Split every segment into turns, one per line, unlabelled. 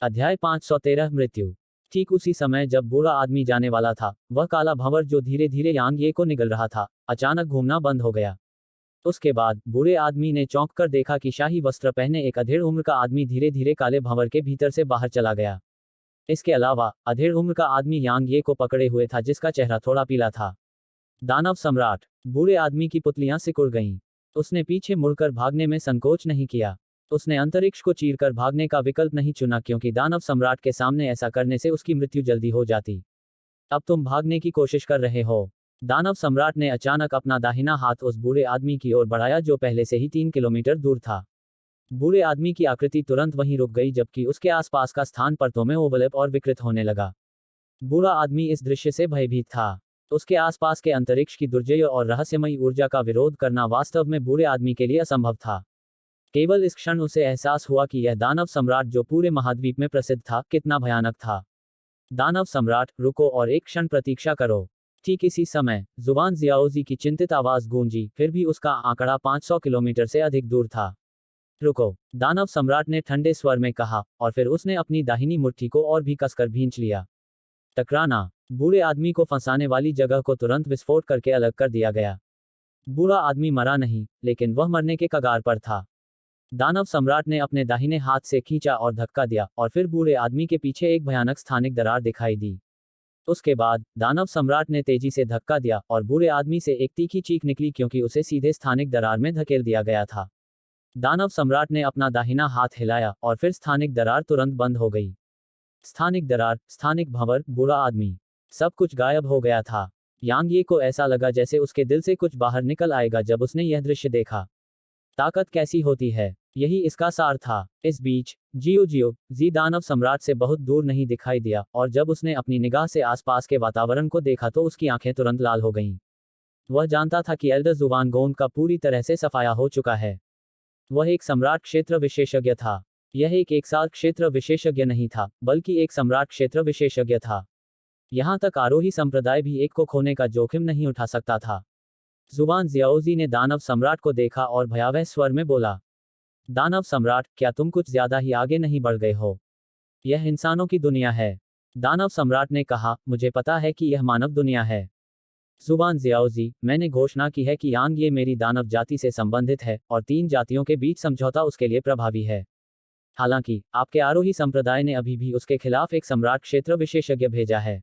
अध्याय 513 मृत्यु। ठीक उसी समय जब बूढ़ा आदमी जाने वाला था, वह काला भंवर जो धीरे धीरे यांग ये को निगल रहा था, अचानक घूमना बंद हो गया। उसके बाद बूढ़े आदमी ने चौंक कर देखा कि शाही वस्त्र पहने एक अधेड़ उम्र का आदमी धीरे धीरे काले भंवर के भीतर से बाहर चला गया। इसके अलावा अधेड़ उम्र का आदमी यांग ये को पकड़े हुए था, जिसका चेहरा थोड़ा पीला था। दानव सम्राट। बूढ़े आदमी की पुतलियां सिकुड़ गईं। उसने पीछे मुड़कर भागने में संकोच नहीं किया। उसने अंतरिक्ष को चीरकर भागने का विकल्प नहीं चुना, क्योंकि दानव सम्राट के सामने ऐसा करने से उसकी मृत्यु जल्दी हो जाती। अब तुम भागने की कोशिश कर रहे हो। दानव सम्राट ने अचानक अपना दाहिना हाथ उस बूढ़े आदमी की ओर बढ़ाया, जो पहले से ही 3 किलोमीटर दूर था। बूढ़े आदमी की आकृति तुरंत वहीं रुक गई, जबकि उसके आसपास का स्थान परतों में ओवलैप और विकृत होने लगा। बूढ़ा आदमी इस दृश्य से भयभीत था। उसके आसपास के अंतरिक्ष की दुर्जय और रहस्यमयी ऊर्जा का विरोध करना वास्तव में बूढ़े आदमी के लिए असंभव था। केवल इस क्षण उसे एहसास हुआ कि यह दानव सम्राट, जो पूरे महाद्वीप में प्रसिद्ध था, कितना भयानक था। दानव सम्राट, रुको और एक क्षण प्रतीक्षा करो। ठीक इसी समय जुबान जियाओजी की चिंतित आवाज गूंजी, फिर भी उसका आंकड़ा 500 किलोमीटर से अधिक दूर था। रुको, दानव सम्राट ने ठंडे स्वर में कहा, और फिर उसने अपनी दाहिनी मुट्ठी को और भी कसकर भींच लिया। टकराना। बूढ़े आदमी को फंसाने वाली जगह को तुरंत विस्फोट करके अलग कर दिया गया। बूढ़ा आदमी मरा नहीं, लेकिन वह मरने के कगार पर था। दानव सम्राट ने अपने दाहिने हाथ से खींचा और धक्का दिया, और फिर बूढ़े आदमी के पीछे एक भयानक स्थानिक दरार दिखाई दी। उसके बाद दानव सम्राट ने तेजी से धक्का दिया, और बूढ़े आदमी से एक तीखी चीख निकली, क्योंकि उसे सीधे स्थानिक दरार में धकेल दिया गया था। दानव सम्राट ने अपना दाहिना हाथ हिलाया, और फिर स्थानिक दरार तुरंत बंद हो गई। स्थानिक दरार, स्थानिक भंवर, बूढ़ा आदमी, सब कुछ गायब हो गया था। यांग ये को ऐसा लगा जैसे उसके दिल से कुछ बाहर निकल आएगा जब उसने यह दृश्य देखा। ताकत कैसी होती है, यही इसका सार था। इस बीच जियो जी दानव सम्राट से बहुत दूर नहीं दिखाई दिया, और जब उसने अपनी निगाह से आसपास के वातावरण को देखा तो उसकी आंखें तुरंत लाल हो गईं। वह जानता था कि एल्डर जुवान गोंद का पूरी तरह से सफाया हो चुका है। वह एक सम्राट क्षेत्र विशेषज्ञ था। यह एक साल क्षेत्र विशेषज्ञ नहीं था, बल्कि एक सम्राट क्षेत्र विशेषज्ञ था। यहां तक आरोही संप्रदाय भी एक को खोने का जोखिम नहीं उठा सकता था। जुबान जियाओजी ने दानव सम्राट को देखा और भयावह स्वर में बोला, दानव सम्राट, क्या तुम कुछ ज्यादा ही आगे नहीं बढ़ गए हो? यह इंसानों की दुनिया है। दानव सम्राट ने कहा, मुझे पता है कि यह मानव दुनिया है। जुबान जियाओजी, मैंने घोषणा की है कि यांग ये मेरी दानव जाति से संबंधित है, और 3 जातियों के बीच समझौता उसके लिए प्रभावी है। हालांकि आपके आरोही संप्रदाय ने अभी भी उसके खिलाफ एक सम्राट क्षेत्र विशेषज्ञ भेजा है।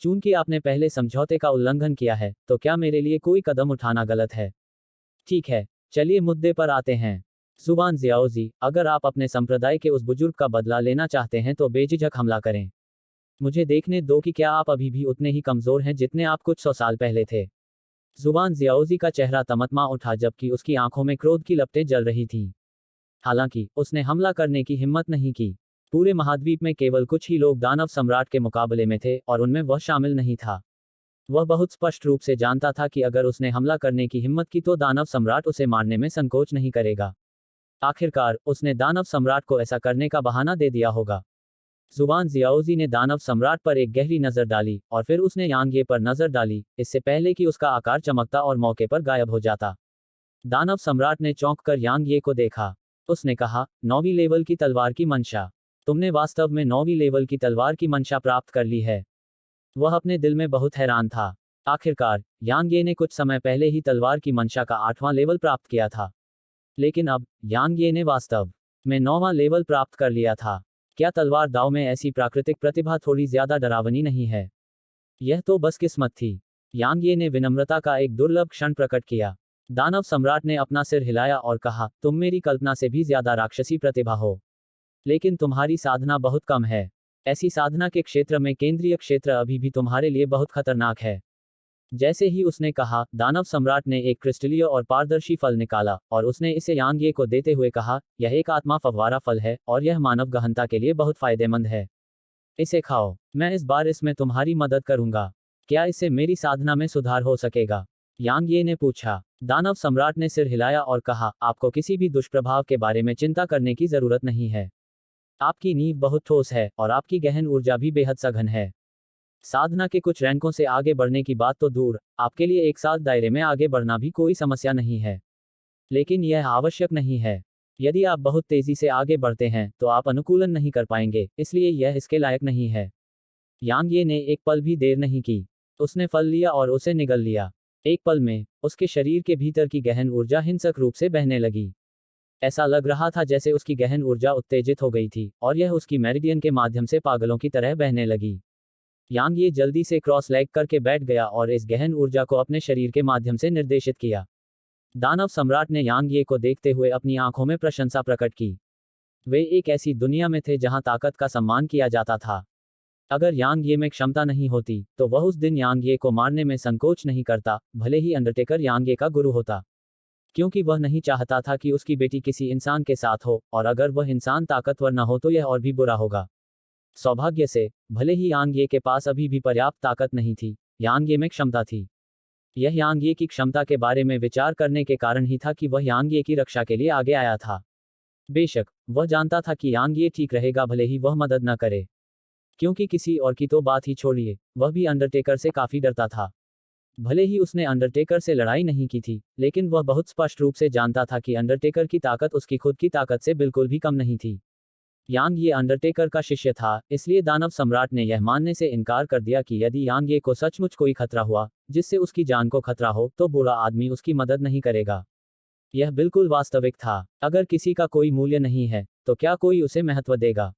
चूंकि आपने पहले समझौते का उल्लंघन किया है, तो क्या मेरे लिए कोई कदम उठाना गलत है? ठीक है, चलिए मुद्दे पर आते हैं। जुबान जियाओजी, अगर आप अपने संप्रदाय के उस बुजुर्ग का बदला लेना चाहते हैं तो बेझिझक हमला करें। मुझे देखने दो कि क्या आप अभी भी उतने ही कमजोर हैं जितने आप कुछ 100 साल पहले थे। जुबान जियाओजी का चेहरा तमतमा उठा, जबकि उसकी आंखों में क्रोध की लपटें जल रही थीं। हालांकि उसने हमला करने की हिम्मत नहीं की। पूरे महाद्वीप में केवल कुछ ही लोग दानव सम्राट के मुकाबले में थे, और उनमें वह शामिल नहीं था। वह बहुत स्पष्ट रूप से जानता था कि अगर उसने हमला करने की हिम्मत की तो दानव सम्राट उसे मारने में संकोच नहीं करेगा। आखिरकार उसने दानव सम्राट को ऐसा करने का बहाना दे दिया होगा। जुबान जियाओजी ने दानव सम्राट पर एक गहरी नजर डाली, और फिर उसने यांग ये पर नजर डाली, इससे पहले कि उसका आकार चमकता और मौके पर गायब हो जाता। दानव सम्राट ने चौंक कर यांग ये को देखा। उसने कहा, 9वीं लेवल की तलवार की मंशा। तुमने वास्तव में 9वीं लेवल की तलवार की मंशा प्राप्त कर ली है। वह अपने दिल में बहुत हैरान था। आखिरकार यांग ये ने कुछ समय पहले ही तलवार की मंशा का 8वां लेवल प्राप्त किया था, लेकिन अब यांग ये ने वास्तव में 9वां लेवल प्राप्त कर लिया था। क्या तलवार दाव में ऐसी प्राकृतिक प्रतिभा थोड़ी ज्यादा डरावनी नहीं है? यह तो बस किस्मत थी। यांग ये ने विनम्रता का एक दुर्लभ क्षण प्रकट किया। दानव सम्राट ने अपना सिर हिलाया और कहा, तुम मेरी कल्पना से भी ज्यादा राक्षसी प्रतिभा हो, लेकिन तुम्हारी साधना बहुत कम है। ऐसी साधना के क्षेत्र में केंद्रीय क्षेत्र अभी भी तुम्हारे लिए बहुत खतरनाक है। जैसे ही उसने कहा, दानव सम्राट ने एक क्रिस्टलीय और पारदर्शी फल निकाला, और उसने इसे यांग ये को देते हुए कहा, यह एक आत्मा फव्वारा फल है, और यह मानव गहनता के लिए बहुत फायदेमंद है। इसे खाओ। मैं इस बार इसमें तुम्हारी मदद करूंगा। क्या इससे मेरी साधना में सुधार हो सकेगा? यांग ये ने पूछा। दानव सम्राट ने सिर हिलाया और कहा, आपको किसी भी दुष्प्रभाव के बारे में चिंता करने की जरूरत नहीं है। आपकी नींव बहुत ठोस है, और आपकी गहन ऊर्जा भी बेहद सघन है। साधना के कुछ रैंकों से आगे बढ़ने की बात तो दूर, आपके लिए एक साथ दायरे में आगे बढ़ना भी कोई समस्या नहीं है। लेकिन यह आवश्यक नहीं है। यदि आप बहुत तेजी से आगे बढ़ते हैं तो आप अनुकूलन नहीं कर पाएंगे, इसलिए यह इसके लायक नहीं है। यांग ये ने एक पल भी देर नहीं की। उसने फल लिया और उसे निगल लिया। एक पल में उसके शरीर के भीतर की गहन ऊर्जा हिंसक रूप से बहने लगी। ऐसा लग रहा था जैसे उसकी गहन ऊर्जा उत्तेजित हो गई थी और यह उसकी मेरिडियन के माध्यम से पागलों की तरह बहने लगी। यांग ये जल्दी से क्रॉस लेग करके बैठ गया और इस गहन ऊर्जा को अपने शरीर के माध्यम से निर्देशित किया। दानव सम्राट ने यांग ये को देखते हुए अपनी आंखों में प्रशंसा प्रकट की। वे एक ऐसी दुनिया में थे जहां ताकत का सम्मान किया जाता था। अगर यांग ये में क्षमता नहीं होती तो वह उस दिन यांग ये को मारने में संकोच नहीं करता, भले ही अंडरटेकर यांग ये का गुरु होता। क्योंकि वह नहीं चाहता था कि उसकी बेटी किसी इंसान के साथ हो, और अगर वह इंसान ताकतवर न हो तो यह और भी बुरा होगा। सौभाग्य से, भले ही यांग ये के पास अभी भी पर्याप्त ताकत नहीं थी, यांग ये में क्षमता थी। यह यांग ये की क्षमता के बारे में विचार करने के कारण ही था कि वह यांग ये की रक्षा के लिए आगे आया था। बेशक वह जानता था कि यांग ये ठीक रहेगा भले ही वह मदद न करे। क्योंकि किसी और की तो बात ही छोड़िए, वह भी अंडरटेकर से काफी डरता था। भले ही उसने अंडरटेकर से लड़ाई नहीं की थी, लेकिन वह बहुत स्पष्ट रूप से जानता था कि अंडरटेकर की ताकत उसकी खुद की ताकत से बिल्कुल भी कम नहीं थी। यांग ये अंडरटेकर का शिष्य था, इसलिए दानव सम्राट ने यह मानने से इनकार कर दिया कि यदि यांग ये को सचमुच कोई खतरा हुआ, जिससे उसकी जान को खतरा हो, तो बूढ़ा आदमी उसकी मदद नहीं करेगा। यह बिल्कुल वास्तविक था। अगर किसी का कोई मूल्य नहीं है, तो क्या कोई उसे महत्व देगा?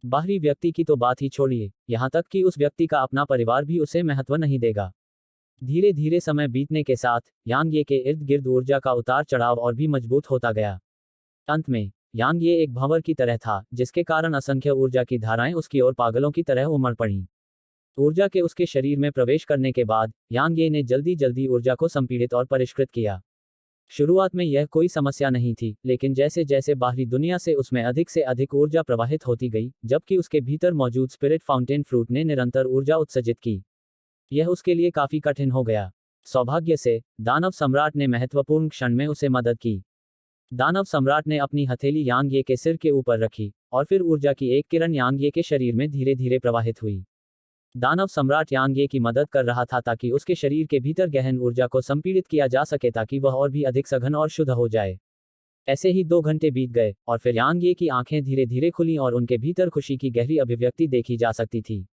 बाहरी व्यक्ति की तो बात ही छोड़िए, यहाँ तक कि उस व्यक्ति का अपना परिवार भी उसे महत्व नहीं देगा। धीरे धीरे समय बीतने के साथ यांग ये के इर्द गिर्द ऊर्जा का उतार चढ़ाव और भी मजबूत होता गया। अंत में यांग ये एक भंवर की तरह था, जिसके कारण असंख्य ऊर्जा की धाराएं उसकी ओर पागलों की तरह उमड़ पड़ी। ऊर्जा के उसके शरीर में प्रवेश करने के बाद यांग ये ने जल्दी जल्दी ऊर्जा को संपीड़ित और परिष्कृत किया। शुरुआत में यह कोई समस्या नहीं थी, लेकिन जैसे जैसे बाहरी दुनिया से उसमें अधिक से अधिक ऊर्जा प्रवाहित होती गई, जबकि उसके भीतर मौजूद स्पिरिट फाउंटेन फ्रूट ने निरंतर ऊर्जा उत्सर्जित की, यह उसके लिए काफी कठिन हो गया। सौभाग्य से दानव सम्राट ने महत्वपूर्ण क्षण में उसे मदद की। दानव सम्राट ने अपनी हथेली यांग ये के सिर के ऊपर रखी, और फिर ऊर्जा की एक किरण यांग ये के शरीर में धीरे धीरे प्रवाहित हुई। दानव सम्राट यांग ये की मदद कर रहा था ताकि उसके शरीर के भीतर गहन ऊर्जा को संपीड़ित किया जा सके, ताकि वह और भी अधिक सघन और शुद्ध हो जाए। ऐसे ही 2 घंटे बीत गए, और फिर यांग ये की आंखें धीरे धीरे खुलीं और उनके भीतर खुशी की गहरी अभिव्यक्ति देखी जा सकती थी।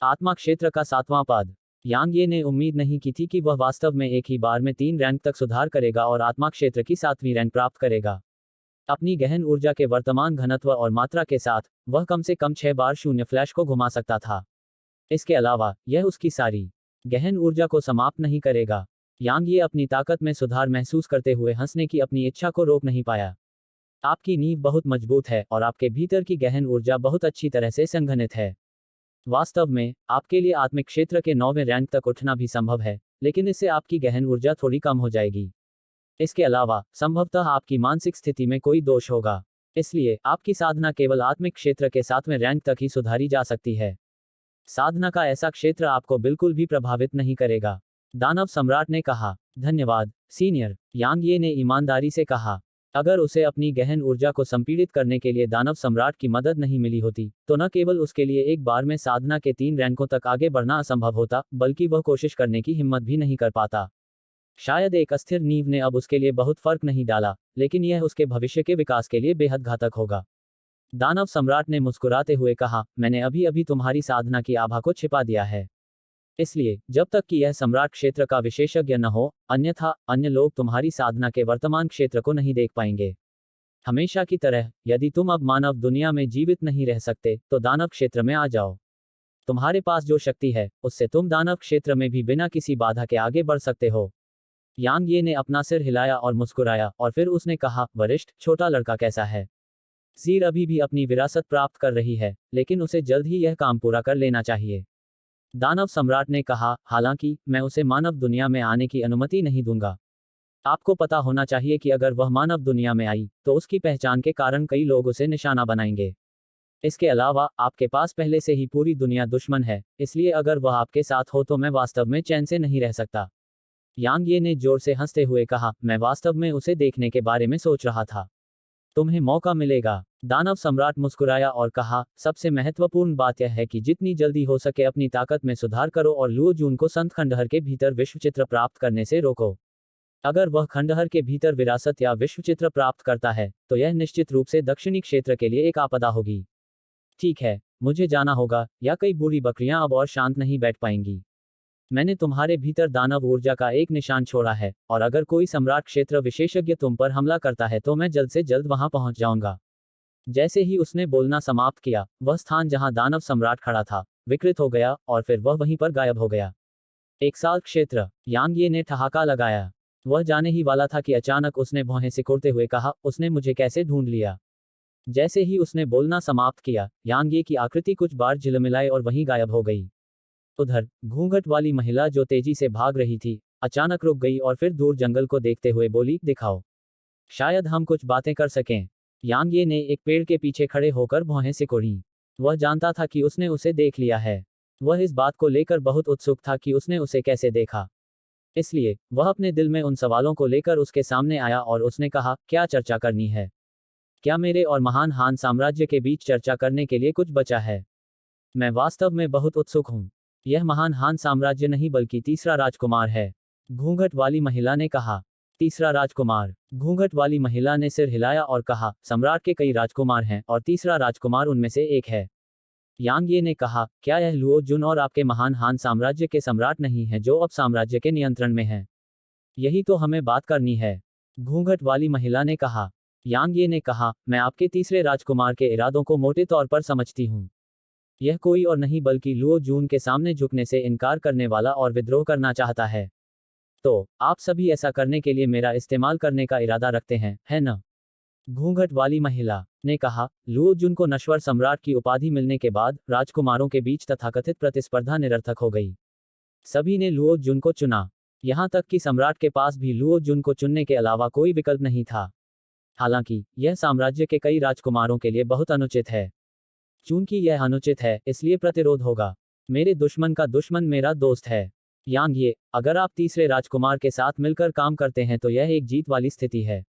आत्मा क्षेत्र का 7वां पद। यांग ये ने उम्मीद नहीं की थी कि वह वास्तव में एक ही बार में 3 रैंक तक सुधार करेगा और आत्मा क्षेत्र की 7वीं रैंक प्राप्त करेगा। अपनी गहन ऊर्जा के वर्तमान घनत्व और मात्रा के साथ वह कम से कम 6 बार शून्य फ्लैश को घुमा सकता था। इसके अलावा यह उसकी सारी गहन ऊर्जा को समाप्त नहीं करेगा। यांग ये अपनी ताकत में सुधार महसूस करते हुए हंसने की अपनी इच्छा को रोक नहीं पाया। आपकी नींव बहुत मजबूत है और आपके भीतर की गहन ऊर्जा बहुत अच्छी तरह से संघनित है। वास्तव में आपके लिए आत्मिक क्षेत्र के 9वें रैंक तक उठना भी संभव है, लेकिन इससे आपकी गहन ऊर्जा थोड़ी कम हो जाएगी। इसके अलावा संभवतः आपकी मानसिक स्थिति में कोई दोष होगा, इसलिए आपकी साधना केवल आत्मिक क्षेत्र के 7वें रैंक तक ही सुधारी जा सकती है। साधना का ऐसा क्षेत्र आपको बिल्कुल भी प्रभावित नहीं करेगा। दानव सम्राट ने कहा, धन्यवाद सीनियर। यांग ये ने ईमानदारी से कहा, अगर उसे अपनी गहन ऊर्जा को संपीड़ित करने के लिए दानव सम्राट की मदद नहीं मिली होती, तो न केवल उसके लिए एक बार में साधना के 3 रैंकों तक आगे बढ़ना असंभव होता, बल्कि वह कोशिश करने की हिम्मत भी नहीं कर पाता। शायद एक अस्थिर नींव ने अब उसके लिए बहुत फर्क नहीं डाला, लेकिन यह उसके भविष्य के विकास के लिए बेहद घातक होगा। दानव सम्राट ने मुस्कुराते हुए कहा, मैंने अभी अभी तुम्हारी साधना की आभा को छिपा दिया है। इसलिए जब तक कि यह सम्राट क्षेत्र का विशेषज्ञ न हो, अन्यथा अन्य लोग तुम्हारी साधना के वर्तमान क्षेत्र को नहीं देख पाएंगे। हमेशा की तरह, यदि तुम अब मानव दुनिया में जीवित नहीं रह सकते, तो दानव क्षेत्र में आ जाओ। तुम्हारे पास जो शक्ति है, उससे तुम दानव क्षेत्र में भी बिना किसी बाधा के आगे बढ़ सकते हो। यांग ये ने अपना सिर हिलाया और मुस्कुराया, और फिर उसने कहा, वरिष्ठ छोटा लड़का कैसा है? जीर अभी भी अपनी विरासत प्राप्त कर रही है, लेकिन उसे जल्द ही यह काम पूरा कर लेना चाहिए। दानव सम्राट ने कहा, हालांकि मैं उसे मानव दुनिया में आने की अनुमति नहीं दूंगा। आपको पता होना चाहिए कि अगर वह मानव दुनिया में आई, तो उसकी पहचान के कारण कई लोग उसे निशाना बनाएंगे। इसके अलावा आपके पास पहले से ही पूरी दुनिया दुश्मन है, इसलिए अगर वह आपके साथ हो तो मैं वास्तव में चैन से नहीं रह सकता। यांग ये ने जोर से हंसते हुए कहा, मैं वास्तव में उसे देखने के बारे में सोच रहा था। तुम्हें मौका मिलेगा। दानव सम्राट मुस्कुराया और कहा, सबसे महत्वपूर्ण बात यह है कि जितनी जल्दी हो सके अपनी ताकत में सुधार करो और लुओ जून को संत खंडहर के भीतर विश्व चित्र प्राप्त करने से रोको। अगर वह खंडहर के भीतर विरासत या विश्वचित्र प्राप्त करता है तो यह निश्चित रूप से दक्षिणी क्षेत्र के लिए एक आपदा होगी। ठीक है, मुझे जाना होगा, या कई बूढ़ी बकरियां अब और शांत नहीं बैठ पाएंगी। मैंने तुम्हारे भीतर दानव ऊर्जा का एक निशान छोड़ा है, और अगर कोई सम्राट क्षेत्र विशेषज्ञ तुम पर हमला करता है तो मैं जल्द से जल्द वहां पहुंच जाऊंगा। जैसे ही उसने बोलना समाप्त किया, वह स्थान जहां दानव सम्राट खड़ा था विकृत हो गया, और फिर वह वहीं पर गायब हो गया। 1 साल क्षेत्र। यांग ये ने ठहाका लगाया। वह जाने ही वाला था कि अचानक उसने भौहें सिकोड़ते हुए कहा, उसने मुझे कैसे ढूंढ लिया। जैसे ही उसने बोलना समाप्त किया, यांग ये की आकृति कुछ बार झिलमिलाई और वहीं गायब हो गई। उधर घूंघट वाली महिला जो तेजी से भाग रही थी, अचानक रुक गई और फिर दूर जंगल को देखते हुए बोली, दिखाओ, शायद हम कुछ बातें कर सकें। यांग ये ने एक पेड़ के पीछे खड़े होकर भौहें सिकोड़ी। वह जानता था कि उसने उसे देख लिया है। वह इस बात को लेकर बहुत उत्सुक था कि उसने उसे कैसे देखा। इसलिए वह अपने दिल में उन सवालों को लेकर उसके सामने आया और उसने कहा, क्या चर्चा करनी है? क्या मेरे और महान हान साम्राज्य के बीच चर्चा करने के लिए कुछ बचा है? मैं वास्तव में बहुत उत्सुक हूँ। यह महान हान साम्राज्य नहीं बल्कि तीसरा राजकुमार है, घूंघट वाली महिला ने कहा। तीसरा राजकुमार? घूंघट वाली महिला ने सिर हिलाया और कहा, सम्राट के कई राजकुमार हैं और तीसरा राजकुमार उनमें से एक है। यांग ये ने कहा, क्या यह लुओ जुन और आपके महान हान साम्राज्य के सम्राट नहीं है जो अब साम्राज्य के नियंत्रण में है? यही तो हमें बात करनी है, घूंघट वाली महिला ने कहा। यांग ये ने कहा, मैं आपके तीसरे राजकुमार के इरादों को मोटे तौर पर समझती हूँ। यह कोई और नहीं बल्कि लुओ जून के सामने झुकने से इनकार करने वाला और विद्रोह करना चाहता है। तो आप सभी ऐसा करने के लिए मेरा इस्तेमाल करने का इरादा रखते हैं, है न? घूंघट वाली महिला ने कहा। लुओ जुन को नश्वर सम्राट की उपाधि मिलने के बाद राजकुमारों के बीच तथाकथित प्रतिस्पर्धा निरर्थक हो गई। सभी ने लुओ जुन को चुना, यहां तक कि सम्राट के पास भी लुओ जुन को चुनने के अलावा कोई विकल्प नहीं था। हालांकि यह साम्राज्य के कई राजकुमारों के लिए बहुत अनुचित है। चूंकि यह अनुचित है, इसलिए प्रतिरोध होगा। मेरे दुश्मन का दुश्मन मेरा दोस्त है। यांग ये, अगर आप तीसरे राजकुमार के साथ मिलकर काम करते हैं तो यह एक जीत वाली स्थिति है।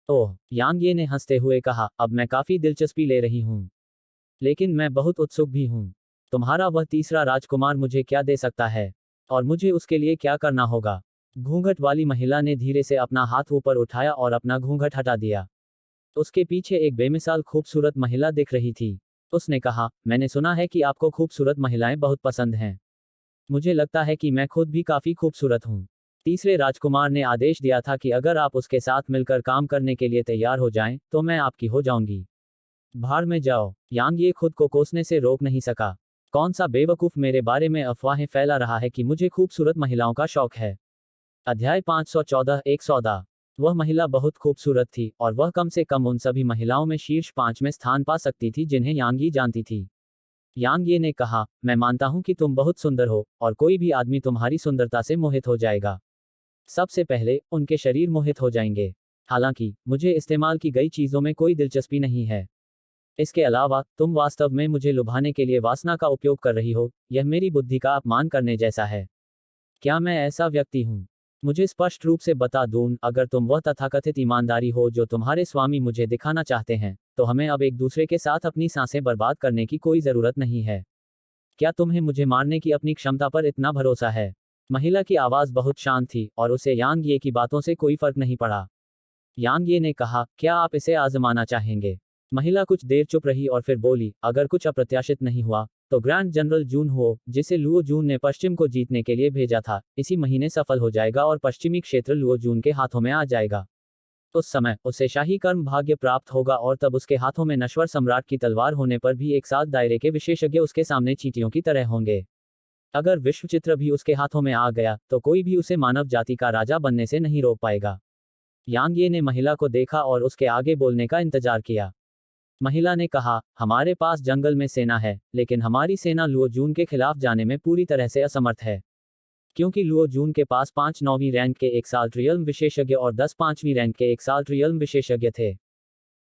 ओह, यांग ये ने हंसते हुए कहा, अब मैं काफी दिलचस्पी ले रही हूँ। लेकिन मैं बहुत उत्सुक भी हूँ। तुम्हारा वह तीसरा राजकुमार मुझे क्या दे सकता है? और मुझे उसके लिए क्या करना होगा? घूंघट वाली महिला ने धीरे से अपना हाथ ऊपर उठाया और अपना घूंघट हटा दिया। उसके पीछे एक बेमिसाल खूबसूरत महिला दिख रही थी। उसने कहा, मैंने सुना है कि आपको खूबसूरत महिलाएं बहुत पसंद हैं। मुझे लगता है कि मैं खुद भी काफी खूबसूरत हूँ। तीसरे राजकुमार ने आदेश दिया था कि अगर आप उसके साथ मिलकर काम करने के लिए तैयार हो जाएं, तो मैं आपकी हो जाऊंगी। भाड़ में जाओ। यांग ये खुद को कोसने से रोक नहीं सका। कौन सा बेवकूफ मेरे बारे में अफवाहें फैला रहा है कि मुझे खूबसूरत महिलाओं का शौक है? अध्याय 514 एक सौदा। वह महिला बहुत खूबसूरत थी, और वह कम से कम उन सभी महिलाओं में शीर्ष 5 में स्थान पा सकती थी जिन्हें यांग ये जानती थी। यांग ये ने कहा, मैं मानता हूं कि तुम बहुत सुंदर हो, और कोई भी आदमी तुम्हारी सुंदरता से मोहित हो जाएगा। सबसे पहले उनके शरीर मोहित हो जाएंगे। हालांकि मुझे इस्तेमाल की गई चीजों में कोई दिलचस्पी नहीं है। इसके अलावा तुम वास्तव में मुझे लुभाने के लिए वासना का उपयोग कर रही हो। यह मेरी बुद्धि का अपमान करने जैसा है। क्या मैं ऐसा व्यक्ति हूँ? मुझे स्पष्ट रूप से बता दूं, अगर तुम वह तथाकथित ईमानदारी हो जो तुम्हारे स्वामी मुझे दिखाना चाहते हैं, तो हमें अब एक दूसरे के साथ अपनी सांसें बर्बाद करने की कोई जरूरत नहीं है। क्या तुम्हें मुझे मारने की अपनी क्षमता पर इतना भरोसा है? महिला की आवाज बहुत शांत थी, और उसे यांग ये की बातों से कोई फर्क नहीं पड़ा। यांग ये ने कहा, क्या आप इसे आजमाना चाहेंगे? महिला कुछ देर चुप रही और फिर बोली, अगर कुछ अप्रत्याशित नहीं हुआ, तो ग्रैंड जनरल जून हो, जिसे लुओ जून ने पश्चिम को जीतने के लिए भेजा था, इसी महीने सफल हो जाएगा और पश्चिमी क्षेत्र लुओ जून के हाथों में आ जाएगा। उस समय उसे शाही कर्म भाग्य प्राप्त होगा, और तब उसके हाथों में नश्वर सम्राट की तलवार होने पर भी एक साथ दायरे के विशेषज्ञ उसके सामने चींटियों की तरह होंगे। अगर विश्वचित्र भी उसके हाथों में आ गया, तो कोई भी उसे मानव जाति का राजा बनने से नहीं रोक पाएगा। यांग ये ने महिला को देखा और उसके आगे बोलने का इंतजार किया। महिला ने कहा, हमारे पास जंगल में सेना है, लेकिन हमारी सेना लुओ जून के खिलाफ जाने में पूरी तरह से असमर्थ है। क्योंकि लुओ जून के पास 5 9वीं रैंक के एक्साल्ट रियल्म विशेषज्ञ और 10 5वीं रैंक के एक्साल्ट रियल्म विशेषज्ञ थे।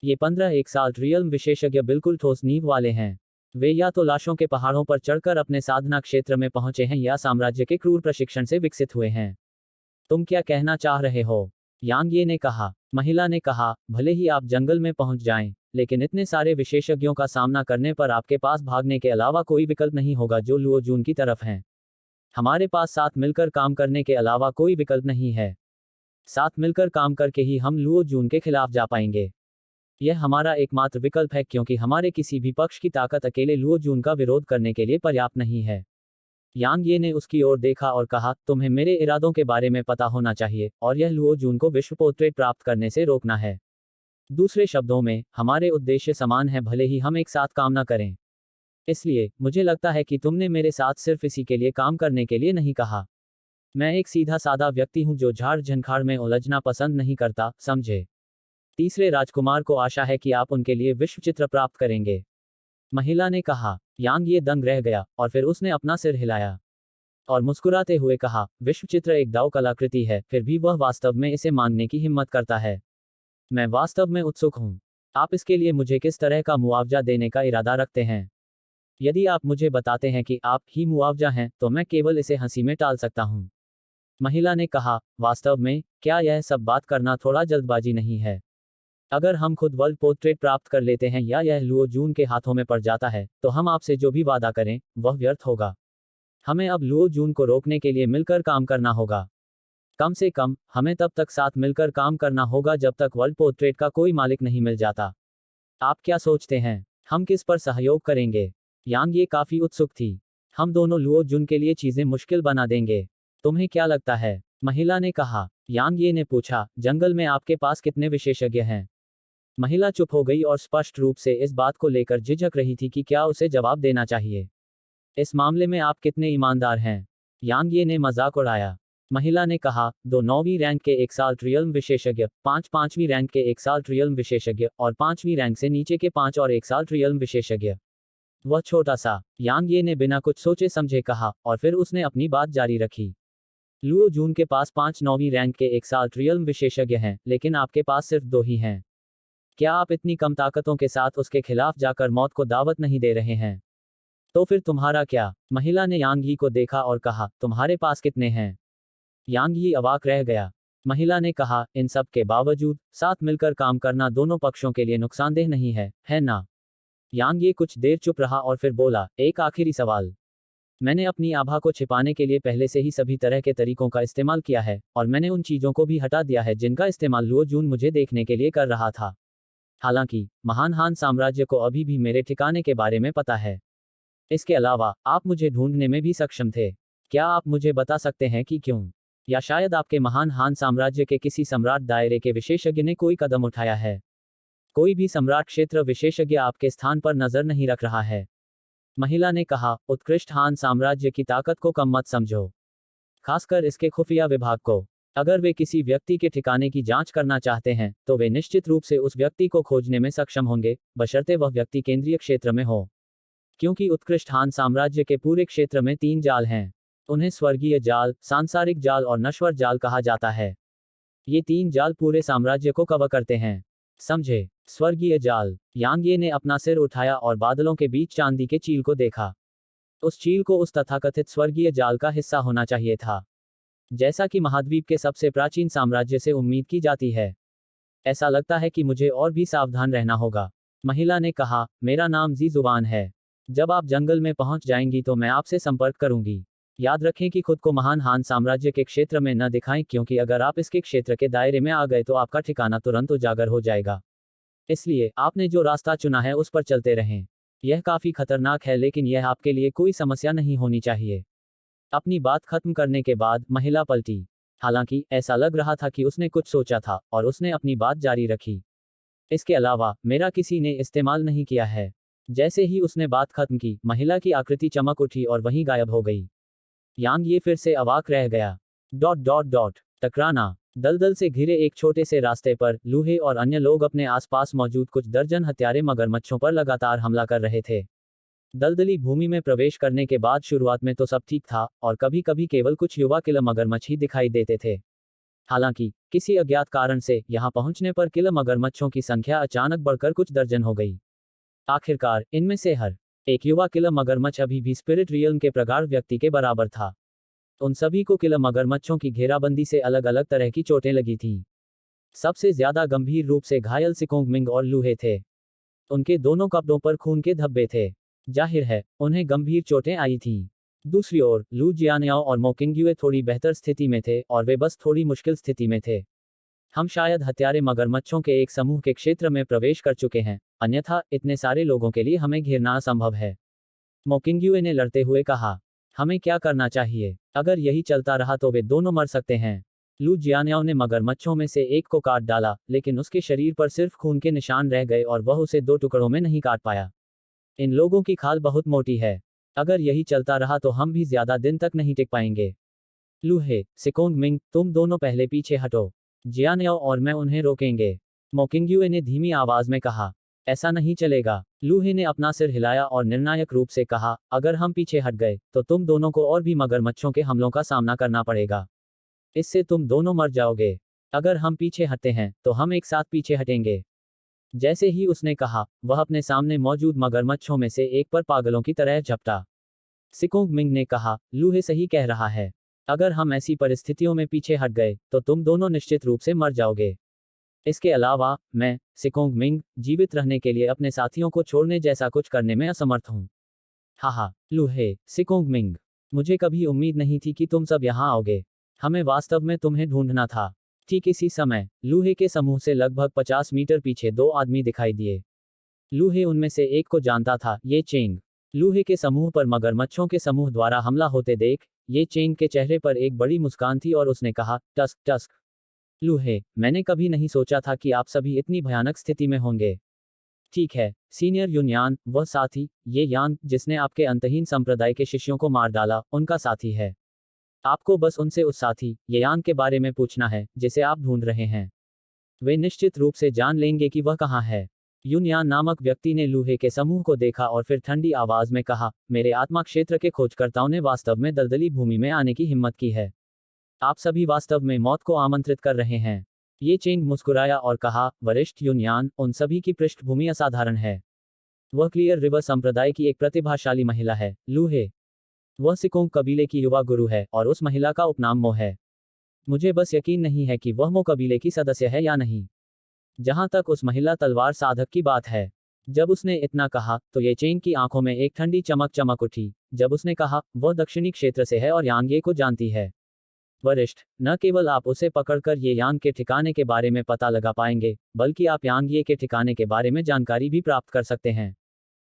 ये 15 एक्साल्ट रियल्म विशेषज्ञ बिल्कुल ठोस नींव वाले हैं। वे या तो लाशों के पहाड़ों पर चढ़कर अपने साधना क्षेत्र में पहुंचे हैं, या साम्राज्य के क्रूर प्रशिक्षण से विकसित हुए हैं। तुम क्या कहना चाह रहे हो? यांग ये ने कहा। महिला ने कहा, भले ही आप जंगल में पहुंच जाएं, लेकिन इतने सारे विशेषज्ञों का सामना करने पर आपके पास भागने के अलावा कोई विकल्प नहीं होगा जो लुओ जून की तरफ हैं। हमारे पास साथ मिलकर काम करने के अलावा कोई विकल्प नहीं है। साथ मिलकर काम करके ही हम लुओ जून के खिलाफ जा पाएंगे। यह हमारा एकमात्र विकल्प है क्योंकि हमारे किसी भी पक्ष की ताकत अकेले लुओ जून का विरोध करने के लिए पर्याप्त नहीं है। यांग ये ने उसकी ओर देखा और कहा, तुम्हें मेरे इरादों के बारे में पता होना चाहिए और यह लुओ जून को विश्व पोर्ट्रेट प्राप्त करने से रोकना है। दूसरे शब्दों में, हमारे उद्देश्य समान हैं भले ही हम एक साथ काम न करें। इसलिए मुझे लगता है कि तुमने मेरे साथ सिर्फ इसी के लिए काम करने के लिए नहीं कहा। मैं एक सीधा सादा व्यक्ति हूं जो झाड़ झंखाड़ में उलझना पसंद नहीं करता, समझे। तीसरे राजकुमार को आशा है कि आप उनके लिए विश्व चित्र प्राप्त करेंगे, महिला ने कहा। यांग ये दंग रह गया और फिर उसने अपना सिर हिलाया और मुस्कुराते हुए कहा, विश्व चित्र एक दाव कलाकृति है, फिर भी वह वास्तव में इसे मांगने की हिम्मत करता है। मैं वास्तव में उत्सुक हूं। आप इसके लिए मुझे किस तरह का मुआवजा देने का इरादा रखते हैं? यदि आप मुझे बताते हैं कि आप ही मुआवजा हैं, तो मैं केवल इसे हंसी में टाल सकता हूं। महिला ने कहा, वास्तव में, क्या यह सब बात करना थोड़ा जल्दबाजी नहीं है? अगर हम खुद वर्ल्ड पोर्ट्रेट प्राप्त कर लेते हैं या यह लुओ जून के हाथों में पड़ जाता है, तो हम आपसे जो भी वादा करें, वह व्यर्थ होगा। हमें अब लुओ जून को रोकने के लिए मिलकर काम करना होगा। कम से कम, हमें तब तक साथ मिलकर काम करना होगा जब तक वर्ल्ड पोर्ट्रेट का कोई मालिक नहीं मिल जाता। आप क्या सोचते हैं? हम किस पर सहयोग करेंगे? यांग ये काफी उत्सुक थी। हम दोनों लुओ जून के लिए चीजें मुश्किल बना देंगे। तुम्हें क्या लगता है? महिला ने कहा। यांग ये ने पूछा, जंगल में आपके पास कितने विशेषज्ञ हैं? महिला चुप हो गई और स्पष्ट रूप से इस बात को लेकर झिझक रही थी कि क्या उसे जवाब देना चाहिए। इस मामले में आप कितने ईमानदार हैं? यांग ये ने मजाक उड़ाया। महिला ने कहा, 2 9वीं रैंक के एक्साल्ट रियल्म विशेषज्ञ, 5 5वीं रैंक के एक्साल्ट रियल्म विशेषज्ञ और 5वीं रैंक से नीचे के 5 और एक्साल्ट रियल्म विशेषज्ञ। वह छोटा सा, यांग ये ने बिना कुछ सोचे समझे कहा और फिर उसने अपनी बात जारी रखी। लुओ जून के पास 5 9वीं रैंक के एक्साल्ट रियल्म विशेषज्ञ हैं, लेकिन आपके पास सिर्फ 2 ही हैं। क्या आप इतनी कम ताकतों के साथ उसके खिलाफ जाकर मौत को दावत नहीं दे रहे हैं? तो फिर तुम्हारा क्या? महिला ने यांग यी को देखा और कहा, तुम्हारे पास कितने हैं? यांग यी अवाक रह गया। महिला ने कहा, इन सब के बावजूद, साथ मिलकर काम करना दोनों पक्षों के लिए नुकसानदेह नहीं है ना? यांग ये कुछ देर चुप रहा और फिर बोला, एक आखिरी सवाल। मैंने अपनी आभा को छिपाने के लिए पहले से ही सभी तरह के तरीकों का इस्तेमाल किया है, और मैंने उन चीजों को भी हटा दिया है जिनका इस्तेमाल लुओ जून मुझे देखने के लिए कर रहा था। हालांकि, महान हान साम्राज्य को अभी भी मेरे ठिकाने के बारे में पता है। इसके अलावा, आप मुझे ढूंढने में भी सक्षम थे। क्या आप मुझे बता सकते हैं कि क्यों? या शायद आपके महान हान साम्राज्य के किसी सम्राट दायरे के विशेषज्ञ ने कोई कदम उठाया है? कोई भी सम्राट क्षेत्र विशेषज्ञ आपके स्थान पर नजर नहीं रख रहा है। महिला ने कहा, उत्कृष्ट हान साम्राज्य की ताकत को कम मत समझो, खासकर इसके खुफिया विभाग को। अगर वे किसी व्यक्ति के ठिकाने की जांच करना चाहते हैं, तो वे निश्चित रूप से उस व्यक्ति को खोजने में सक्षम होंगे, बशर्ते वह व्यक्ति केंद्रीय क्षेत्र में हो। क्योंकि उत्कृष्ट हान साम्राज्य के पूरे क्षेत्र में 3 जाल हैं। उन्हें स्वर्गीय जाल, सांसारिक जाल और नश्वर जाल कहा जाता है। ये 3 जाल पूरे साम्राज्य को कवर करते हैं। समझे? स्वर्गीय जाल। यांग ये ने अपना सिर उठाया और बादलों के बीच चांदी के चील को देखा। उस चील को उस तथाकथित स्वर्गीय जाल का हिस्सा होना चाहिए था, जैसा कि महाद्वीप के सबसे प्राचीन साम्राज्य से उम्मीद की जाती है। ऐसा लगता है कि मुझे और भी सावधान रहना होगा। महिला ने कहा, मेरा नाम जी जुबान है। जब आप जंगल में पहुंच जाएंगी तो मैं आपसे संपर्क करूंगी। याद रखें कि खुद को महान हान साम्राज्य के क्षेत्र में न दिखाएं, क्योंकि अगर आप इसके क्षेत्र के दायरे में आ गए तो आपका ठिकाना तुरंत उजागर हो जाएगा। इसलिए, आपने जो रास्ता चुना है उस पर चलते रहें। यह काफी खतरनाक है, लेकिन यह आपके लिए कोई समस्या नहीं होनी चाहिए। अपनी बात खत्म करने के बाद महिला पलटी। हालांकि, ऐसा लग रहा था कि उसने कुछ सोचा था, और उसने अपनी बात जारी रखी। इसके अलावा, मेरा किसी ने इस्तेमाल नहीं किया है। जैसे ही उसने बात खत्म की, महिला की आकृति चमक उठी और वहीं गायब हो गई। यांग ये फिर से अवाक रह गया। टकराना। दलदल से घिरे एक छोटे से रास्ते पर, लूहे और अन्य लोग अपने आसपास मौजूद कुछ दर्जन हत्यारे मगरमच्छों पर लगातार हमला कर रहे थे। दलदली भूमि में प्रवेश करने के बाद शुरुआत में तो सब ठीक था, और कभी कभी केवल कुछ युवा किलर मगरमच्छ ही दिखाई देते थे। हालांकि, किसी अज्ञात कारण से, यहां पहुंचने पर किलर मगरमच्छों की संख्या अचानक बढ़कर कुछ दर्जन हो गई। आखिरकार, इनमें से हर एक युवा किलर मगरमच्छ अभी भी स्पिरिट रियल्म के प्रगाढ़ व्यक्ति के बराबर था। उन सभी को किलर मगरमच्छों की घेराबंदी से अलग अलग तरह की चोटें लगी थीं। सबसे ज्यादा गंभीर रूप से घायल सिकोंग मिंग और लूहे थे। उनके दोनों कपड़ों पर खून के धब्बे थे। जाहिर है, उन्हें गंभीर चोटें आई थीं। दूसरी ओर, लू जियानियाओ और मोकिंगयुए थोड़ी बेहतर स्थिति में थे, और वे बस थोड़ी मुश्किल स्थिति में थे। हम शायद हत्यारे मगरमच्छों के एक समूह के क्षेत्र में प्रवेश कर चुके हैं, अन्यथा इतने सारे लोगों के लिए हमें घेरना असंभव है। मोकिंग्युए ने लड़ते हुए कहा। हमें क्या करना चाहिए? अगर यही चलता रहा तो वे दोनों मर सकते हैं। लू जियान्याओ ने मगरमच्छों में से एक को काट डाला, लेकिन उसके शरीर पर सिर्फ खून के निशान रह गए और वह उसे 2 टुकड़ों में नहीं काट पाया। इन लोगों की खाल बहुत मोटी है। अगर यही चलता रहा तो हम भी ज्यादा दिन तक नहीं टिक पाएंगे। लूहे, सिकोंग-मिंग, तुम दोनों पहले पीछे हटो। जियान्याओ और मैं उन्हें रोकेंगे। मोकिंग्युए ने धीमी आवाज में कहा। ऐसा नहीं चलेगा। लूहे ने अपना सिर हिलाया और निर्णायक रूप से कहा, अगर हम पीछे हट गए तो तुम दोनों को और भी मगरमच्छों के हमलों का सामना करना पड़ेगा। इससे तुम दोनों मर जाओगे। अगर हम पीछे हटते हैं तो हम एक साथ पीछे हटेंगे। जैसे ही उसने कहा, वह अपने सामने मौजूद मगरमच्छों में से एक पर पागलों की तरह झपटा। सिकोंग-मिंग ने कहा, लूहे सही कह रहा है। अगर हम ऐसी परिस्थितियों में पीछे हट गए तो तुम दोनों निश्चित रूप से मर जाओगे। इसके अलावा मैं, सिकोंग-मिंग, जीवित रहने के लिए अपने साथियों को छोड़ने जैसा कुछ करने में असमर्थ हूं। हाहा, लूहे, सिकोंग-मिंग, मुझे कभी उम्मीद नहीं थी कि तुम सब यहां आओगे। हमें वास्तव में तुम्हें ढूंढना था। ठीक इसी समय लूहे के समूह से लगभग 50 मीटर पीछे 2 आदमी दिखाई दिए। लूहे उनमें से एक को जानता था, ये चेंग। लूहे के समूह पर मगरमच्छों के समूह द्वारा हमला होते देख ये चेंग के चेहरे पर एक बड़ी मुस्कान थी और उसने कहा, टस्क टस्क। लूहे, मैंने कभी नहीं सोचा था कि आप सभी इतनी भयानक स्थिति में होंगे। ठीक है, सीनियर युनयान, वह साथी, ये यान जिसने आपके अंतहीन संप्रदाय के शिष्यों को मार डाला, उनका साथी है। आपको बस उनसे उस साथी, ये यान के बारे में पूछना है, जिसे आप ढूंढ रहे हैं। वे निश्चित रूप से जान लेंगे कि वह कहाँ है। युनयान नामक व्यक्ति ने लूहे के समूह को देखा और फिर ठंडी आवाज में कहा, मेरे आत्मा क्षेत्र के खोजकर्ताओं ने वास्तव में दलदली भूमि में आने की हिम्मत की है। आप सभी वास्तव में मौत को आमंत्रित कर रहे हैं। ये चेंग मुस्कुराया और कहा, वरिष्ठ युनयान, उन सभी की पृष्ठभूमि असाधारण है। वह क्लियर रिवर संप्रदाय की एक प्रतिभाशाली महिला है, लूहे। वह सिकोंग कबीले की युवा गुरु है और उस महिला का उपनाम मो है। मुझे बस यकीन नहीं है कि वह मो कबीले की सदस्य है या नहीं। जहां तक उस महिला तलवार साधक की बात है। जब उसने इतना कहा तो ये चेंग की आंखों में एक ठंडी चमक चमक उठी। जब उसने कहा, वह दक्षिणी क्षेत्र से है और यांगे को जानती है। वरिष्ठ, न केवल आप उसे पकड़कर ये यांग के ठिकाने के बारे में पता लगा पाएंगे, बल्कि आप यांगे के ठिकाने के बारे में जानकारी भी प्राप्त कर सकते हैं।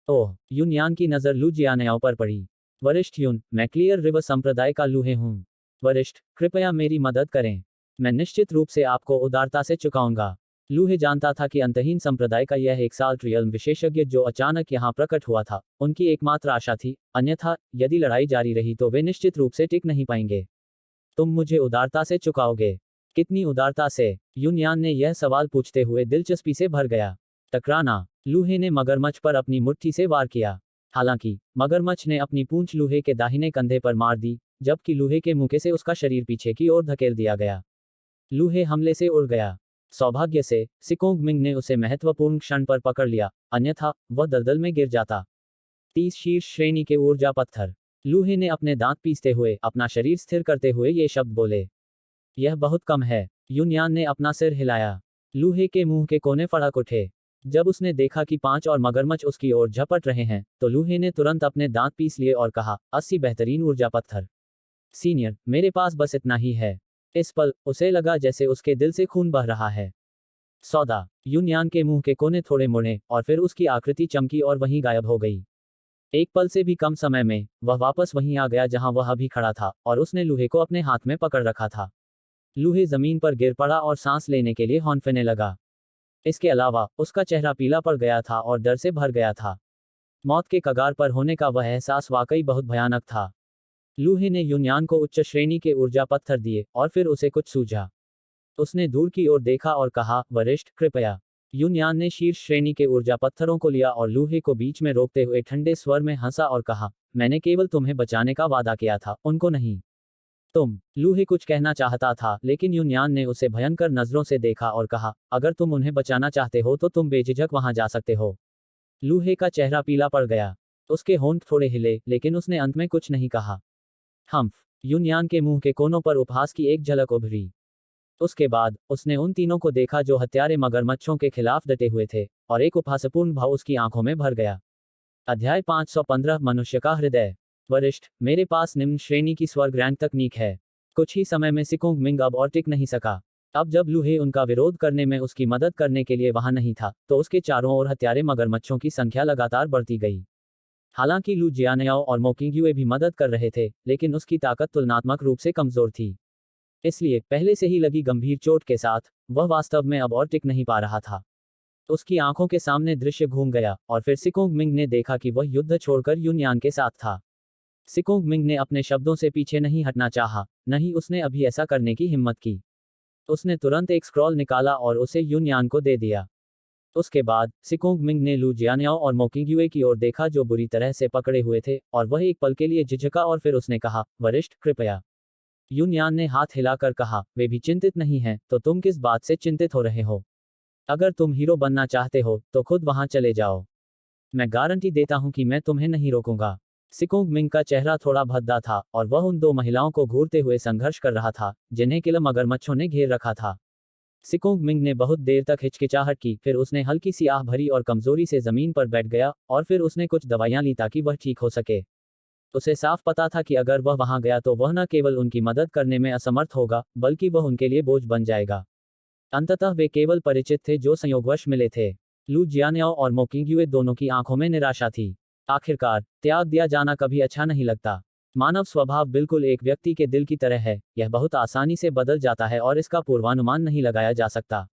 ओह, युनयान की नज़र लू जियान्याओ पर पड़ी। वरिष्ठ युन, मैं क्लियर रिवर संप्रदाय का लूहे हूँ। वरिष्ठ, कृपया मेरी मदद करें। मैं निश्चित रूप से आपको उदारता से चुकाऊंगा। लूहे जानता था कि अंतहीन संप्रदाय का यह एक साल्ट रियल्म विशेषज्ञ जो अचानक यहाँ प्रकट हुआ था, उनकी एकमात्र आशा थी, अन्यथा यदि लड़ाई जारी रही तो वे निश्चित रूप से टिक नहीं पाएंगे। तुम मुझे उदारता से चुकाओगे? कितनी उदारता से? युनयान ने यह सवाल पूछते हुए दिलचस्पी से भर गया। टकराना। लूहे ने मगरमच्छ पर अपनी मुट्ठी से वार किया। हालांकि मगरमच्छ ने अपनी पूंछ लूहे के दाहिने कंधे पर मार दी, जबकि लूहे के मुंह से उसका शरीर पीछे की ओर धकेल दिया गया। लूहे हमले से उड़ गया। सौभाग्य से सिकोंग-मिंग ने उसे महत्वपूर्ण क्षण पर पकड़ लिया, अन्यथा वह दलदल में गिर जाता। 30 शीर्ष श्रेणी के ऊर्जा पत्थर। लूहे ने अपने दांत पीसते हुए अपना शरीर स्थिर करते हुए ये शब्द बोले। यह बहुत कम है। युनयान ने अपना सिर हिलाया। लूहे के मुंह के कोने फड़क उठे। जब उसने देखा कि 5 और मगरमच्छ उसकी ओर झपट रहे हैं, तो लूहे ने तुरंत अपने दांत पीस लिए और कहा, 80 बेहतरीन ऊर्जा पत्थर। सीनियर, मेरे पास बस इतना ही है। इस पल उसे लगा जैसे उसके दिल से खून बह रहा है। सौदा। युनयान के मुंह के कोने थोड़े मुड़े और फिर उसकी आकृति चमकी और वहीं गायब हो गई। एक पल से भी कम समय में वह वापस वहीं आ गया जहां वह अभी खड़ा था, और उसने लूहे को अपने हाथ में पकड़ रखा था। लूहे जमीन पर गिर पड़ा और सांस लेने के लिए हौंफने लगा। इसके अलावा उसका चेहरा पीला पड़ गया था और डर से भर गया था। मौत के कगार पर होने का वह एहसास वाकई बहुत भयानक था। लूहे ने युनयान को उच्च श्रेणी के ऊर्जा पत्थर दिए और फिर उसे कुछ सूझा। उसने दूर की ओर देखा और कहा, वरिष्ठ, कृपया। युनयान ने शीर्ष श्रेणी के ऊर्जा पत्थरों को लिया और लूहे को बीच में रोकते हुए ठंडे स्वर में हंसा और कहा, मैंने केवल तुम्हें बचाने का वादा किया था, उनको नहीं। तुम। लूहे कुछ कहना चाहता था, लेकिन युनयान ने उसे भयंकर नजरों से देखा और कहा, अगर तुम उन्हें बचाना चाहते हो तो तुम बेझिझक वहां जा सकते हो। लूहे का चेहरा पीला पड़ गया। उसके होंठ थोड़े हिले, लेकिन उसने अंत में कुछ नहीं कहा। हम्फ। युनयान के मुंह के कोनों पर उपहास की एक झलक उभरी। उसके बाद उसने उन तीनों को देखा जो हत्यारे मगरमच्छों के खिलाफ डटे हुए थे, और एक उपहासपूर्ण भाव उसकी आंखों में भर गया। अध्याय 515 मनुष्य का हृदय। वरिष्ठ, मेरे पास निम्न श्रेणी की स्वर्ग रैंक तकनीक है। कुछ ही समय में सिकोंग-मिंग अब और टिक नहीं सका। अब जब लूहे उनका विरोध करने में उसकी मदद करने के लिए वहां नहीं था, तो उसके चारों ओर हत्यारे मगरमच्छों की संख्या लगातार बढ़ती गई। हालांकि लू जियानयाओ और मोकिंग्युए भी मदद कर रहे थे, लेकिन उसकी ताकत तुलनात्मक रूप से कमजोर थी। इसलिए पहले से ही लगी गंभीर चोट के साथ वह वास्तव में अब और टिक नहीं पा रहा था। उसकी आंखों के सामने दृश्य घूम गया, और फिर सिकोंग मिंग ने देखा कि वह युद्ध छोड़कर युनयान के साथ था। सिकोंग मिंग ने अपने शब्दों से पीछे नहीं हटना चाहा, नहीं उसने अभी ऐसा करने की हिम्मत की। उसने तुरंत एक स्क्रॉल निकाला और उसे युनयान को दे दिया। उसके बाद सिकोंग मिंग ने लू जियानयाओ और मोकिंग्युए की ओर देखा जो बुरी तरह से पकड़े हुए थे, और वह एक पल के लिए झिझका और फिर उसने कहा, वरिष्ठ कृपया। युनयान ने हाथ हिलाकर कहा, वे भी चिंतित नहीं हैं, तो तुम किस बात से चिंतित हो रहे हो? अगर तुम हीरो बनना चाहते हो तो खुद वहां चले जाओ। मैं गारंटी देता हूं कि मैं तुम्हें नहीं रोकूंगा। सिकोंग मिंग का चेहरा थोड़ा भद्दा था, और वह उन दो महिलाओं को घूरते हुए संघर्ष कर रहा था जिन्हें किल मगरमच्छों ने घेर रखा था। सिकोंग मिंग ने बहुत देर तक हिचकिचाहट की, फिर उसने हल्की सी आह भरी और कमजोरी से जमीन पर बैठ गया, और फिर उसने कुछ दवाइयां ली ताकि वह ठीक हो सके। उसे साफ पता था कि अगर वह वहां गया तो वह न केवल उनकी मदद करने में असमर्थ होगा, बल्कि वह उनके लिए बोझ बन जाएगा। अंततः वे केवल परिचित थे जो संयोगवश मिले थे। लू जियानयाओ और मोकिंग्युए दोनों की आंखों में निराशा थी। आखिरकार त्याग दिया जाना कभी अच्छा नहीं लगता। मानव स्वभाव बिल्कुल एक व्यक्ति के दिल की तरह है, यह बहुत आसानी से बदल जाता है और इसका पूर्वानुमान नहीं लगाया जा सकता।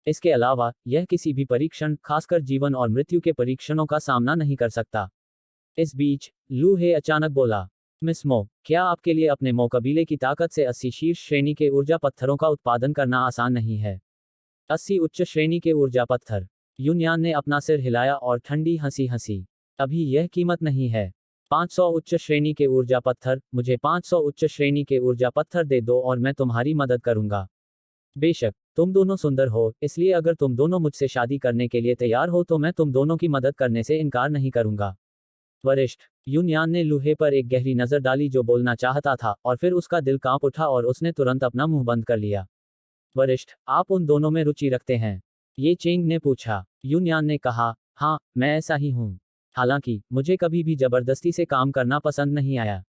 इसके अलावा यह किसी भी परीक्षण, खासकर जीवन और मृत्यु के परीक्षणों का सामना नहीं कर सकता। इस बीच लू हे अचानक बोला, मिस मो, क्या आपके लिए अपने मो कबीले की ताकत से 80 शीर्ष श्रेणी के ऊर्जा पत्थरों का उत्पादन करना आसान नहीं है? 80 उच्च श्रेणी के ऊर्जा पत्थर। युनयान ने अपना सिर हिलाया और ठंडी हंसी हंसी। अभी यह कीमत नहीं है। 500 उच्च श्रेणी के ऊर्जा पत्थर, मुझे 500 उच्च श्रेणी के ऊर्जा पत्थर दे दो और मैं तुम्हारी मदद करूंगा। बेशक तुम दोनों सुंदर हो, इसलिए अगर तुम दोनों मुझसे शादी करने के लिए तैयार हो तो मैं तुम दोनों की मदद करने से इनकार नहीं करूंगा। वरिष्ठ। युनयान ने लूहे पर एक गहरी नजर डाली जो बोलना चाहता था, और फिर उसका दिल कांप उठा और उसने तुरंत अपना मुंह बंद कर लिया। वरिष्ठ, आप उन दोनों में रुचि रखते हैं? ये चेंग ने पूछा। युनयान ने कहा, हाँ, मैं ऐसा ही हूँ। हालांकि मुझे कभी भी जबरदस्ती से काम करना पसंद नहीं आया।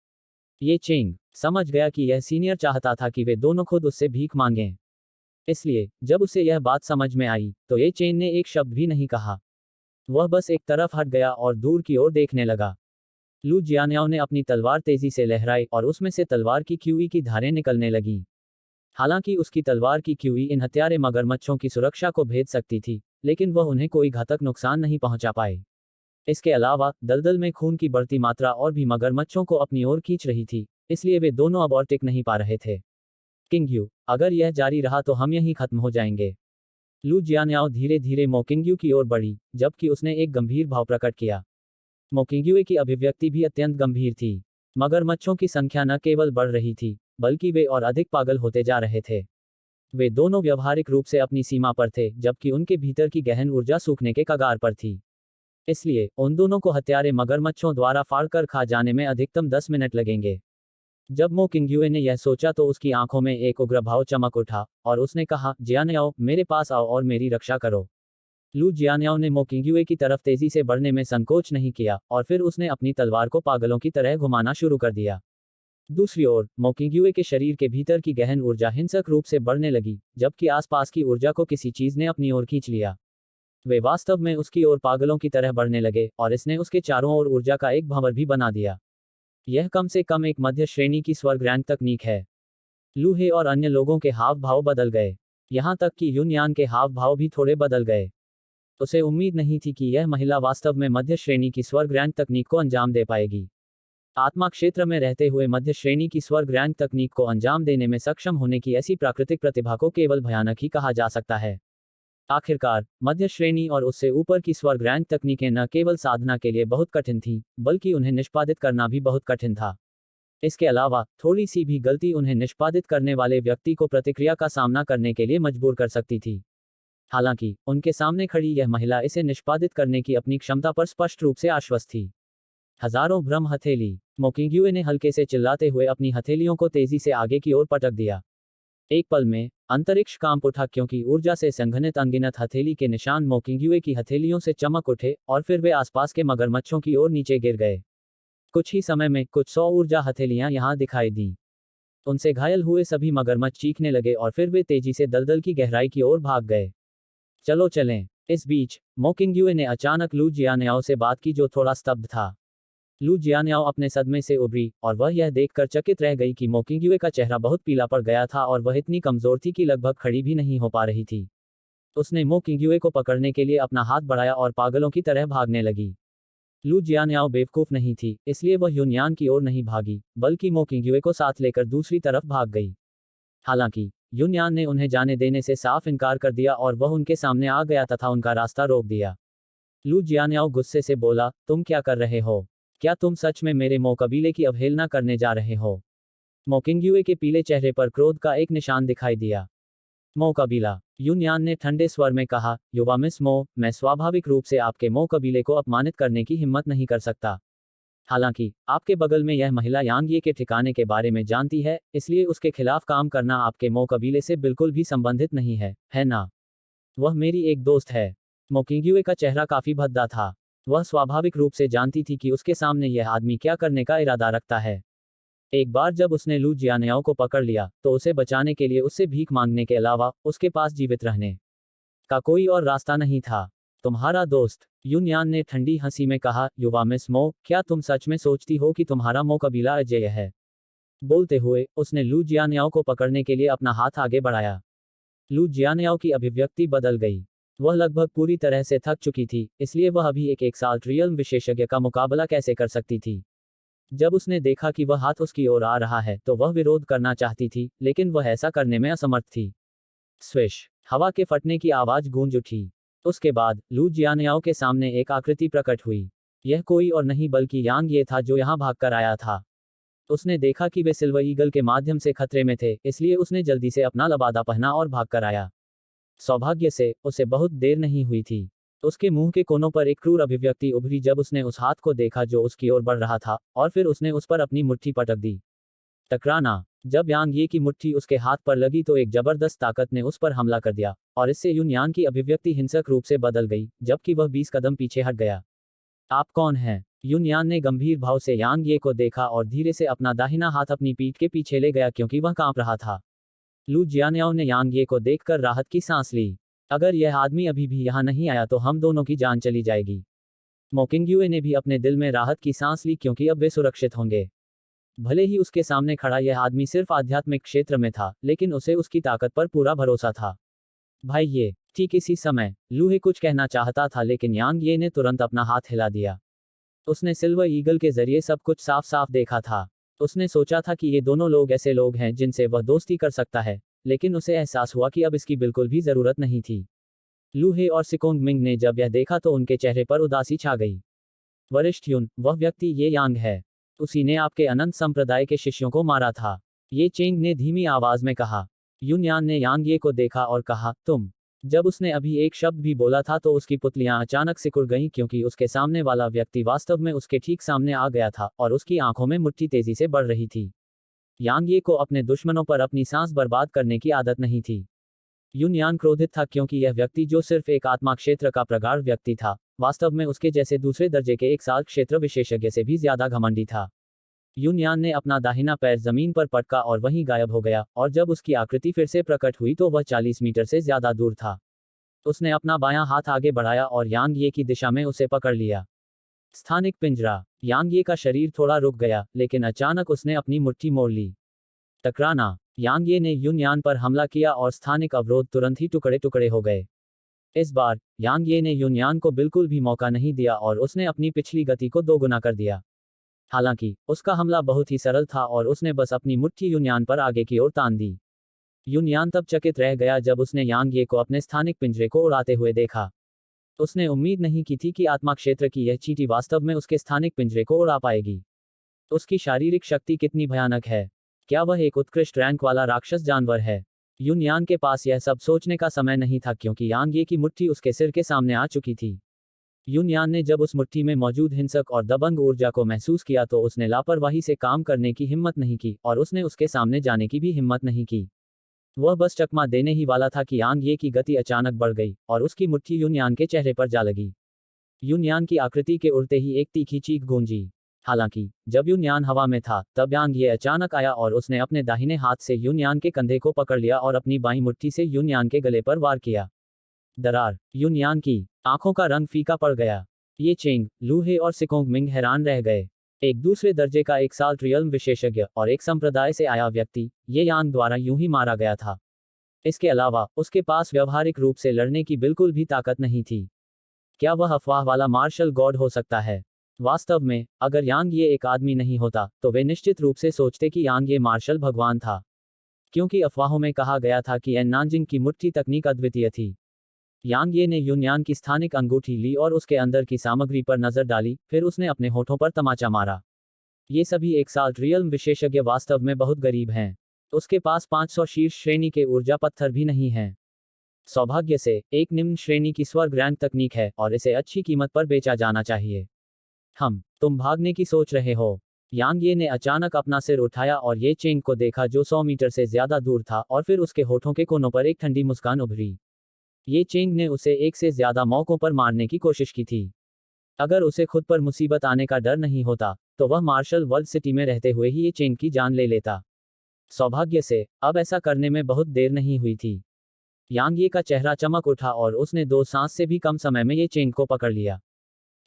ये चेंग समझ गया कि यह सीनियर चाहता था कि वे दोनों खुद उससे भीख मांगें। इसलिए जब उसे यह बात समझ में आई तो ये चेंग ने एक शब्द भी नहीं कहा। वह बस एक तरफ हट गया और दूर की ओर देखने लगा। लू जियानयाओ ने अपनी तलवार तेजी से लहराई और उसमें से तलवार की क्यूई की धारें निकलने लगीं। हालांकि उसकी तलवार की क्यूई इन हत्यारे मगरमच्छों की सुरक्षा को भेद सकती थी, लेकिन वह उन्हें कोई घातक नुकसान नहीं पहुंचा पाए। इसके अलावा दलदल में खून की बढ़ती मात्रा और भी मगरमच्छों को अपनी ओर खींच रही थी, इसलिए वे दोनों अब और टिक नहीं पा रहे थे। किंगयू, अगर यह जारी रहा तो हम यहीं खत्म हो जाएंगे। लू जियानयाओ धीरे धीरे मोकिंग्यू की ओर बढ़ी, जबकि उसने एक गंभीर भाव प्रकट किया। मोकिंग्युए की अभिव्यक्ति भी अत्यंत गंभीर थी। मगरमच्छों की संख्या न केवल बढ़ रही थी, बल्कि वे और अधिक पागल होते जा रहे थे। वे दोनों व्यावहारिक रूप से अपनी सीमा पर थे, जबकि उनके भीतर की गहन ऊर्जा सूखने के कगार पर थी। इसलिए उन दोनों को हत्यारे मगरमच्छों द्वारा फाड़कर खा जाने में अधिकतम 10 मिनट लगेंगे। जब मोकिंग्युए ने यह सोचा तो उसकी आंखों में एक उग्र भाव चमक उठा, और उसने कहा, जियानयाओ, मेरे पास आओ और मेरी रक्षा करो। लू जियानयाओ ने मोकिंग्युए की तरफ तेजी से बढ़ने में संकोच नहीं किया, और फिर उसने अपनी तलवार को पागलों की तरह घुमाना शुरू कर दिया। दूसरी ओर मोकिंग्युए के शरीर के भीतर की गहन ऊर्जा हिंसक रूप से बढ़ने लगी, जबकि आसपास की ऊर्जा को किसी चीज ने अपनी ओर खींच लिया। वे वास्तव में उसकी ओर पागलों की तरह बढ़ने लगे, और इसने उसके चारों ओर ऊर्जा का एक भंवर भी बना दिया। यह कम से कम एक मध्य श्रेणी की स्वर्ग रैंक तकनीक है। लूहे और अन्य लोगों के हाव भाव बदल गए। यहां तक कि युनयान के हाव भाव भी थोड़े बदल गए। उसे उम्मीद नहीं थी कि यह महिला वास्तव में मध्य श्रेणी की स्वर्ग रैंक तकनीक को अंजाम दे पाएगी। आत्मा क्षेत्र में रहते हुए मध्य श्रेणी की स्वर्ग रैंक तकनीक को अंजाम देने में सक्षम होने की ऐसी प्राकृतिक प्रतिभा को केवल भयानक ही कहा जा सकता है। आखिरकार मध्य श्रेणी और उससे ऊपर की स्वर्ग रैंक तकनीकें न केवल साधना के लिए बहुत कठिन थीं, बल्कि उन्हें निष्पादित करना भी बहुत कठिन था। इसके अलावा थोड़ी सी भी गलती उन्हें निष्पादित करने वाले व्यक्ति को प्रतिक्रिया का सामना करने के लिए मजबूर कर सकती थी। हालांकि उनके सामने खड़ी यह महिला इसे निष्पादित करने की अपनी क्षमता पर स्पष्ट रूप से आश्वस्त थी। हजारों ब्रह्म हथेली। मोकिंग्युए ने हल्के से चिल्लाते हुए अपनी हथेलियों को तेजी से आगे की ओर पटक दिया। एक पल में अंतरिक्ष कांप उठा, क्योंकि ऊर्जा से संघनित अनगिनत हथेली के निशान मोकिंग्युए की हथेलियों से चमक उठे, और फिर वे आसपास के मगरमच्छों की ओर नीचे गिर गए। कुछ ही समय में कुछ 100 ऊर्जा हथेलियां यहां दिखाई दी। उनसे घायल हुए सभी मगरमच्छ चीखने लगे और फिर वे तेजी से दलदल की गहराई की ओर भाग गए। चलो चलें। इस बीच मो किंगयुए ने अचानक लू जियानियाओ से बात की, जो थोड़ा स्तब्ध था। लू जियानियाओ अपने सदमे से उभरी और वह यह देखकर चकित रह गई कि मो किंगयुए का चेहरा बहुत पीला पड़ गया था और वह इतनी कमजोर थी कि लगभग खड़ी भी नहीं हो पा रही थी। उसने मो किंगयुए को पकड़ने के लिए अपना हाथ बढ़ाया और पागलों की तरह भागने लगी। लू जियानियाओ बेवकूफ नहीं थी, इसलिए वह यूनयान की ओर नहीं भागी, बल्कि मो किंगयुए को साथ लेकर दूसरी तरफ भाग गई। हालांकि यूनयान ने उन्हें जाने देने से साफ इनकार कर दिया और वह उनके सामने आ गया तथा उनका रास्ता रोक दिया। लू जियानियाओ गुस्से से बोला, तुम क्या कर रहे हो? क्या तुम सच में मेरे मो कबीले की अवहेलना करने जा रहे हो? मो किंगयुए के पीले चेहरे पर क्रोध का एक निशान दिखाई दिया। मो कबीला, यूनयान ने ठंडे स्वर में कहा, युवा मिस मो, मैं स्वाभाविक रूप से आपके मो कबीले को अपमानित करने की हिम्मत नहीं कर सकता। हालांकि आपके बगल में यह महिला यांग ये के ठिकाने के बारे में जानती है, इसलिए उसके खिलाफ काम करना आपके मो कबीले से बिल्कुल भी संबंधित नहीं है ना? वह मेरी एक दोस्त है। मो किंगयुए का चेहरा काफी भद्दा था। वह स्वाभाविक रूप से जानती थी कि उसके सामने यह आदमी क्या करने का इरादा रखता है। एक बार जब उसने लू जियानियाओ को पकड़ लिया, तो उसे बचाने के लिए उससे भीख मांगने के अलावा उसके पास जीवित रहने का कोई और रास्ता नहीं था। तुम्हारा दोस्त, यूनयान ने ठंडी हंसी में कहा, युवा मिस मो, क्या तुम सच में सोचती हो कि तुम्हारा मो कबीला अजेय है? बोलते हुए उसने लू जियानियाओ को पकड़ने के लिए अपना हाथ आगे बढ़ाया। लू जियानियाओ की अभिव्यक्ति बदल गई। वह लगभग पूरी तरह से थक चुकी थी, इसलिए वह अभी एक साल रियल विशेषज्ञ का मुकाबला कैसे कर सकती थी। जब उसने देखा कि वह हाथ उसकी ओर आ रहा है, तो वह विरोध करना चाहती थी, लेकिन वह ऐसा करने में असमर्थ थी। स्विश, हवा के फटने की आवाज गूंज उठी। उसके बाद लू जियानियाओ के सामने एक आकृति प्रकट हुई। यह कोई और नहीं बल्कि यांग ये था, जो यहां भागकर आया था। उसने देखा कि वे सिल्वर ईगल के माध्यम से खतरे में थे, इसलिए उसने जल्दी से अपना लबादा पहना और भागकर आया। सौभाग्य से उसे बहुत देर नहीं हुई थी। उसके मुंह के कोनों पर एक क्रूर अभिव्यक्ति उभरी जब उसने उस हाथ को देखा जो उसकी ओर बढ़ रहा था, और फिर उसने उस पर अपनी मुट्ठी पटक दी। टकराना, जब यांग ये की मुट्ठी उसके हाथ पर लगी तो एक जबरदस्त ताकत ने उस पर हमला कर दिया, और इससे यूनयान की अभिव्यक्ति हिंसक रूप से बदल गई, जबकि वह 20 कदम पीछे हट गया। आप कौन हैं? यूनयान ने गंभीर भाव से यांग ये को देखा और धीरे से अपना दाहिना हाथ अपनी पीठ के पीछे ले गया क्योंकि वह कांप रहा था। लू जियानियाओ ने यांग ये को देखकर राहत की सांस ली। अगर यह आदमी अभी भी यहाँ नहीं आया तो हम दोनों की जान चली जाएगी। मो किंगयुए ने भी अपने दिल में राहत की सांस ली क्योंकि अब वे सुरक्षित होंगे। भले ही उसके सामने खड़ा यह आदमी सिर्फ आध्यात्मिक क्षेत्र में था, लेकिन उसे उसकी ताकत पर पूरा भरोसा था। भाई ये, ठीक इसी समय लूहे कुछ कहना चाहता था, लेकिन यांग ये ने तुरंत अपना हाथ हिला दिया। उसने सिल्वर ईगल के जरिए सब कुछ साफ साफ देखा था। उसने सोचा था कि ये दोनों लोग ऐसे लोग हैं जिनसे वह दोस्ती कर सकता है, लेकिन उसे एहसास हुआ कि अब इसकी बिल्कुल भी जरूरत नहीं थी। लूहे और सिकोंग मिंग ने जब यह देखा तो उनके चेहरे पर उदासी छा गई। वरिष्ठ यून, वह व्यक्ति ये यांग है। उसी ने आपके अनंत संप्रदाय के शिष्यों को मारा था, ये चेंग ने धीमी आवाज में कहा। यूनयान ने यांग ये को देखा और कहा, तुम। जब उसने अभी एक शब्द भी बोला था तो उसकी पुतलियां अचानक सिकुड़ गईं क्योंकि उसके सामने वाला व्यक्ति वास्तव में उसके ठीक सामने आ गया था और उसकी आंखों में मुट्ठी तेजी से बढ़ रही थी। यांग ये को अपने दुश्मनों पर अपनी सांस बर्बाद करने की आदत नहीं थी। यूनयान क्रोधित था क्योंकि यह व्यक्ति जो सिर्फ एक आत्मा क्षेत्र का प्रगाढ़ व्यक्ति था, वास्तव में उसके जैसे दूसरे दर्जे के एक साल क्षेत्र विशेषज्ञ से भी ज्यादा घमंडी था। यूनयान ने अपना दाहिना पैर जमीन पर पटका और वहीं गायब हो गया, और जब उसकी आकृति फिर से प्रकट हुई तो वह 40 मीटर से ज्यादा दूर था। उसने अपना बायां हाथ आगे बढ़ाया और यांग ये की दिशा में उसे पकड़ लिया। स्थानिक पिंजरा, यांग ये का शरीर थोड़ा रुक गया, लेकिन अचानक उसने अपनी मुट्ठी मोड़ ली। टकराना, यांग ये ने यूनयान पर हमला किया और स्थानिक अवरोध तुरंत ही टुकड़े टुकड़े हो गए। इस बार यांग ये ने यूनयान को बिल्कुल भी मौका नहीं दिया और उसने अपनी पिछली गति को दोगुना कर दिया। हालांकि उसका हमला बहुत ही सरल था और उसने बस अपनी मुट्ठी यूनयान पर आगे की ओर तान दी। यूनयान तब चकित रह गया जब उसने यांग ये को अपने स्थानिक पिंजरे को उड़ाते हुए देखा। उसने उम्मीद नहीं की थी कि आत्मा क्षेत्र की यह चींटी वास्तव में उसके स्थानिक पिंजरे को उड़ा पाएगी। उसकी शारीरिक शक्ति कितनी भयानक है। क्या वह एक उत्कृष्ट रैंक वाला राक्षस जानवर है? यूनयान के पास यह सब सोचने का समय नहीं था क्योंकि यांग ये की मुट्ठी उसके सिर के सामने आ चुकी थी। यूनयान ने जब उस मुट्ठी में मौजूद हिंसक और दबंग ऊर्जा को महसूस किया तो उसने लापरवाही से काम करने की हिम्मत नहीं की और उसने उसके सामने जाने की भी हिम्मत नहीं की। वह बस चकमा देने ही वाला था कि यांग ये की गति अचानक बढ़ गई और उसकी मुट्ठी यूनयान के चेहरे पर जा लगी। यूनयान की आकृति के उड़ते ही एक तीखी चीख गूंजी। हालांकि जब युनयान हवा में था तब यांग ये अचानक आया और उसने अपने दाहिने हाथ से युनयान के कंधे को पकड़ लिया और अपनी बाईं मुट्ठी से युनयान के गले पर वार किया। दरार। युनयान की आंखों का रंग फीका पड़ गया। ये चेंग, लू हे और सिकोंग मिंग हैरान रह गए। एक दूसरे दर्जे का एक साल्ट रियल्म विशेषज्ञ और एक संप्रदाय से आया व्यक्ति ये यांग द्वारा यूं ही मारा गया था। इसके अलावा उसके पास व्यवहारिक रूप से लड़ने की बिल्कुल भी ताकत नहीं थी। क्या वह अफवाह वाला मार्शल गॉड हो सकता है? वास्तव में अगर यांग ये एक आदमी नहीं होता तो वे निश्चित रूप से सोचते कि यांग ये मार्शल भगवान था, क्योंकि अफवाहों में कहा गया था कि एन नानजिंग की मुट्ठी तकनीक अद्वितीय थी। यांग ये ने युनयान की स्थानिक अंगूठी ली और उसके अंदर की सामग्री पर नजर डाली, फिर उसने अपने होठों पर तमाचा मारा। ये सभी एक साल्ट रियल्म विशेषज्ञ वास्तव में बहुत गरीब हैं। उसके पास 500 शीर्ष श्रेणी के ऊर्जा पत्थर भी नहीं हैं। सौभाग्य से एक निम्न श्रेणी की स्वर्ग रैंक तकनीक है और इसे अच्छी कीमत पर बेचा जाना चाहिए। तुम भागने की सोच रहे हो? यांग ये ने अचानक अपना सिर उठाया और ये चेंग को देखा जो 100 मीटर से ज्यादा दूर था, और फिर उसके होठों के कोनों पर एक ठंडी मुस्कान उभरी। ये चेंग ने उसे एक से ज्यादा मौकों पर मारने की कोशिश की थी। अगर उसे खुद पर मुसीबत आने का डर नहीं होता तो वह मार्शल वर्ल्ड सिटी में रहते हुए ही ये चेंग की जान ले लेता। सौभाग्य से अब ऐसा करने में बहुत देर नहीं हुई थी। यांग ये का चेहरा चमक उठा और उसने 2 सांस से भी कम समय में ये चेंग को पकड़ लिया।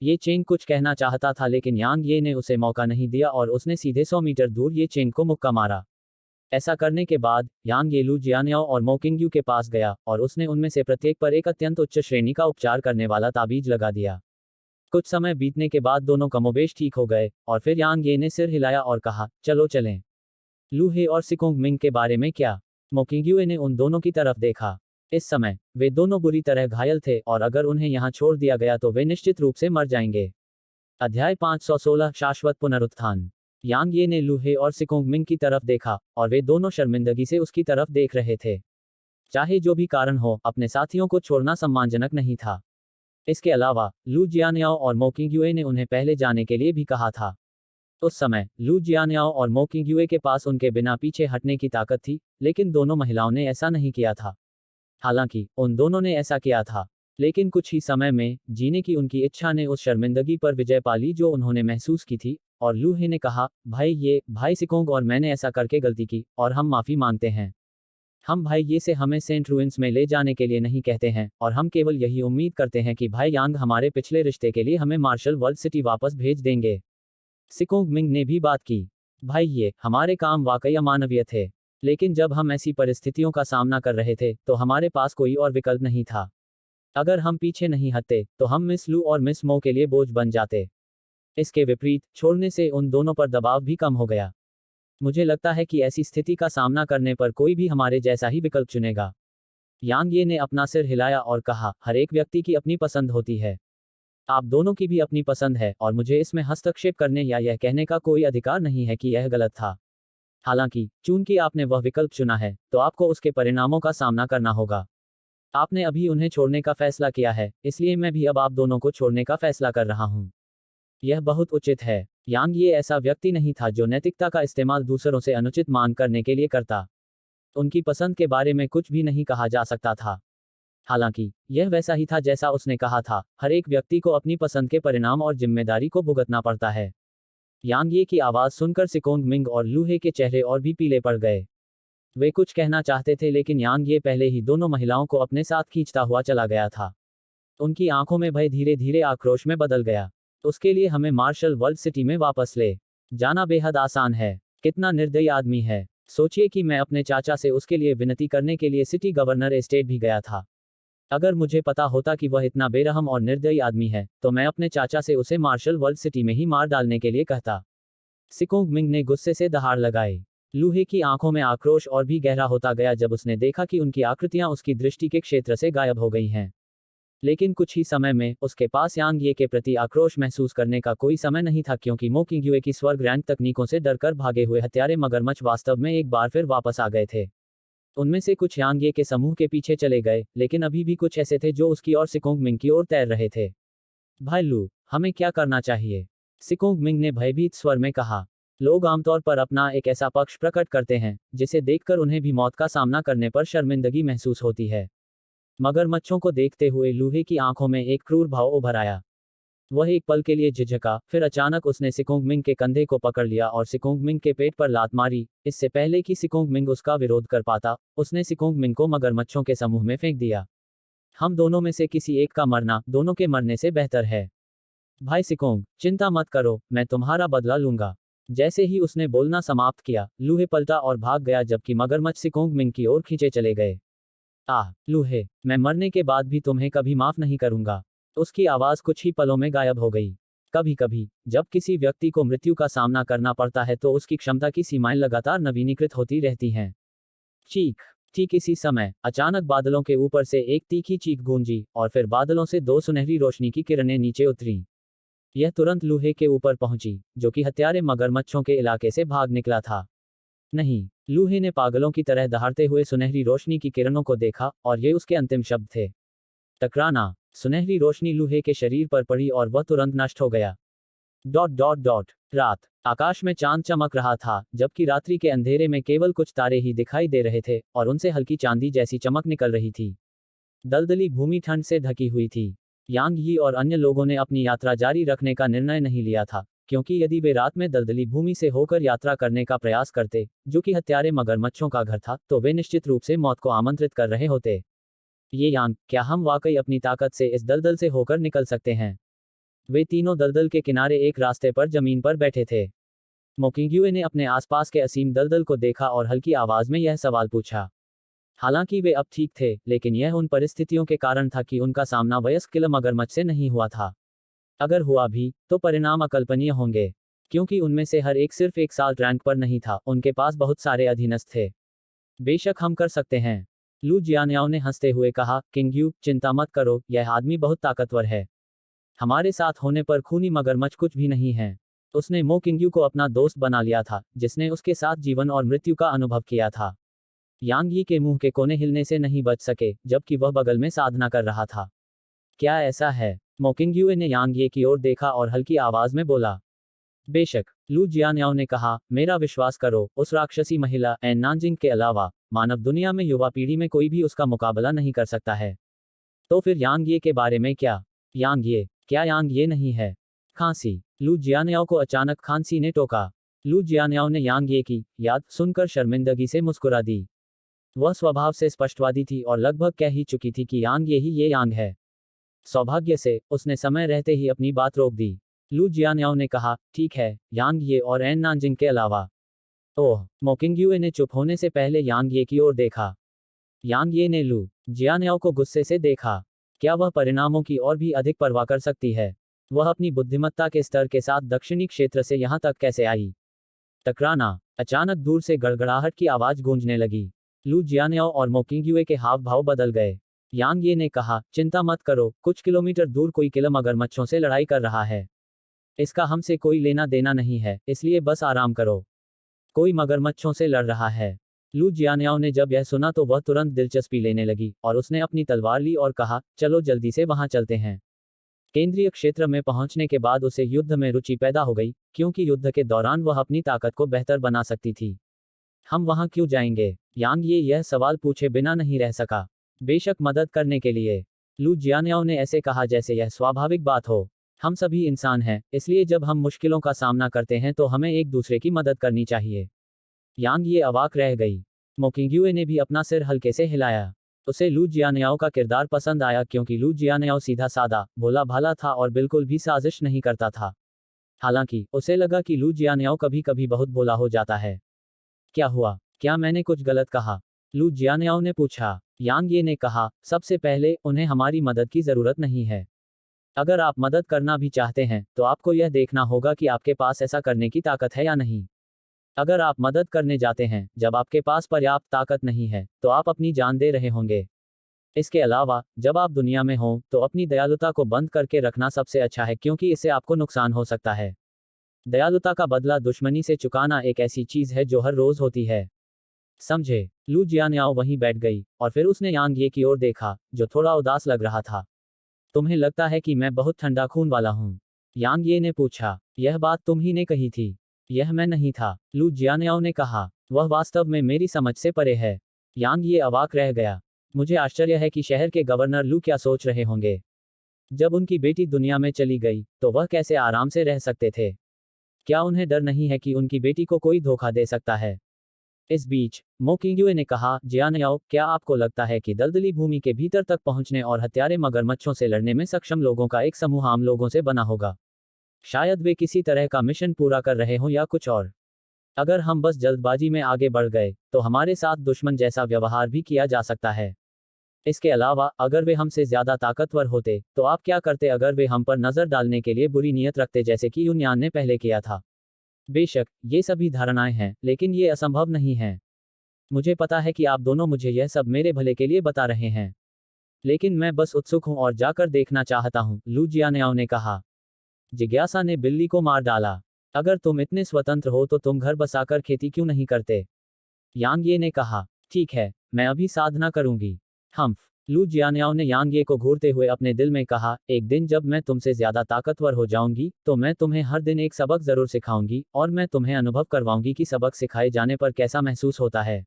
ये चेंग कुछ कहना चाहता था लेकिन यांग ये ने उसे मौका नहीं दिया और उसने सीधे 100 मीटर दूर ये चेंग को मुक्का मारा। ऐसा करने के बाद यांग ये लू जियानियाओ और मोकिंगयू के पास गया और उसने उनमें से प्रत्येक पर एक अत्यंत उच्च श्रेणी का उपचार करने वाला ताबीज लगा दिया। कुछ समय बीतने के बाद दोनों कमोबेश ठीक हो गए और फिर यांग ये ने सिर हिलाया और कहा, चलो चलें। लू हे और सिकोंग मिंग के बारे में क्या? मोकिंगयू ने उन दोनों की तरफ देखा। इस समय वे दोनों बुरी तरह घायल थे और अगर उन्हें यहां छोड़ दिया गया तो वे निश्चित रूप से मर जाएंगे। अध्याय 516 शाश्वत पुनरुत्थान। यांग ये ने लू हे और सिकोंग मिंग की तरफ देखा और वे दोनों शर्मिंदगी से उसकी तरफ देख रहे थे। चाहे जो भी कारण हो, अपने साथियों को छोड़ना सम्मानजनक नहीं था। इसके अलावा लू जियानियाओ और मोकिंगयुए ने उन्हें पहले जाने के लिए भी कहा था। उस समय लू जियानियाओ और मोकिंगयुए के पास उनके बिना पीछे हटने की ताकत थी, लेकिन दोनों महिलाओं ने ऐसा नहीं किया था। हालांकि उन दोनों ने ऐसा किया था, लेकिन कुछ ही समय में जीने की उनकी इच्छा ने उस शर्मिंदगी पर विजय पा ली जो उन्होंने महसूस की थी, और लू हे ने कहा, भाई सिकोंग और मैंने ऐसा करके गलती की और हम माफी मांगते हैं। हम भाई ये से हमें सेंट रूइंस में ले जाने के लिए नहीं कहते हैं और हम केवल यही उम्मीद करते हैं कि भाई यांग हमारे पिछले रिश्ते के लिए हमें मार्शल वर्ल्ड सिटी वापस भेज देंगे। सिकोंग मिंग ने भी बात की। भाई ये हमारे काम वाकई अमानवीय थे, लेकिन जब हम ऐसी परिस्थितियों का सामना कर रहे थे तो हमारे पास कोई और विकल्प नहीं था। अगर हम पीछे नहीं हटते तो हम मिस लू और मिस मो के लिए बोझ बन जाते। इसके विपरीत छोड़ने से उन दोनों पर दबाव भी कम हो गया। मुझे लगता है कि ऐसी स्थिति का सामना करने पर कोई भी हमारे जैसा ही विकल्प चुनेगा। यांग ये ने अपना सिर हिलाया और कहा, हर एक व्यक्ति की अपनी पसंद होती है। आप दोनों की भी अपनी पसंद है और मुझे इसमें हस्तक्षेप करने या यह कहने का कोई अधिकार नहीं है कि यह गलत था। हालांकि चूंकि आपने वह विकल्प चुना है तो आपको उसके परिणामों का सामना करना होगा। आपने अभी उन्हें छोड़ने का फैसला किया है, इसलिए मैं भी अब आप दोनों को छोड़ने का फैसला कर रहा हूं। यह बहुत उचित है। यांग ये ऐसा व्यक्ति नहीं था जो नैतिकता का इस्तेमाल दूसरों से अनुचित मांग करने के लिए करता। उनकी पसंद के बारे में कुछ भी नहीं कहा जा सकता था। हालांकि यह वैसा ही था जैसा उसने कहा था, हर एक व्यक्ति को अपनी पसंद के परिणाम और जिम्मेदारी को भुगतना पड़ता है। यांग ये की आवाज सुनकर सिकोंग मिंग और लू हे के चेहरे और भी पीले पड़ गए। वे कुछ कहना चाहते थे लेकिन यांग ये पहले ही दोनों महिलाओं को अपने साथ खींचता हुआ चला गया था। उनकी आंखों में भय धीरे धीरे आक्रोश में बदल गया। उसके लिए हमें मार्शल वर्ल्ड सिटी में वापस ले जाना बेहद आसान है। कितना निर्दयी आदमी है। सोचिए कि मैं अपने चाचा से उसके लिए विनती करने के लिए सिटी गवर्नर एस्टेट भी गया था। अगर मुझे पता होता कि वह इतना बेरहम और निर्दयी आदमी है तो मैं अपने चाचा से उसे मार्शल वर्ल्ड सिटी में ही मार डालने के लिए कहता। सिकोंग मिंग ने गुस्से से दहाड़ लगाई। लू हे की आंखों में आक्रोश और भी गहरा होता गया जब उसने देखा कि उनकी आकृतियां उसकी दृष्टि के क्षेत्र से गायब हो गई हैं। लेकिन कुछ ही समय में उसके पास यांग ये के प्रति आक्रोश महसूस करने का कोई समय नहीं था, क्योंकि मोकिंगयुए की स्वर्ग रैंक तकनीकों से डरकर भागे हुए हत्यारे मगरमच्छ वास्तव में एक बार फिर वापस आ गए थे। उनमें से कुछ यांग ये के समूह के पीछे चले गए, लेकिन अभी भी कुछ ऐसे थे जो उसकी और सिकोंग मिंग की ओर तैर रहे थे। भाई लू, हमें क्या करना चाहिए? सिकोंग मिंग ने भयभीत स्वर में कहा। लोग आमतौर पर अपना एक ऐसा पक्ष प्रकट करते हैं जिसे देखकर उन्हें भी मौत का सामना करने पर शर्मिंदगी महसूस होती है। मगरमच्छों को देखते हुए लूहे की आंखों में एक क्रूर भाव उभर आया। वह एक पल के लिए झिझका, फिर अचानक उसने सिकोंगमिंग के कंधे को पकड़ लिया और सिकोंगमिंग के पेट पर लात मारी। इससे पहले कि सिकोंगमिंग उसका विरोध कर पाता, उसने सिकोंगमिंग को मगरमच्छों के समूह में फेंक दिया। हम दोनों में से किसी एक का मरना दोनों के मरने से बेहतर है। भाई सिकोंग, चिंता मत करो, मैं तुम्हारा बदला लूंगा। जैसे ही उसने बोलना समाप्त किया, लूहे पलटा और भाग गया जबकि मगरमच्छ सिकोंगमिंग की ओर खींचे चले गए। आह, लूहे, मैं मरने के बाद भी तुम्हें कभी माफ नहीं करूंगा। उसकी आवाज कुछ ही पलों में गायब हो गई। कभी कभी जब किसी व्यक्ति को मृत्यु का सामना करना पड़ता है तो उसकी क्षमता की सीमाएं लगातार नवीनीकृत होती रहती हैं। चीख। ठीक इसी समय अचानक बादलों के ऊपर से एक तीखी चीख गूंजी और फिर बादलों से दो सुनहरी रोशनी की किरणें नीचे उतरी। यह तुरंत लूहे के ऊपर पहुंची, जो कि हत्यारे मगरमच्छों के इलाके से भाग निकला था। नहीं, लूहे ने पागलों की तरह दहाड़ते हुए सुनहरी रोशनी की किरणों को देखा और ये उसके अंतिम शब्द थे। टकराना। सुनहरी रोशनी लूहे के शरीर पर पड़ी और वह तुरंत नष्ट हो गया। Dot dot dot. रात। आकाश में चांद चमक रहा था, जबकि रात्रि के अंधेरे में केवल कुछ तारे ही दिखाई दे रहे थे और उनसे हल्की चांदी जैसी चमक निकल रही थी। दलदली भूमि ठंड से ढकी हुई थी। यांग यी और अन्य लोगों ने अपनी यात्रा जारी रखने का निर्णय नहीं लिया था, क्योंकि यदि वे रात में दलदली भूमि से होकर यात्रा करने का प्रयास करते, जो कि हत्यारे मगरमच्छों का घर था, तो वे निश्चित रूप से मौत को आमंत्रित कर रहे होते। ये यांग, क्या हम वाकई अपनी ताकत से इस दलदल से होकर निकल सकते हैं? वे तीनों दलदल के किनारे एक रास्ते पर जमीन पर बैठे थे। मोकिंग्युए ने अपने आसपास के असीम दलदल को देखा और हल्की आवाज में यह सवाल पूछा। हालांकि वे अब ठीक थे, लेकिन यह उन परिस्थितियों के कारण था कि उनका सामना वयस्क किलर मगरमच्छ से नहीं हुआ था। अगर हुआ भी, तो परिणाम अकल्पनीय होंगे, क्योंकि उनमें से हर एक सिर्फ एक साल रैंक पर नहीं था, उनके पास बहुत सारे अधीनस्थ थे। बेशक हम कर सकते हैं, लू जियान्याओ ने हंसते हुए कहा। किंगयू, चिंता मत करो, यह आदमी बहुत ताकतवर है। हमारे साथ होने पर खूनी मगरमच्छ कुछ भी नहीं है। उसने मो किंगयू को अपना दोस्त बना लिया था, जिसने उसके साथ जीवन और मृत्यु का अनुभव किया था। यांग यी के मुंह के कोने हिलने से नहीं बच सके, जबकि वह बगल में साधना कर रहा था। क्या ऐसा है? मो किंगयू ने यांग ये की ओर देखा और हल्की आवाज में बोला। बेशक, लू जियान्याओ ने कहा, मेरा विश्वास करो, उस राक्षसी महिला एन नानजिंग के अलावा मानव दुनिया में युवा पीढ़ी में कोई भी उसका मुकाबला नहीं कर सकता है। तो फिर यांग ये के बारे में क्या? यांग ये, क्या यांग ये नहीं है? खांसी। लू जियान्याओ को अचानक खांसी ने टोका। लू जियान्याओ ने यांग ये की याद सुनकर शर्मिंदगी से मुस्कुरा दी। वह स्वभाव से स्पष्टवादी थी और लगभग कह ही चुकी थी कि यांग यही ये यांग है। सौभाग्य से, उसने समय रहते ही अपनी बात रोक दी। लू जियान्याओ ने कहा, ठीक है, यांग ये और एन नानजिंग के अलावा। ओह, मो किंगयू ने चुप होने से पहले यांग ये की ओर देखा। यांग ये ने लू जियान्याओ को गुस्से से देखा। क्या वह परिणामों की और भी अधिक परवाह कर सकती है? वह अपनी बुद्धिमत्ता के स्तर के साथ दक्षिणी क्षेत्र से यहां तक कैसे आई? टकराना। अचानक दूर से गड़गड़ाहट की आवाज गूंजने लगी। लू जियान्याओ और मो किंगयू के हाव भाव बदल गए। यांग ये ने कहा, चिंता मत करो, कुछ किलोमीटर दूर कोई किलर मगरमच्छों से लड़ाई कर रहा है। इसका हमसे कोई लेना देना नहीं है, इसलिए बस आराम करो। कोई मगरमच्छों से लड़ रहा है। लू जियान्याओ ने जब यह सुना तो वह तुरंत दिलचस्पी लेने लगी और उसने अपनी तलवार ली और कहा, चलो जल्दी से वहां चलते हैं। केंद्रीय क्षेत्र में पहुंचने के बाद उसे युद्ध में रुचि पैदा हो गई, क्योंकि युद्ध के दौरान वह अपनी ताकत को बेहतर बना सकती थी। हम वहां क्यों जाएंगे? यांग ये यह सवाल पूछे बिना नहीं रह सका। बेशक मदद करने के लिए। लू जियान्याओ ने ऐसे कहा जैसे यह स्वाभाविक बात हो। हम सभी इंसान हैं, इसलिए जब हम मुश्किलों का सामना करते हैं तो हमें एक दूसरे की मदद करनी चाहिए। यांग ये अवाक रह गई। मो किंगयू ने भी अपना सिर हल्के से हिलाया। उसे लू जियान्याओ का किरदार पसंद आया क्योंकि लू जियान्याओ सीधा सादा, भोला भाला था और बिल्कुल भी साजिश नहीं करता था। हालांकि, उसे लगा कि लू जियान्याओ कभी कभी बहुत भोला हो जाता है। क्या हुआ? क्या मैंने कुछ गलत कहा? लू जियान्याओ ने पूछा। यांग ये ने कहा, सबसे पहले, उन्हें हमारी मदद की जरूरत नहीं है। अगर आप मदद करना भी चाहते हैं, तो आपको यह देखना होगा कि आपके पास ऐसा करने की ताकत है या नहीं। अगर आप मदद करने जाते हैं, जब आपके पास पर्याप्त ताकत नहीं है, तो आप अपनी जान दे रहे होंगे। इसके अलावा, जब आप दुनिया में हों, तो अपनी दयालुता को बंद करके रखना सबसे अच्छा है क्योंकि इससे आपको नुकसान हो सकता है। दयालुता का बदला दुश्मनी से चुकाना एक ऐसी चीज है जो हर रोज होती है। समझे? लू जियान्याओ वहीं बैठ गई, और फिर उसने यांग ये की ओर देखा, जो थोड़ा उदास लग रहा था। तुम्हें लगता है कि मैं बहुत ठंडा खून वाला हूँ? यांग ये ने पूछा। यह बात तुम ही ने कही थी। यह मैं नहीं था, लू जियान्याओ ने कहा। वह वास्तव में मेरी समझ से परे है। यांग ये अवाक रह गया। मुझे आश्चर्य है कि शहर के गवर्नर लू क्या सोच रहे होंगे। जब उनकी बेटी दुनिया में चली गई तो वह कैसे आराम से रह सकते थे? क्या उन्हें डर नहीं है कि उनकी बेटी को कोई धोखा दे सकता है? इस बीच मो किंगयुए ने कहा, जियानयाओ, क्या आपको लगता है कि दलदली भूमि के भीतर तक पहुंचने और हत्यारे मगरमच्छों से लड़ने में सक्षम लोगों का एक समूह आम लोगों से बना होगा? शायद वे किसी तरह का मिशन पूरा कर रहे हों या कुछ और। अगर हम बस जल्दबाजी में आगे बढ़ गए तो हमारे साथ दुश्मन जैसा व्यवहार भी किया जा सकता है। इसके अलावा अगर वे हमसे ज्यादा ताकतवर होते तो आप क्या करते अगर वे हम पर नजर डालने के लिए बुरी नीयत रखते, जैसे कि यूनियान ने पहले किया था? बेशक ये सभी धारणाएं हैं, लेकिन ये असंभव नहीं है। मुझे पता है कि आप दोनों मुझे यह सब मेरे भले के लिए बता रहे हैं, लेकिन मैं बस उत्सुक हूं और जाकर देखना चाहता हूं, लू जियानयाओ ने कहा। जिज्ञासा ने बिल्ली को मार डाला। अगर तुम इतने स्वतंत्र हो तो तुम घर बसाकर खेती क्यों नहीं करते? यांग ये ने कहा। ठीक है, मैं अभी साधना करूंगी। हम्फ। लू जियानयाओ ने यांग ये को घूरते हुए अपने दिल में कहा, एक दिन जब मैं तुमसे ज्यादा ताकतवर हो जाऊंगी तो मैं तुम्हें हर दिन एक सबक जरूर सिखाऊंगी और मैं तुम्हें अनुभव करवाऊंगी कि सबक सिखाए जाने पर कैसा महसूस होता है।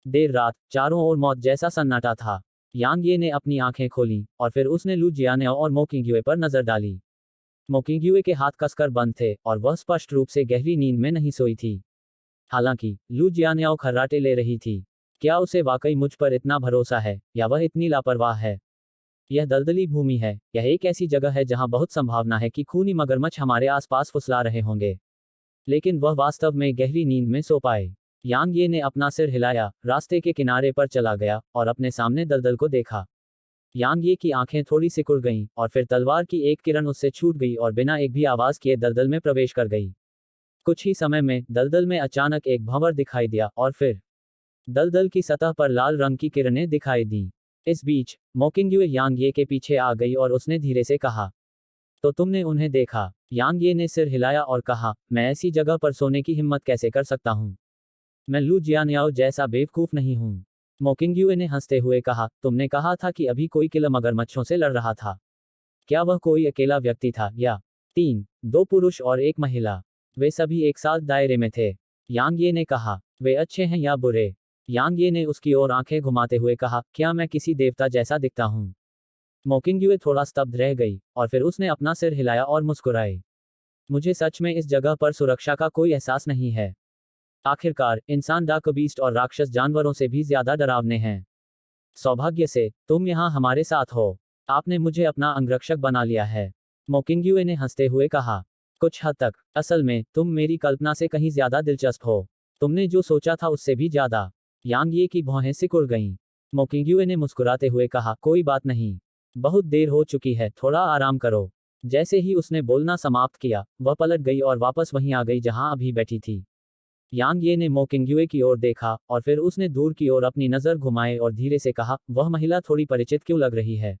देर रात चारों ओर मौत जैसा सन्नाटा था। यांग ये ने अपनी आंखें खोली और फिर उसने लू जियानयाओ और मो किंगयुए पर नजर डाली। मो किंगयुए के हाथ कसकर बंद थे और वह स्पष्ट रूप से गहरी नींद में नहीं सोई थी। हालांकि लू जियानयाओ खर्राटे ले रही थी। क्या उसे वाकई मुझ पर इतना भरोसा है या वह इतनी लापरवाह है? यह दलदली भूमि है। यह एक ऐसी जगह है जहां बहुत संभावना है कि खूनी मगरमच्छ हमारे आसपास फुसला रहे होंगे, लेकिन वह वास्तव में गहरी नींद में सो पाए। यांग ये ने अपना सिर हिलाया, रास्ते के किनारे पर चला गया और अपने सामने दलदल को देखा। यांग ये की आंखें थोड़ी सिकुड़ गईं और फिर तलवार की एक किरण उससे छूट गई और बिना एक भी आवाज किए दलदल में प्रवेश कर गई। कुछ ही समय में दलदल में अचानक एक भंवर दिखाई दिया और फिर दलदल की सतह पर लाल रंग की किरणें दिखाई दी। इस बीच मो किंगयुए यांग ये के पीछे आ गई और उसने धीरे से कहा, तो तुमने उन्हें देखा? यांग ये ने सिर हिलाया और कहा, मैं ऐसी जगह पर सोने की हिम्मत कैसे कर सकता हूँ? मैं लू जियानयाओ जैसा बेवकूफ नहीं हूँ। मो किंगयुए ने हंसते हुए कहा, तुमने कहा था कि अभी कोई किला मगरमच्छों से लड़ रहा था। क्या वह कोई अकेला व्यक्ति था या तीन, दो पुरुष और एक महिला? वे सभी एक साथ दायरे में थे। यांग ये ने कहा, वे अच्छे हैं या बुरे? यांग ये ने उसकी ओर आंखें घुमाते हुए कहा, क्या मैं किसी देवता जैसा दिखता हूँ? मो किंगयुए थोड़ा स्तब्ध रह गई और फिर उसने अपना सिर हिलाया और मुस्कुराई। मुझे सच में इस जगह पर सुरक्षा का कोई एहसास नहीं है। आखिरकार इंसान डार्क बीस्ट और राक्षस जानवरों से भी ज्यादा डरावने हैं। सौभाग्य से तुम यहाँ हमारे साथ हो। आपने मुझे अपना अंगरक्षक बना लिया है। मो किंगयुए ने हंसते हुए कहा, कुछ हद तक। असल में तुम मेरी कल्पना से कहीं ज्यादा दिलचस्प हो। तुमने जो सोचा था उससे भी ज्यादा। यांग ये की भौहें सिकुड़ गईं। मो किंगयुए ने मुस्कुराते हुए कहा, कोई बात नहीं। बहुत देर हो चुकी है, थोड़ा आराम करो। जैसे ही उसने बोलना समाप्त किया वह पलट गई और वापस वहीं आ गई जहां अभी बैठी थी। यांग ये ने मो किंगयुए की ओर देखा और फिर उसने दूर की ओर अपनी नजर घुमाए और धीरे से कहा, वह महिला थोड़ी परिचित क्यों लग रही है?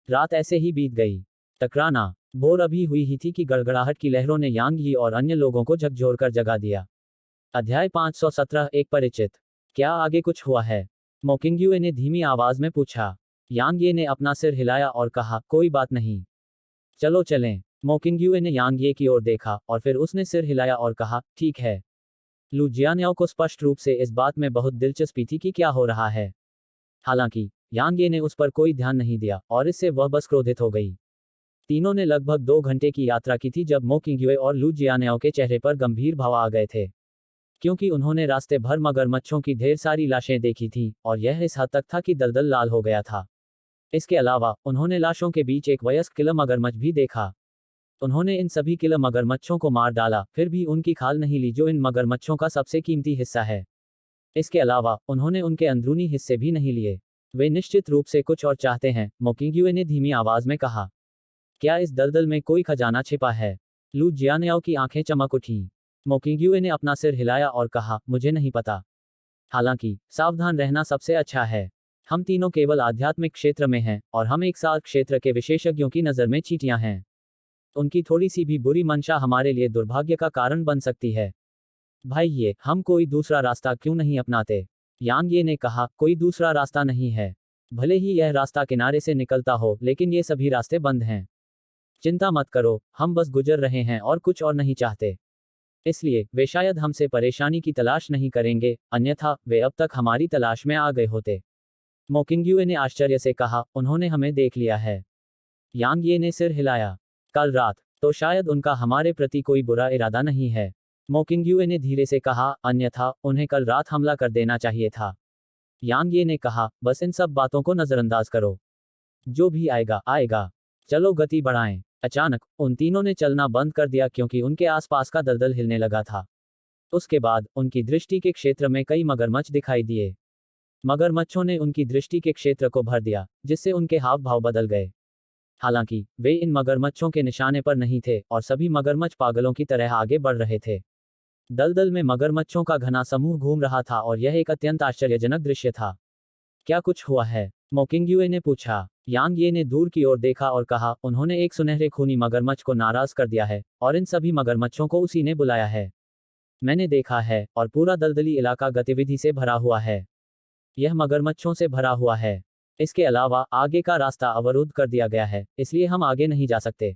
रात ऐसे ही बीत गई। टकराना। भोर अभी हुई ही थी कि गड़गड़ाहट की लहरों ने यांग यी और अन्य लोगों को झकझोरकर जगा दिया। अध्याय 517, एक परिचित। क्या आगे कुछ हुआ है? मो किंगयुए ने धीमी आवाज में पूछा। यांग ये ने अपना सिर हिलाया और कहा, कोई बात नहीं। चलो चलें। मो किंगयुए ने यांग ये की ओर देखा और फिर उसने सिर हिलाया और कहा, ठीक है। लू जियानयाओ को स्पष्ट रूप से इस बात में बहुत दिलचस्पी थी कि क्या हो रहा है। हालांकि यांग ये ने उस पर कोई ध्यान नहीं दिया और इससे वह बस क्रोधित हो गई। तीनों ने लगभग 2 घंटे की यात्रा की थी जब मो किंगयुए और लू जियानयाओ के चेहरे पर गंभीर भाव आ गए थे, क्योंकि उन्होंने रास्ते भर मगरमच्छों की ढेर सारी लाशें देखी थीं और यह इस हद तक था कि दलदल लाल हो गया था। इसके अलावा उन्होंने लाशों के बीच एक वयस्क किला मगरमच्छ भी देखा। उन्होंने इन सभी किला मगरमच्छों को मार डाला, फिर भी उनकी खाल नहीं ली जो इन मगरमच्छों का सबसे कीमती हिस्सा है। इसके अलावा उन्होंने उनके अंदरूनी हिस्से भी नहीं लिए। वे निश्चित रूप से कुछ और चाहते हैं, मो किंगयुए ने धीमी आवाज में कहा। क्या इस दलदल में कोई खजाना छिपा है? लू जियानयाओ की आंखें चमक उठीं। मो किंगयुए ने अपना सिर हिलाया और कहा, मुझे नहीं पता। हालांकि सावधान रहना सबसे अच्छा है। हम तीनों केवल आध्यात्मिक क्षेत्र में हैं और हम एक साथ क्षेत्र के विशेषज्ञों की नज़र में चींटियां हैं। उनकी थोड़ी सी भी बुरी मंशा हमारे लिए दुर्भाग्य का कारण बन सकती है। भाई ये हम कोई दूसरा रास्ता क्यों नहीं अपनाते? यांग ये ने कहा, कोई दूसरा रास्ता नहीं है। भले ही यह रास्ता किनारे से निकलता हो, लेकिन ये सभी रास्ते बंद हैं। चिंता मत करो, हम बस गुजर रहे हैं और कुछ और नहीं चाहते। इसलिए वे शायद हमसे परेशानी की तलाश नहीं करेंगे, अन्यथा वे अब तक हमारी तलाश में आ गए होते। मो किंगयुए ने आश्चर्य से कहा, उन्होंने हमें देख लिया है। यांग ये ने सिर हिलाया। कल रात, तो शायद उनका हमारे प्रति कोई बुरा इरादा नहीं है। मोकिंग्युए ने धीरे से कहा, अन्यथा उन्हें कल रात हमला कर देना चाहिए था। यांग ये ने कहा, बस इन सब बातों को नजरअंदाज करो। जो भी आएगा आएगा। चलो गति बढ़ाएं। अचानक उन तीनों ने चलना बंद कर दिया क्योंकि उनके आसपास का दलदल हिलने लगा था। उसके बाद उनकी दृष्टि के क्षेत्र में कई मगरमच्छ दिखाई दिए। मगरमच्छों ने उनकी दृष्टि के क्षेत्र को भर दिया, जिससे उनके हाव भाव बदल गए। हालांकि वे इन मगरमच्छों के निशाने पर नहीं थे और सभी मगरमच्छ पागलों की तरह आगे बढ़ रहे थे। दलदल में मगरमच्छों का घना समूह घूम रहा था और यह एक अत्यंत आश्चर्यजनक दृश्य था। क्या कुछ हुआ है? मोकिंग्युए ने पूछा। यांग ये ने दूर की ओर देखा और कहा, उन्होंने एक सुनहरे खूनी मगरमच्छ को नाराज कर दिया है और इन सभी मगरमच्छों को उसी ने बुलाया है। मैंने देखा है और पूरा दलदली इलाका गतिविधि से भरा हुआ है। यह मगरमच्छों से भरा हुआ है। इसके अलावा आगे का रास्ता अवरुद्ध कर दिया गया है, इसलिए हम आगे नहीं जा सकते।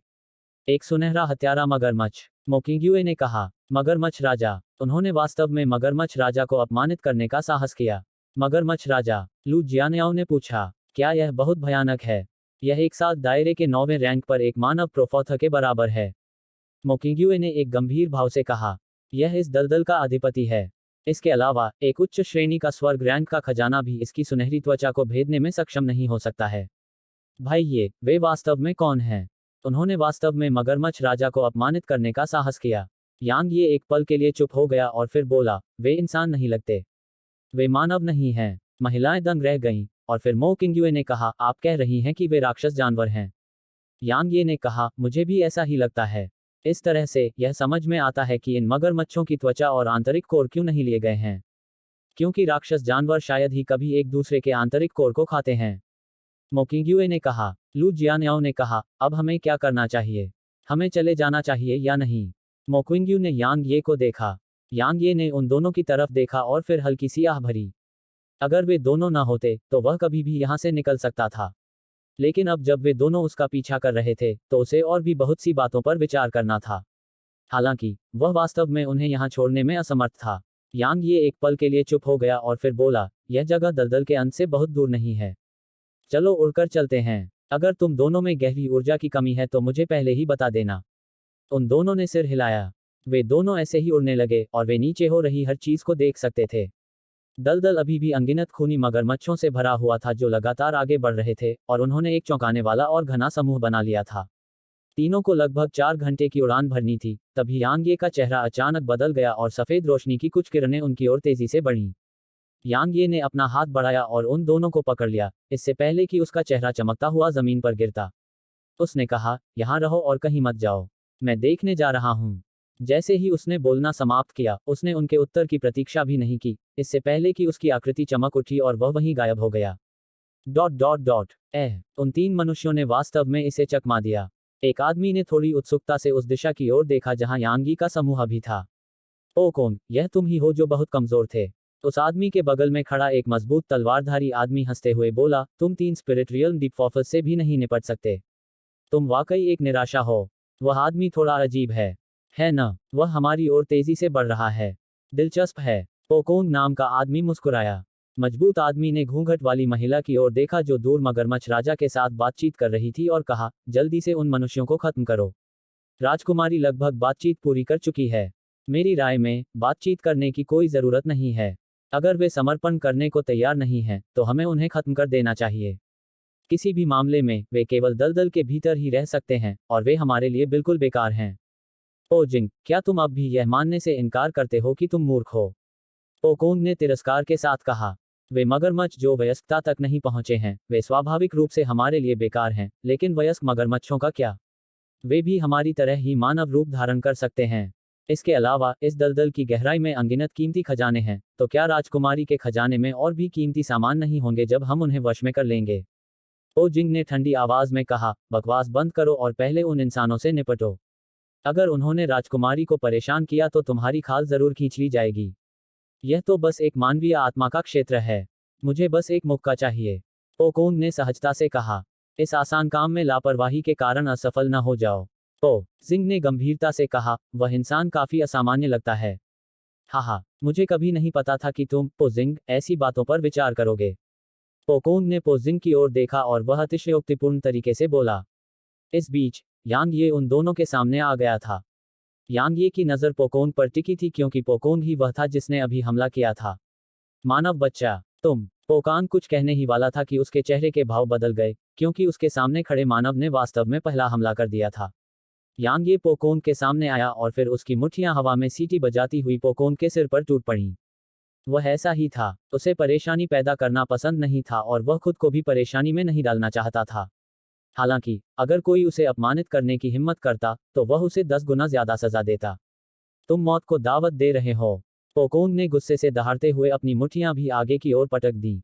एक सुनहरा हत्यारा मगरमच्छ, मोकिंग्युए ने कहा। मगरमच्छ राजा। उन्होंने वास्तव में मगरमच्छ राजा को अपमानित करने का साहस किया। मगरमच्छ राजा, लू जियानियाओ ने पूछा। क्या यह बहुत भयानक है? यह एक साथ दायरे के 9वें रैंक पर एक मानव प्रोफोथ के बराबर है। मोकिंग्युए ने एक गंभीर भाव से कहा। यह इस दलदल का अधिपति है। इसके अलावा एक उच्च श्रेणी का स्वर्ग रैंक का खजाना भी इसकी सुनहरी त्वचा को भेदने में सक्षम नहीं हो सकता है। भाई वे वास्तव में कौन हैं? उन्होंने वास्तव में मगरमच्छ राजा को अपमानित करने का साहस किया। यांग ये एक पल के लिए चुप हो गया और फिर बोला, वे इंसान नहीं लगते। वे मानव नहीं हैं। महिलाएं दंग रह गईं और फिर मोकिंग्युए ने कहा, आप कह रही हैं कि वे राक्षस जानवर हैं? यांग ये ने कहा, मुझे भी ऐसा ही लगता है। इस तरह से यह समझ में आता है कि इन मगरमच्छों की त्वचा और आंतरिक कोर क्यों नहीं लिए गए हैं। क्योंकि राक्षस जानवर शायद ही कभी एक दूसरे के आंतरिक कोर को खाते हैं। मोकिंग्युए ने कहा। लू जियानियाओ ने कहा, अब हमें क्या करना चाहिए? हमें चले जाना चाहिए या नहीं? मोकिंग्यू ने यांग ये को देखा। यांग ये ने उन दोनों की तरफ देखा और फिर हल्की सी आह भरी। अगर वे दोनों न होते तो वह कभी भी यहां से निकल सकता था। लेकिन अब जब वे दोनों उसका पीछा कर रहे थे तो उसे और भी बहुत सी बातों पर विचार करना था। हालांकि वह वास्तव में उन्हें यहां छोड़ने में असमर्थ था। यांग ये एक पल के लिए चुप हो गया और फिर बोला, यह जगह दलदल के अंत से बहुत दूर नहीं है। चलो उड़कर चलते हैं। अगर तुम दोनों में गहरी ऊर्जा की कमी है तो मुझे पहले ही बता देना। उन दोनों ने सिर हिलाया। वे दोनों ऐसे ही उड़ने लगे और वे नीचे हो रही हर चीज को देख सकते थे। दलदल अभी भी अनगिनत खूनी मगरमच्छों से भरा हुआ था जो लगातार आगे बढ़ रहे थे और उन्होंने एक चौंकाने वाला और घना समूह बना लिया था। तीनों को लगभग 4 घंटे की उड़ान भरनी थी, तभी यांगे का चेहरा अचानक बदल गया और सफेद रोशनी की कुछ किरणें उनकी ओर तेजी से बढ़ीं। यांगे ने अपना हाथ बढ़ाया और उन दोनों को पकड़ लिया, इससे पहले कि उसका चेहरा चमकता हुआ जमीन पर गिरता। उसने कहा, यहाँ रहो और कहीं मत जाओ। मैं देखने जा रहा हूँ। जैसे ही उसने बोलना समाप्त किया, उसने उनके उत्तर की प्रतीक्षा भी नहीं की, इससे पहले कि उसकी आकृति चमक उठी और वह वहीं गायब हो गया। उन 3 मनुष्यों ने वास्तव में इसे चकमा दिया। एक आदमी ने थोड़ी उत्सुकता से उस दिशा की ओर देखा जहां यांगी का समूह अभी था। ओ कौन, यह तुम ही हो जो बहुत कमजोर थे? उस आदमी के बगल में खड़ा एक मजबूत तलवारधारी आदमी हंसते हुए बोला, तुम 3 स्पिरिट रियल डीप फोर्स से भी नहीं निपट सकते। तुम वाकई एक निराशा हो। वह आदमी थोड़ा अजीब है न? वह हमारी ओर तेजी से बढ़ रहा है। दिलचस्प है। पोकोंग नाम का आदमी मुस्कुराया। मजबूत आदमी ने घूंघट वाली महिला की ओर देखा जो दूर मगरमच्छ राजा के साथ बातचीत कर रही थी और कहा, जल्दी से उन मनुष्यों को खत्म करो। राजकुमारी लगभग बातचीत पूरी कर चुकी है। मेरी राय में बातचीत करने की कोई जरूरत नहीं है। अगर वे समर्पण करने को तैयार नहीं हैं, तो हमें उन्हें खत्म कर देना चाहिए। किसी भी मामले में वे केवल दलदल के भीतर ही रह सकते हैं और वे हमारे लिए बिल्कुल बेकार हैं। ओ जिंग, क्या तुम अब भी यह मानने से इनकार करते हो कि तुम मूर्ख हो? पोकोंग ने तिरस्कार के साथ कहा। वे मगरमच्छ जो वयस्कता तक नहीं पहुंचे हैं, वे स्वाभाविक रूप से हमारे लिए बेकार हैं, लेकिन वयस्क मगरमच्छों का क्या? वे भी हमारी तरह ही मानव रूप धारण कर सकते हैं। इसके अलावा इस दलदल की गहराई में अनगिनत कीमती खजाने हैं, तो क्या राजकुमारी के खजाने में और भी कीमती सामान नहीं होंगे जब हम उन्हें वश में कर लेंगे? ओ जिंग ने ठंडी आवाज में कहा, बकवास बंद करो और पहले उन इंसानों से निपटो। अगर उन्होंने राजकुमारी को परेशान किया तो तुम्हारी खाल जरूर खींच ली जाएगी। यह तो बस एक मानवीय आत्मा का क्षेत्र है। मुझे बस एक मौका चाहिए। पोकोंग ने सहजता से कहा। इस आसान काम में लापरवाही के कारण असफल न हो जाओ। ओ जिंग ने गंभीरता से कहा, वह इंसान काफी असामान्य लगता है। हाहा, मुझे कभी नहीं पता था कि तुम, पोजिंग, ऐसी बातों पर विचार करोगे। पोकोंग ने पोजिंग की ओर देखा और वह अतिशयोक्तिपूर्ण तरीके से बोला। इस बीच यांग ये उन दोनों के सामने आ गया था। यांग ये की नज़र पोकोंग पर टिकी थी क्योंकि पोकोंग ही वह था जिसने अभी हमला किया था। मानव बच्चा, तुम। पोकांग कुछ कहने ही वाला था कि उसके चेहरे के भाव बदल गए, क्योंकि उसके सामने खड़े मानव ने वास्तव में पहला हमला कर दिया था। यांग ये पोकोंग के सामने आया और फिर उसकी मुट्ठियां हवा में सीटी बजाती हुई पोकोंग के सिर पर टूट पड़ीं। वह ऐसा ही था, उसे परेशानी पैदा करना पसंद नहीं था और वह खुद को भी परेशानी में नहीं डालना चाहता था। हालांकि अगर कोई उसे अपमानित करने की हिम्मत करता तो वह उसे 10 गुना ज्यादा सजा देता। तुम मौत को दावत दे रहे हो। पोकोंग ने गुस्से से दहाड़ते हुए अपनी मुट्ठियां भी आगे की ओर पटक दी।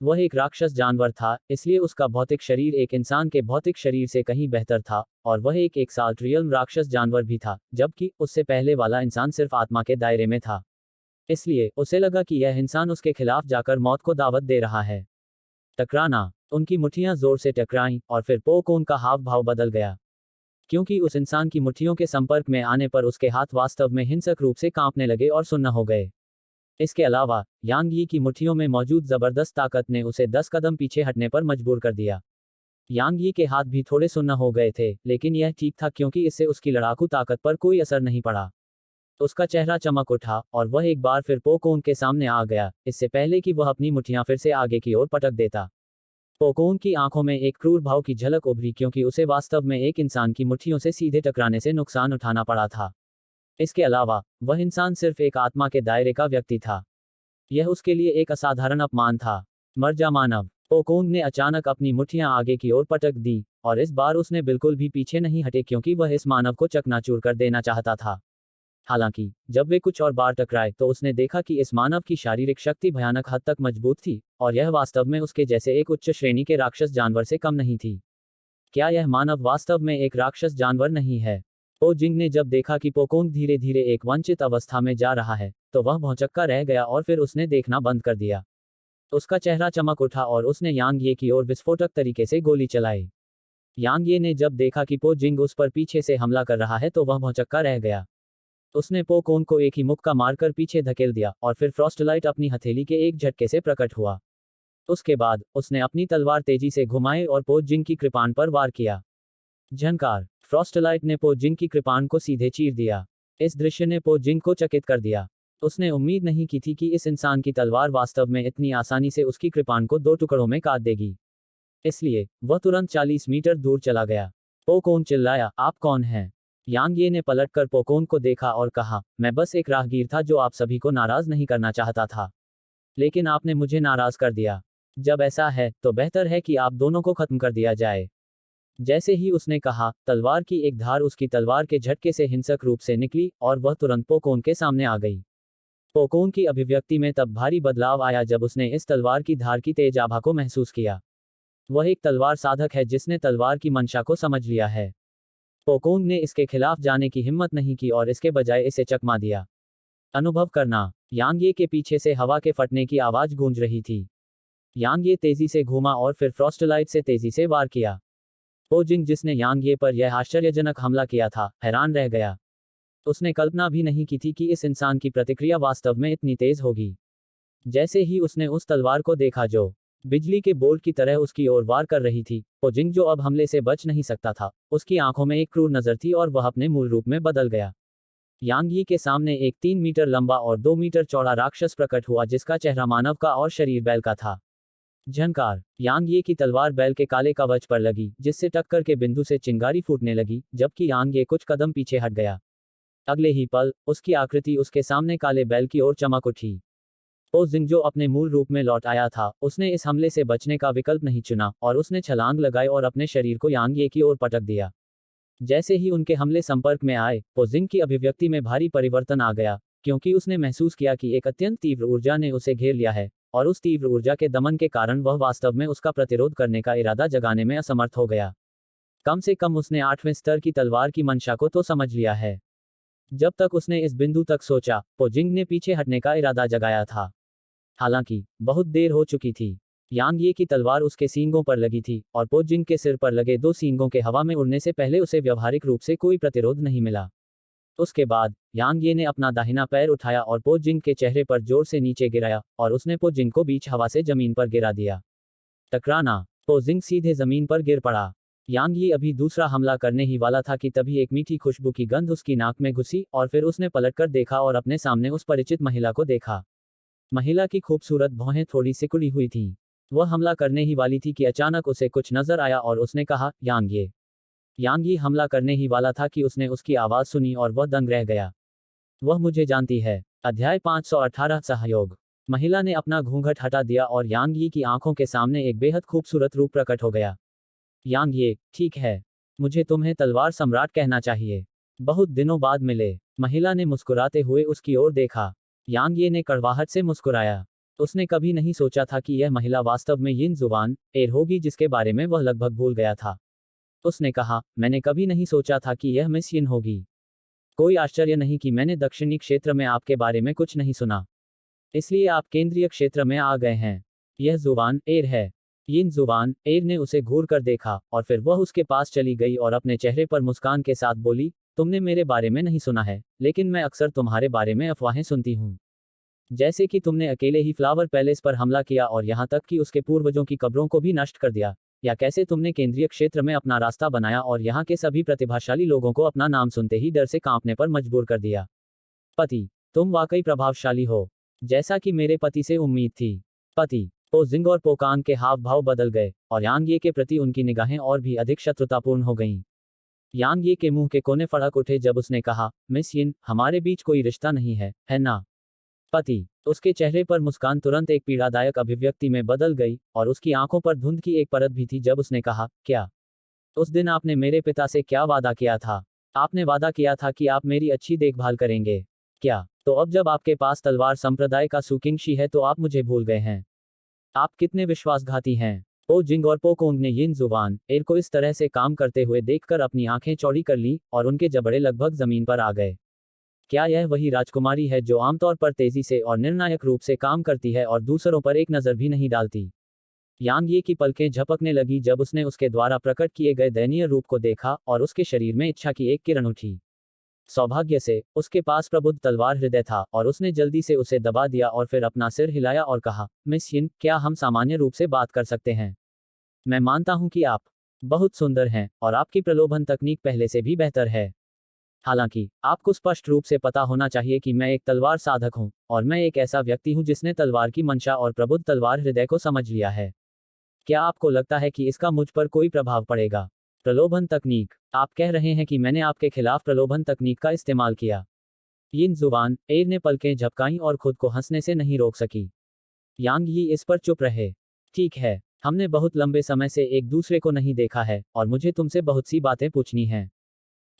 वह एक राक्षस जानवर था, इसलिए उसका भौतिक शरीर एक इंसान के भौतिक शरीर से कहीं बेहतर था, और वह एक एक्साल्ट्रियल राक्षस जानवर भी था, जबकि उससे पहले वाला इंसान सिर्फ आत्मा के दायरे में था। इसलिए उसे लगा कि यह इंसान उसके खिलाफ जाकर मौत को दावत दे रहा है। टकराना। उनकी मुट्ठियां जोर से टकराईं और फिर पोकोंग का हाव भाव बदल गया, क्योंकि उस इंसान की मुट्ठियों के संपर्क में आने पर उसके हाथ वास्तव में हिंसक रूप से कांपने लगे और सुन्न हो गए। इसके अलावा यांग यी की मुट्ठियों में मौजूद जबरदस्त ताकत ने उसे 10 कदम पीछे हटने पर मजबूर कर दिया। यांग यी के हाथ भी थोड़े सुन्न हो गए थे, लेकिन यह ठीक था क्योंकि इससे उसकी लड़ाकू ताकत पर कोई असर नहीं पड़ा। उसका चेहरा चमक उठा और वह एक बार फिर पोकोंग के सामने आ गया, इससे पहले कि वह अपनी मुट्ठियां फिर से आगे की ओर पटक देता। पोकोंग की आंखों में एक क्रूर भाव की झलक उभरी क्योंकि उसे वास्तव में एक इंसान की मुट्ठियों से सीधे टकराने से नुकसान उठाना पड़ा था। इसके अलावा वह इंसान सिर्फ एक आत्मा के दायरे का व्यक्ति था। यह उसके लिए एक असाधारण अपमान था। मर जा मानव। पोकोंग ने अचानक अपनी मुट्ठियां आगे की ओर पटक दी, और इस बार उसने बिल्कुल भी पीछे नहीं हटे क्योंकि वह इस मानव को चकनाचूर कर देना चाहता था। हालांकि जब वे कुछ और बार टकराए तो उसने देखा कि इस मानव की शारीरिक शक्ति भयानक हद तक मजबूत थी, और यह वास्तव में उसके जैसे एक उच्च श्रेणी के राक्षस जानवर से कम नहीं थी। क्या यह मानव वास्तव में एक राक्षस जानवर नहीं है? पो जिंग ने जब देखा कि पोकोंग धीरे धीरे एक वंचित अवस्था में जा रहा है, तो वह भौंचक्का रह गया और फिर उसने देखना बंद कर दिया। उसका चेहरा चमक उठा और उसने यांग ये की ओर विस्फोटक तरीके से गोली चलाई। यांग ये ने जब देखा कि पो जिंग उस पर पीछे से हमला कर रहा है तो वह भौंचक्का रह गया। उसने पोकोंग को एक ही मुक्का मारकर पीछे धकेल दिया और फिर फ्रॉस्टलाइट अपनी हथेली के एक झटके से प्रकट हुआ। उसके बाद उसने अपनी तलवार तेजी से घुमाई और पो जिंग की कृपाण पर वार किया। झनकार। फ्रॉस्टलाइट ने पो जिंग की कृपाण को सीधे चीर दिया। इस दृश्य ने पो जिंग को चकित कर दिया। उसने उम्मीद नहीं की थी कि इस इंसान की तलवार वास्तव में इतनी आसानी से उसकी कृपाण को 2 टुकड़ों में काट देगी। इसलिए वह तुरंत 40 मीटर दूर चला गया। पोकोंग चिल्लाया, आप कौन हैं? यांग ये ने पलटकर पोकोंग को देखा और कहा, मैं बस एक राहगीर था जो आप सभी को नाराज नहीं करना चाहता था, लेकिन आपने मुझे नाराज कर दिया। जब ऐसा है तो बेहतर है कि आप दोनों को खत्म कर दिया जाए। जैसे ही उसने कहा, तलवार की एक धार उसकी तलवार के झटके से हिंसक रूप से निकली और वह तुरंत पोकोंग के सामने आ गई। पोकोंग की अभिव्यक्ति में तब भारी बदलाव आया जब उसने इस तलवार की धार की तेज आभा को महसूस किया। वह एक तलवार साधक है जिसने तलवार की मंशा को समझ लिया है। पोकोंग ने इसके खिलाफ जाने की हिम्मत नहीं की और इसके बजाय इसे चकमा दिया। अनुभव करना। यांग ये के पीछे से हवा के फटने की आवाज गूंज रही थी। यांग ये तेजी से घूमा और फिर फ्रॉस्टलाइट से तेजी से वार किया। पो जिंग, जिसने यांग ये पर यह आश्चर्यजनक हमला किया था, हैरान रह गया। उसने कल्पना भी नहीं की थी कि इस इंसान की प्रतिक्रिया वास्तव में इतनी तेज होगी। जैसे ही उसने उस तलवार को देखा जो बिजली के बोल्ट की तरह उसकी ओर वार कर रही थी, पो जिंग, जो अब हमले से बच नहीं सकता था, उसकी आंखों में एक क्रूर नजर थी और वह अपने मूल रूप में बदल गया। यांग यी के सामने एक 3 मीटर लंबा और 2 मीटर चौड़ा राक्षस प्रकट हुआ जिसका चेहरा मानव का और शरीर बैल का था। झनकार। यांग ये की तलवार बैल के काले कवच पर लगी, जिससे टक्कर के बिंदु से चिंगारी फूटने लगी, जबकि यांग ये कुछ कदम पीछे हट गया। अगले ही पल उसकी आकृति उसके सामने काले बैल की ओर चमक उठी। पो जिंग, जो अपने मूल रूप में लौट आया था, उसने इस हमले से बचने का विकल्प नहीं चुना और उसने छलांग लगाई और अपने शरीर को यांग ये की ओर पटक दिया। जैसे ही उनके हमले संपर्क में आए, पो जिंग की अभिव्यक्ति में भारी परिवर्तन आ गया, क्योंकि उसने महसूस किया कि एक अत्यंत तीव्र ऊर्जा ने उसे घेर लिया है, और उस तीव्र ऊर्जा के दमन के कारण वह वास्तव में उसका प्रतिरोध करने का इरादा जगाने में असमर्थ हो गया। कम से कम उसने 8वें स्तर की तलवार की मंशा को तो समझ लिया है। जब तक उसने इस बिंदु तक सोचा, पो जिंग ने पीछे हटने का इरादा जगाया था। हालांकि बहुत देर हो चुकी थी। यांग ये की तलवार उसके सींगों पर लगी थी और पो जिंग के सिर पर लगे 2 सींगों के हवा में उड़ने से पहले उसे व्यवहारिक रूप से कोई प्रतिरोध नहीं मिला। उसके बाद यांग ये ने अपना दाहिना पैर उठाया और पो जिंग के चेहरे पर जोर से नीचे गिराया और उसने पो जिंग को बीच हवा से जमीन पर गिरा दिया। टकराना। पो जिंग सीधे जमीन पर गिर पड़ा। यांग यी अभी दूसरा हमला करने ही वाला था कि तभी एक मीठी खुशबू की गंध उसकी नाक में घुसी और फिर उसने पलटकर देखा और अपने सामने उस परिचित महिला को देखा। महिला की खूबसूरत भौहें थोड़ी सिकुड़ी हुई थीं। वह हमला करने ही वाली थी कि अचानक उसे कुछ नजर आया और उसने कहा, यांग ये। यांग यी हमला करने ही वाला था कि उसने उसकी आवाज सुनी और वह दंग रह गया। वह मुझे जानती है। अध्याय 518 सहयोग। महिला ने अपना घूंघट हटा दिया और यांग यी की आंखों के सामने एक बेहद खूबसूरत रूप प्रकट हो गया। यांग ये, ठीक है। मुझे तुम्हें तलवार सम्राट कहना चाहिए। बहुत दिनों बाद मिले। महिला ने मुस्कुराते हुए उसकी ओर देखा। यांग ये ने कड़वाहट से मुस्कुराया। उसने कभी नहीं सोचा था कि यह महिला वास्तव में यिन जुवान एर होगी जिसके बारे में वह लगभग भूल गया था। उसने कहा, मैंने कभी नहीं सोचा था कि यह मिस यिन होगी। कोई आश्चर्य नहीं कि मैंने दक्षिणी क्षेत्र में आपके बारे में कुछ नहीं सुना। इसलिए आप केंद्रीय क्षेत्र में आ गए हैं। यह जुवान एर है। यिन जुवान एर ने उसे घूर कर देखा और फिर वह उसके पास चली गई और अपने चेहरे पर मुस्कान के साथ बोली, तुमने मेरे बारे में नहीं सुना है, लेकिन मैं अक्सर तुम्हारे बारे में अफवाहें सुनती हूँ। जैसे कि तुमने अकेले ही फ्लावर पैलेस पर हमला किया और यहाँ तक कि उसके पूर्वजों की कब्रों को भी नष्ट कर दिया, या कैसे तुमने केंद्रीय क्षेत्र में अपना रास्ता बनाया और यहाँ के सभी प्रतिभाशाली लोगों को अपना नाम सुनते ही डर से कांपने पर मजबूर कर दिया। पति, तुम वाकई प्रभावशाली हो, जैसा कि मेरे पति से उम्मीद थी। पति। पो जिंग और पोकांग के हाव भाव बदल गए और यांग ये के प्रति उनकी निगाहें और भी अधिक शत्रुतापूर्ण हो गईं। यांग ये के मुंह के कोने फड़क उठे जब उसने कहा, मिस यिन, हमारे बीच कोई रिश्ता नहीं है ना? पति। उसके चेहरे पर मुस्कान तुरंत एक पीड़ादायक अभिव्यक्ति में बदल गई और उसकी आंखों पर धुंध की एक परत भी थी जब उसने कहा, क्या? उस दिन आपने मेरे पिता से क्या वादा किया था? आपने वादा किया था कि आप मेरी अच्छी देखभाल करेंगे। क्या? तो अब जब आपके पास तलवार संप्रदाय का सुकिंगशी है तो आप मुझे भूल गए हैं। आप कितने विश्वासघाती हैं। पो जिंग और पोकोंग ने यिन जुवान एर को इस तरह से काम करते हुए देखकर अपनी आंखें चौड़ी कर लीं और उनके जबड़े लगभग जमीन पर आ गए। क्या यह वही राजकुमारी है जो आमतौर पर तेजी से और निर्णायक रूप से काम करती है और दूसरों पर एक नजर भी नहीं डालती? यांग ये की पलकें झपकने लगी जब उसने उसके द्वारा प्रकट किए गए दयनीय रूप को देखा और उसके शरीर में इच्छा की एक किरण उठी। सौभाग्य से, उसके पास प्रबुद्ध तलवार हृदय था और उसने जल्दी से उसे दबा दिया और फिर अपना सिर हिलाया और कहा, मिस यिन, क्या हम सामान्य रूप से बात कर सकते हैं? मैं मानता हूं कि आप बहुत सुंदर हैं और आपकी प्रलोभन तकनीक पहले से भी बेहतर है। हालांकि, आपको स्पष्ट रूप से पता होना चाहिए कि मैं एक तलवार साधक हूं, और मैं एक ऐसा व्यक्ति हूं जिसने तलवार की मंशा और प्रबुद्ध तलवार हृदय को समझ लिया है। क्या आपको लगता है कि इसका मुझ पर कोई प्रभाव पड़ेगा? प्रलोभन तकनीक। आप कह रहे हैं कि मैंने आपके खिलाफ प्रलोभन तकनीक का इस्तेमाल किया। यिन जुवान एर ने पलकें झपकाईं और खुद को हंसने से नहीं रोक सकी। यांग यी इस पर चुप रहे। ठीक है, हमने बहुत लंबे समय से एक दूसरे को नहीं देखा है और मुझे तुमसे बहुत सी बातें पूछनी हैं।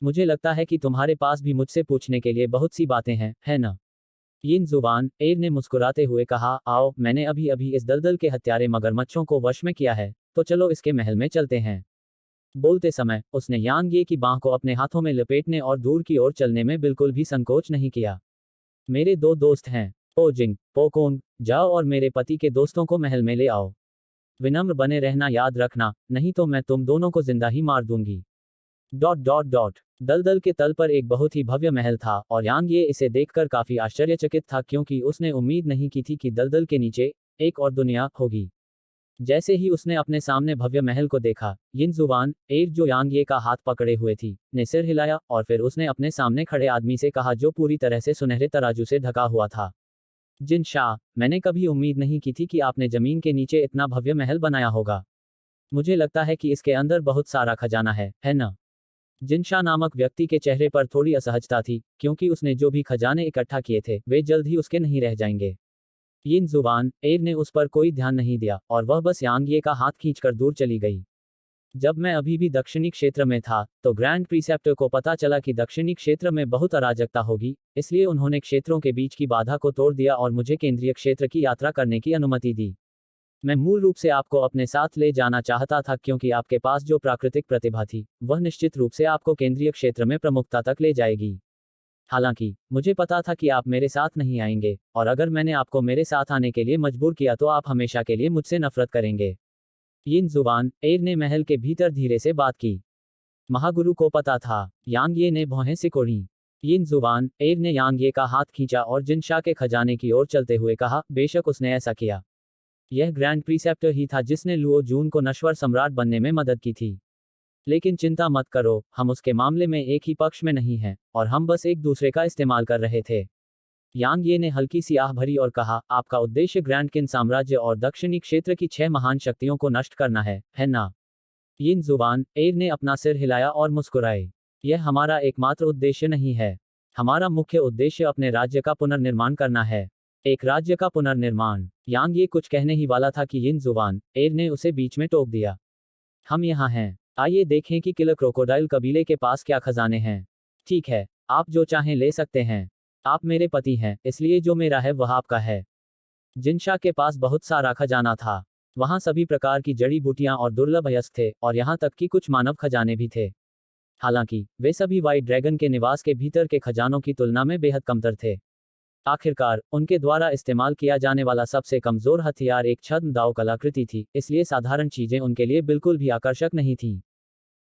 मुझे लगता है कि तुम्हारे पास भी मुझसे पूछने के लिए बहुत सी बातें हैं, है ना? यिन जुबान एर ने मुस्कुराते हुए कहा, आओ, मैंने अभी अभी इस दलदल के हत्यारे मगरमच्छों को वश में किया है, तो चलो इसके महल में चलते हैं। बोलते समय, उसने यांग ये की बांह को अपने हाथों में लपेटने और दूर की ओर चलने में बिल्कुल भी संकोच नहीं किया। मेरे दो दोस्त हैं, पो जिंग, पो कोंग, जाओ और मेरे पति के दोस्तों को महल में ले आओ। विनम्र बने रहना याद रखना, नहीं तो मैं तुम दोनों को जिंदा ही मार दूंगी। Dot dot dot. दलदल के तल पर एक बहुत ही भव्य महल था और यांग ये इसे देखकर काफी आश्चर्यचकित था क्योंकि उसने उम्मीद नहीं की थी कि दलदल के नीचे एक और दुनिया होगी। जैसे ही उसने अपने सामने भव्य महल को देखा, यिन जुवान एर जो यांग ये का हाथ पकड़े हुए थी, ने सिर हिलाया और फिर उसने अपने सामने खड़े आदमी से कहा जो पूरी तरह से सुनहरे तराजू से ढका हुआ था, जिन शाह, मैंने कभी उम्मीद नहीं की थी कि आपने जमीन के नीचे इतना भव्य महल बनाया होगा। मुझे लगता है कि इसके अंदर बहुत सारा खजाना है ना? जिनशा नामक व्यक्ति के चेहरे पर थोड़ी असहजता थी, क्योंकि उसने जो भी खजाने इकट्ठा किए थे, वे जल्द ही उसके नहीं रह जाएंगे। यिन जुबान एर ने उस पर कोई ध्यान नहीं दिया और वह बस यांग ये का हाथ खींचकर दूर चली गई। जब मैं अभी भी दक्षिणी क्षेत्र में था, तो ग्रैंड प्रीसेप्टर को पता चला कि दक्षिणी क्षेत्र में बहुत अराजकता होगी, इसलिए उन्होंने क्षेत्रों के बीच की बाधा को तोड़ दिया और मुझे केंद्रीय क्षेत्र की यात्रा करने की अनुमति दी। मैं मूल रूप से आपको अपने साथ ले जाना चाहता था क्योंकि आपके पास जो प्राकृतिक प्रतिभा थी, वह निश्चित रूप से आपको केंद्रीय क्षेत्र में प्रमुखता तक ले जाएगी। हालांकि, मुझे पता था कि आप मेरे साथ नहीं आएंगे, और अगर मैंने आपको मेरे साथ आने के लिए मजबूर किया तो आप हमेशा के लिए मुझसे नफरत करेंगे। यिन जुबान एर ने महल के भीतर धीरे से बात की। महागुरु को पता था। यांग ये ने भौहें सिकोड़ी। यिन जुबान एर ने यांग ये का हाथ खींचा और जिनशा के खजाने की ओर चलते हुए कहा, बेशक उसने ऐसा किया। यह ग्रैंड प्रीसेप्टर ही था जिसने लुओ जून को नश्वर सम्राट बनने में मदद की थी। लेकिन चिंता मत करो, हम उसके मामले में एक ही पक्ष में नहीं हैं, और हम बस एक दूसरे का इस्तेमाल कर रहे थे। यांग ये ने हल्की सी आह भरी और कहा, आपका उद्देश्य ग्रैंड किन साम्राज्य और दक्षिणी क्षेत्र की 6 महान शक्तियों को नष्ट करना है ना? यिन जुवान एर ने अपना सिर हिलाया और मुस्कुराए। यह हमारा एकमात्र उद्देश्य नहीं है। हमारा मुख्य उद्देश्य अपने राज्य का पुनर्निर्माण करना है। एक राज्य का पुनर्निर्माण। यांग ये कुछ कहने ही वाला था कि यिन जुवान एर ने उसे बीच में टोक दिया। हम यहाँ हैं। आइए देखें कि किलर क्रोकोडाइल कबीले के पास क्या खजाने हैं। ठीक है, आप जो चाहें ले सकते हैं। आप मेरे पति हैं, इसलिए जो मेरा है वह आपका है। जिनशा के पास बहुत सारा खजाना था। वहाँ सभी प्रकार की जड़ी बूटियां और दुर्लभ अयस्क थे, और यहाँ तक कि कुछ मानव खजाने भी थे। हालांकि वे सभी व्हाइट ड्रैगन के निवास के भीतर के खजानों की तुलना में बेहद कमतर थे। आखिरकार उनके द्वारा इस्तेमाल किया जाने वाला सबसे कमजोर हथियार एक छद्म दाव कलाकृति थी, इसलिए साधारण चीजें उनके लिए बिल्कुल भी आकर्षक नहीं थीं।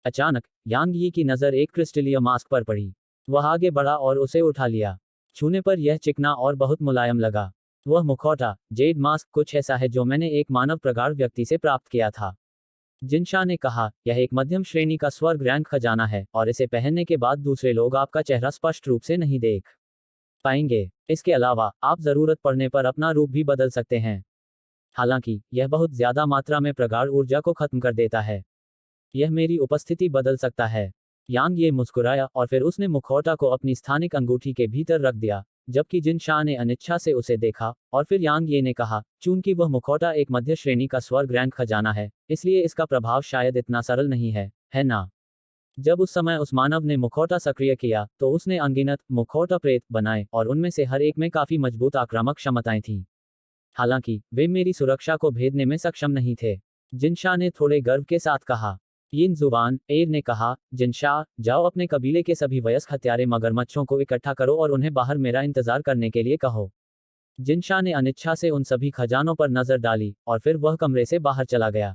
अचानक यांग यी की नज़र एक क्रिस्टलीय मास्क पर पड़ी। वह आगे बढ़ा और उसे उठा लिया। छूने पर यह चिकना और बहुत मुलायम लगा। वह मुखौटा, जेड मास्क, कुछ ऐसा है जो मैंने एक मानव प्रगाढ़ व्यक्ति से प्राप्त किया था। जिनशा ने कहा, यह एक मध्यम श्रेणी का स्वर्ग रैंक खजाना है, और इसे पहनने के बाद दूसरे लोग आपका चेहरा स्पष्ट रूप से नहीं देख पाएंगे। इसके अलावा आप जरूरत पड़ने पर अपना रूप भी बदल सकते हैं। हालांकि यह बहुत ज्यादा मात्रा में प्रगाढ़ ऊर्जा को खत्म कर देता है। यह मेरी उपस्थिति बदल सकता है। यांग ये मुस्कुराया और फिर उसने मुखौटा को अपनी स्थानिक अंगूठी के भीतर रख दिया, जबकि जिनशा ने अनिच्छा से उसे देखा, और फिर यांग ये ने कहा, चूंकि वह मुखौटा एक मध्य श्रेणी का स्वर्ग रैंक खजाना है, इसलिए इसका प्रभाव शायद इतना सरल नहीं है ना? जब उस समय उस मानव ने मुखौटा सक्रिय किया, तो उसने अनगिनत मुखौटा प्रेत बनाए, और उनमें से हर एक में काफी मजबूत आक्रामक क्षमताएं थीं। हालांकि वे मेरी सुरक्षा को भेदने में सक्षम नहीं थे। जिनशा ने थोड़े गर्व के साथ कहा। यिन जुवान एर ने कहा, जिनशा, जाओ अपने कबीले के सभी वयस्क हत्यारे मगरमच्छों को इकट्ठा करो और उन्हें बाहर मेरा इंतजार करने के लिए कहो। जिनशा ने अनिच्छा से उन सभी खजानों पर नजर डाली, और फिर वह कमरे से बाहर चला गया।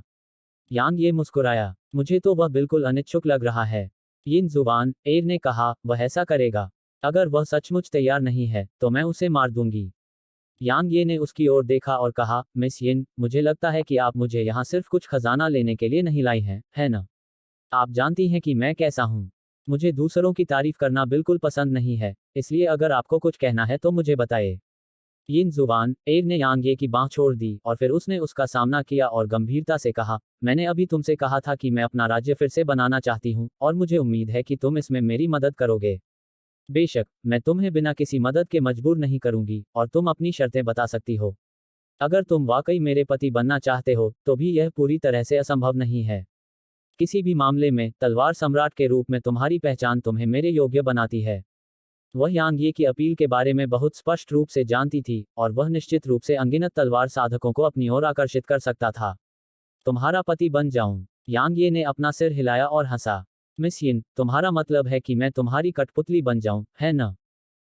यांग ये मुस्कुराया, मुझे तो वह बिल्कुल अनिच्छुक लग रहा है। यिन जुवान एर ने कहा, वह ऐसा करेगा। अगर वह सचमुच तैयार नहीं है, तो मैं उसे मार दूंगी। यांग ये ने उसकी ओर देखा और कहा, मिस यिन, मुझे लगता है कि आप मुझे यहाँ सिर्फ कुछ खजाना लेने के लिए नहीं लाई हैं, है ना? आप जानती हैं कि मैं कैसा हूँ। मुझे दूसरों की तारीफ करना बिल्कुल पसंद नहीं है, इसलिए अगर आपको कुछ कहना है तो मुझे बताइए। यिन जुवान एर ने यांग ये की बांह छोड़ दी, और फिर उसने उसका सामना किया और गंभीरता से कहा, मैंने अभी तुमसे कहा था कि मैं अपना राज्य फिर से बनाना चाहती हूँ, और मुझे उम्मीद है कि तुम इसमें मेरी मदद करोगे। बेशक, मैं तुम्हें बिना किसी मदद के मजबूर नहीं करूंगी, और तुम अपनी शर्तें बता सकती हो। अगर तुम वाकई मेरे पति बनना चाहते हो, तो भी यह पूरी तरह से असंभव नहीं है। किसी भी मामले में तलवार सम्राट के रूप में तुम्हारी पहचान तुम्हें मेरे योग्य बनाती है। वह यांग ये की अपील के बारे में बहुत स्पष्ट रूप से जानती थी, और वह निश्चित रूप से अनगिनत तलवार साधकों को अपनी ओर आकर्षित कर सकता था। तुम्हारा पति बन जाऊं? यांग ये ने अपना सिर हिलाया और हंसा। मिस यिन, तुम्हारा मतलब है कि मैं तुम्हारी कठपुतली बन जाऊं, है ना?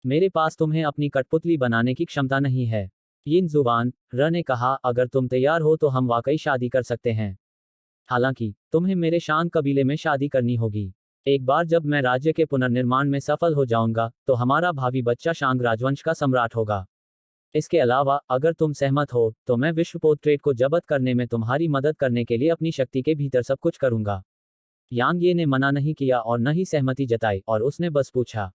मेरे पास तुम्हें अपनी कठपुतली बनाने की क्षमता नहीं है। यिन जुवान र ने कहा, अगर तुम तैयार हो तो हम वाकई शादी कर सकते हैं। हालांकि तुम्हें मेरे शांग कबीले में शादी करनी होगी। एक बार जब मैं राज्य के पुनर्निर्माण में सफल हो जाऊंगा, तो हमारा भावी बच्चा शांग राजवंश का सम्राट होगा। इसके अलावा, अगर तुम सहमत हो, तो मैं विश्व पोर्ट्रेट को जब्त करने में तुम्हारी मदद करने के लिए अपनी शक्ति के भीतर सब कुछ करूंगा। यांग ये ने मना नहीं किया और न ही सहमति जताई, और उसने बस पूछा,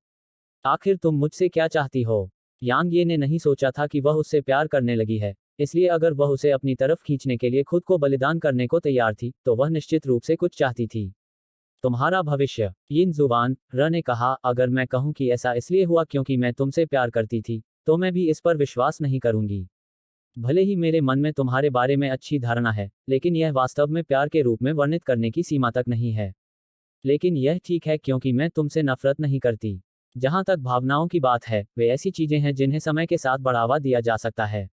आखिर तुम मुझसे क्या चाहती हो? यांग ये ने नहीं सोचा था कि वह उससे प्यार करने लगी है, इसलिए अगर वह उसे अपनी तरफ खींचने के लिए खुद को बलिदान करने को तैयार थी, तो वह निश्चित रूप से कुछ चाहती थी। तुम्हारा भविष्य, यिन जुवान र ने कहा, अगर मैं कहूं कि ऐसा इसलिए हुआ क्योंकि मैं तुमसे प्यार करती थी, तो मैं भी इस पर विश्वास नहीं करूंगी। भले ही मेरे मन में तुम्हारे बारे में अच्छी धारणा है, लेकिन यह वास्तव में प्यार के रूप में वर्णित करने की सीमा तक नहीं है। लेकिन यह ठीक है क्योंकि मैं तुमसे नफरत नहीं करती। जहां तक भावनाओं की बात है, वे ऐसी चीजें हैं जिन्हें समय के साथ बढ़ावा दिया जा सकता है।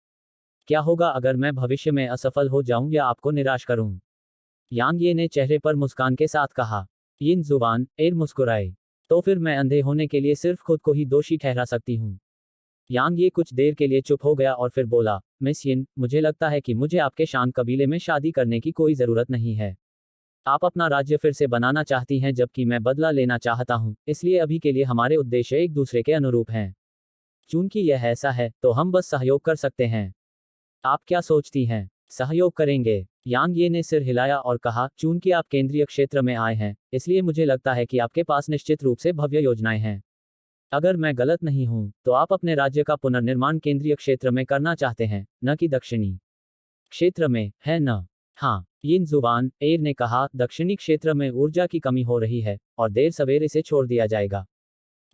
क्या होगा अगर मैं भविष्य में असफल हो जाऊं या आपको निराश करूं? यांग ये ने चेहरे पर मुस्कान के साथ कहा। यिन जुवान एर मुस्कुराए। तो फिर मैं अंधे होने के लिए सिर्फ खुद को ही दोषी ठहरा सकती हूं। यांग ये कुछ देर के लिए चुप हो गया और फिर बोला, मिस यिन, मुझे लगता है कि मुझे आपके शांग कबीले में शादी करने की कोई जरूरत नहीं है। आप अपना राज्य फिर से बनाना चाहती हैं, जबकि मैं बदला लेना चाहता हूं, इसलिए अभी के लिए हमारे उद्देश्य एक दूसरे के अनुरूप हैं। चूंकि यह ऐसा है, तो हम बस सहयोग कर सकते हैं। आप क्या सोचती हैं? सहयोग करेंगे। यांग ये ने सिर हिलाया और कहा, चूंकि आप केंद्रीय क्षेत्र में आए हैं, इसलिए मुझे लगता है कि आपके पास निश्चित रूप से भव्य योजनाएं हैं। अगर मैं गलत नहीं हूं, तो आप अपने राज्य का पुनर्निर्माण केंद्रीय क्षेत्र में करना चाहते हैं, न कि दक्षिणी क्षेत्र में, है न? हाँ, यिन जुबान एयर ने कहा, दक्षिणी क्षेत्र में ऊर्जा की कमी हो रही है, और देर सवेर इसे छोड़ दिया जाएगा।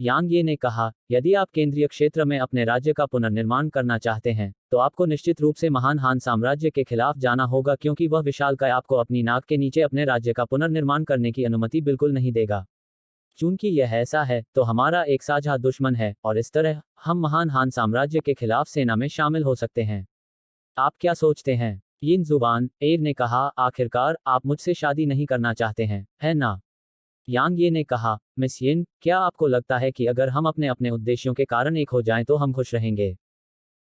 यांग ये ने कहा, यदि आप केंद्रीय क्षेत्र में अपने राज्य का पुनर्निर्माण करना चाहते हैं, तो आपको निश्चित रूप से महान हान साम्राज्य के खिलाफ जाना होगा, क्योंकि वह विशालकाय आपको अपनी नाक के नीचे अपने राज्य का पुनर्निर्माण करने की अनुमति बिल्कुल नहीं देगा। चूंकि यह ऐसा है, तो हमारा एक साझा दुश्मन है, और इस तरह हम महान हान साम्राज्य के खिलाफ सेना में शामिल हो सकते हैं। आप क्या सोचते हैं? यिन जुबान एयर ने कहा, आखिरकार आप मुझसे शादी नहीं करना चाहते हैं, है ना? यांग ये ने कहा, मिस यिन, क्या आपको लगता है कि अगर हम अपने अपने उद्देश्यों के कारण एक हो जाएं तो हम खुश रहेंगे?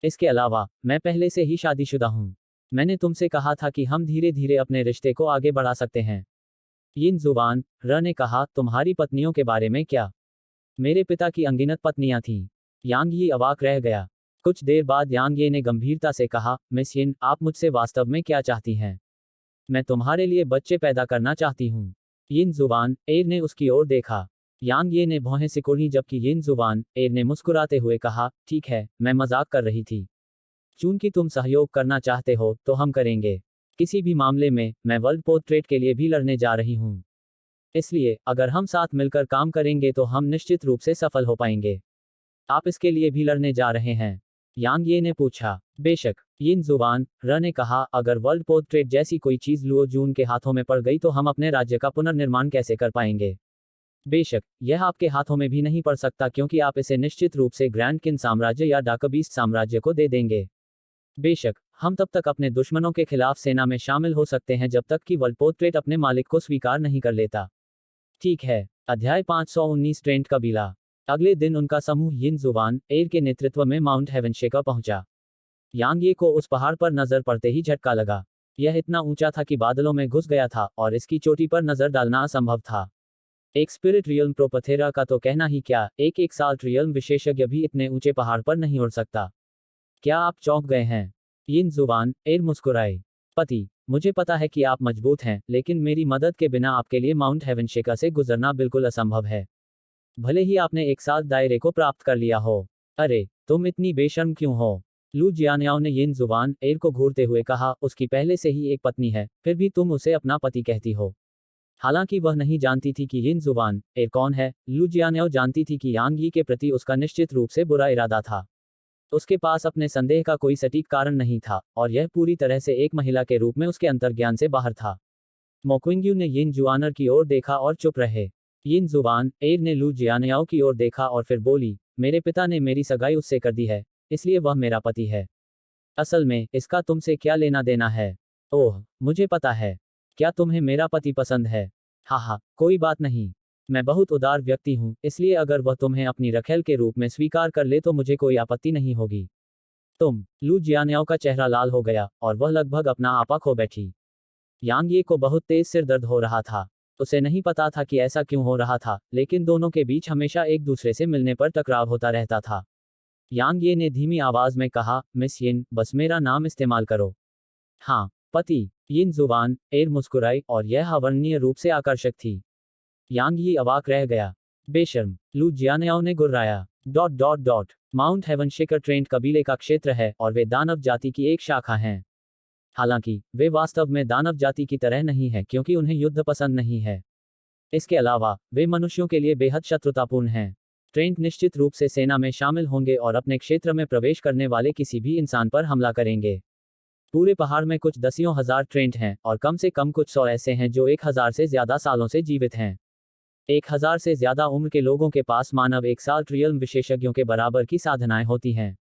इसके अलावा, मैं पहले से ही शादीशुदा हूं। मैंने तुमसे कहा था कि हम धीरे धीरे अपने रिश्ते को आगे बढ़ा सकते हैं। यिन जुबान र ने कहा, तुम्हारी पत्नियों के बारे में क्या? मेरे पिता की अनगिनत पत्नियां थीं। यांग ये अवाक रह गया। कुछ देर बाद यांग ये ने गंभीरता से कहा, मिस यिन, आप मुझसे वास्तव में क्या चाहती हैं? मैं तुम्हारे लिए बच्चे पैदा करना चाहती हूँ। यिन जुबान एयर ने उसकी ओर देखा। यांग ये ने भौहें सिकुड़ी, जबकि यिन जुबान एयर ने मुस्कुराते हुए कहा, ठीक है, मैं मजाक कर रही थी। चूंकि तुम सहयोग करना चाहते हो, तो हम करेंगे। किसी भी मामले में, मैं वर्ल्ड पोर्ट्रेट के लिए भी लड़ने जा रही हूँ। इसलिए, अगर हम साथ मिलकर काम करेंगे तो हम निश्चित रूप से सफल हो पाएंगे। आप इसके लिए भी लड़ने जा रहे हैं? यांग ये ने पूछा। बेशक, यिन जुबान र ने कहा, अगर वर्ल्ड पोर्ट्रेट जैसी कोई चीज लुओ जून के हाथों में पड़ गई तो हम अपने राज्य का पुनर्निर्माण कैसे कर पाएंगे? बेशक, यह आपके हाथों में भी नहीं पड़ सकता, क्योंकि आप इसे निश्चित रूप से ग्रैंड किन साम्राज्य या डाकबीस्ट साम्राज्य को दे देंगे। बेशक, हम तब तक अपने दुश्मनों के खिलाफ सेना में शामिल हो सकते हैं जब तक कि वर्ल्ड पोर्ट्रेट अपने मालिक को स्वीकार नहीं कर लेता। ठीक है। अध्याय 519 ट्रेंट कबीला। अगले दिन उनका समूह यिन जुबान एयर के नेतृत्व में माउंट हेवनशेका पहुंचा। यांग ये को उस पहाड़ पर नजर पड़ते ही झटका लगा। यह इतना ऊंचा था कि बादलों में घुस गया था, और इसकी चोटी पर नजर डालना असंभव था। एक स्पिरिट रियल्म प्रोपथेरा का तो कहना ही क्या, एक साल्ट रियल्म विशेषज्ञ भी इतने ऊंचे पहाड़ पर नहीं उड़ सकता। क्या आप चौंक गए हैं? यिन जुबान एयर मुस्कुराए। पति, मुझे पता है कि आप मजबूत हैं, लेकिन मेरी मदद के बिना आपके लिए माउंट हेवनशेका से गुजरना बिल्कुल असंभव है। भले ही आपने एक साथ दायरे को प्राप्त कर लिया हो। अरे, तुम इतनी बेशर्म क्यों हो? लू जियान्याओ ने यिन जुबान एयर को घूरते हुए कहा, उसकी पहले से ही एक पत्नी है, फिर भी तुम उसे अपना पति कहती हो। हालांकि वह नहीं जानती थी कि यिन जुबान एयर कौन है, लू जियान्याओ जानती थी कि यांग यी के प्रति उसका निश्चित रूप से बुरा इरादा था। उसके पास अपने संदेह का कोई सटीक कारण नहीं था, और यह पूरी तरह से एक महिला के रूप में उसके अंतर्ज्ञान से बाहर था। मोक्विंग्यू ने यिन जुआनर की ओर देखा और चुप रहे। यिन जुबान एयर ने लू जियान्याओ की ओर देखा और फिर बोली, मेरे पिता ने मेरी सगाई उससे कर दी है, इसलिए वह मेरा पति है। असल में, इसका तुमसे क्या लेना देना है? ओह, मुझे पता है। क्या तुम्हें मेरा पति पसंद है? हाँ, कोई बात नहीं। मैं बहुत उदार व्यक्ति हूँ, इसलिए अगर वह तुम्हें अपनी रखेल के रूप में स्वीकार कर ले तो मुझे कोई आपत्ति नहीं होगी। लू जियान्याओ का चेहरा लाल हो गया, और वह लगभग अपना आपा खो बैठी। यांग ये को बहुत तेज सिर दर्द हो रहा था। उसे नहीं पता था कि ऐसा क्यों हो रहा था, लेकिन दोनों के बीच हमेशा एक दूसरे से मिलने पर टकराव होता रहता था। यांग ये ने धीमी आवाज में कहा, मिस यिन, बस मेरा नाम इस्तेमाल करो। हाँ, पति। यिन जुबान एयर मुस्कुराई, और यह अवर्णनीय रूप से आकर्षक थी। यांग यी अवाक रह गया। बेशर्म, लू जियान्याओ ने गुर्राया। माउंट हेवनशेकर ट्रेंट कबीले का क्षेत्र है, और वे दानव जाति की एक शाखा हैं। हालांकि, वे वास्तव में दानव जाति की तरह नहीं है, क्योंकि उन्हें युद्ध पसंद नहीं है। इसके अलावा, वे मनुष्यों के लिए बेहद शत्रुतापूर्ण हैं। ट्रेंट निश्चित रूप से सेना में शामिल होंगे और अपने क्षेत्र में प्रवेश करने वाले किसी भी इंसान पर हमला करेंगे। पूरे पहाड़ में कुछ दसियों हजार ट्रेंट हैं, और कम से कम कुछ 100 ऐसे हैं जो 1000 से ज्यादा सालों से जीवित हैं। 1000 से ज्यादा उम्र के लोगों के पास मानव एक साल्ट रियल्म विशेषज्ञों के बराबर की साधनाएं होती हैं।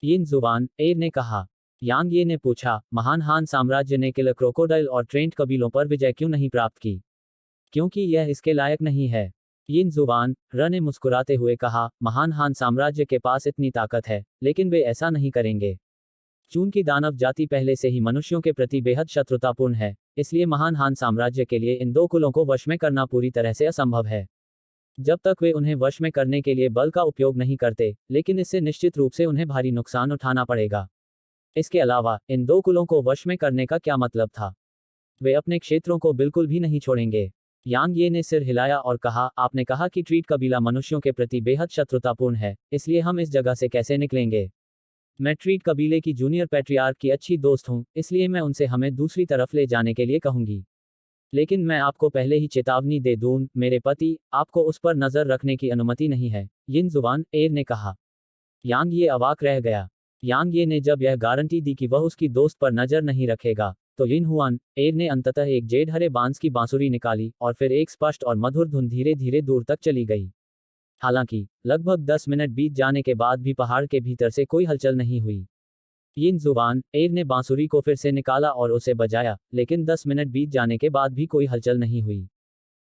यिन जुबान एयर ने कहा। यांग ये ने पूछा, महान हान साम्राज्य ने किलर क्रोकोडाइल और ट्रेंट कबीलों पर विजय क्यों नहीं प्राप्त की? क्योंकि यह इसके लायक नहीं है। यिन जुबान र ने मुस्कुराते हुए कहा, महान हान साम्राज्य के पास इतनी ताकत है, लेकिन वे ऐसा नहीं करेंगे। चूंकि दानव जाति पहले से ही मनुष्यों के प्रति बेहद शत्रुतापूर्ण है, इसलिए महान हान साम्राज्य के लिए इन दो कुलों को वश में करना पूरी तरह से असंभव है। जब तक वे उन्हें वश में करने के लिए बल का उपयोग नहीं करते, लेकिन इससे निश्चित रूप से उन्हें भारी नुकसान उठाना पड़ेगा। इसके अलावा इन दो कुलों को वश में करने का क्या मतलब था? वे अपने क्षेत्रों को बिल्कुल भी नहीं छोड़ेंगे। यांग ये ने सिर हिलाया और कहा, आपने कहा कि ट्रीट कबीला मनुष्यों के प्रति बेहद शत्रुतापूर्ण है, इसलिए हम इस जगह से कैसे निकलेंगे? मैं ट्रीट कबीले की जूनियर पैट्रियार्क की अच्छी दोस्त हूँ, इसलिए मैं उनसे हमें दूसरी तरफ ले जाने के लिए कहूंगी। लेकिन मैं आपको पहले ही चेतावनी दे दूं, मेरे पति, आपको उस पर नजर रखने की अनुमति नहीं है, यिन जुवान एर ने कहा। यांग ये अवाक रह गया। यांग ये ने जब यह गारंटी दी कि वह उसकी दोस्त पर नजर नहीं रखेगा, तो यिन हुआन एर ने अंततः एक जेड हरे बांस की बांसुरी निकाली और फिर एक स्पष्ट और मधुर धुन धीरे धीरे दूर तक चली गई। हालांकि लगभग 10 मिनट बीत जाने के बाद भी पहाड़ के भीतर से कोई हलचल नहीं हुई। यिन जुवान एर ने बांसुरी को फिर से निकाला और उसे बजाया, लेकिन 10 मिनट बीत जाने के बाद भी कोई हलचल नहीं हुई।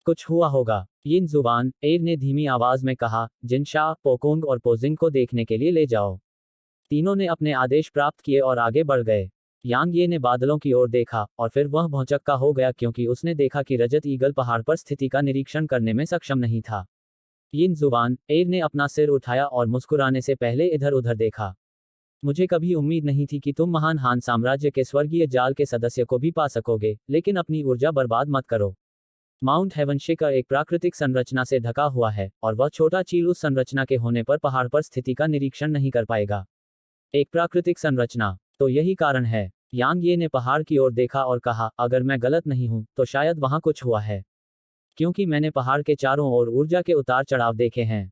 कुछ हुआ होगा, यिन जुवान एर ने धीमी आवाज में कहा, जिनशा, पोकोंग और पोजिंग को देखने के लिए ले जाओ। तीनों ने अपने आदेश प्राप्त किए और आगे बढ़ गए। यांग ये ने बादलों की ओर देखा और फिर वह भौचक्का हो गया क्योंकि उसने देखा कि रजत ईगल पहाड़ पर स्थिति का निरीक्षण करने में सक्षम नहीं था। यिन जुवान एर ने अपना सिर उठाया और मुस्कुराने से पहले इधर उधर देखा। मुझे कभी उम्मीद नहीं थी कि तुम महान हान साम्राज्य के स्वर्गीय जाल के सदस्य को भी पा सकोगे, लेकिन अपनी ऊर्जा बर्बाद मत करो। माउंट हेवन शिखर एक प्राकृतिक संरचना से ढका हुआ है और वह छोटा चील उस संरचना के होने पर पहाड़ पर स्थिति का निरीक्षण नहीं कर पाएगा। एक प्राकृतिक संरचना, तो यही कारण है। यांग ये ने पहाड़ की ओर देखा और कहा, अगर मैं गलत नहीं हूं, तो शायद वहां कुछ हुआ है, क्योंकि मैंने पहाड़ के चारों ओर ऊर्जा के उतार चढ़ाव देखे हैं।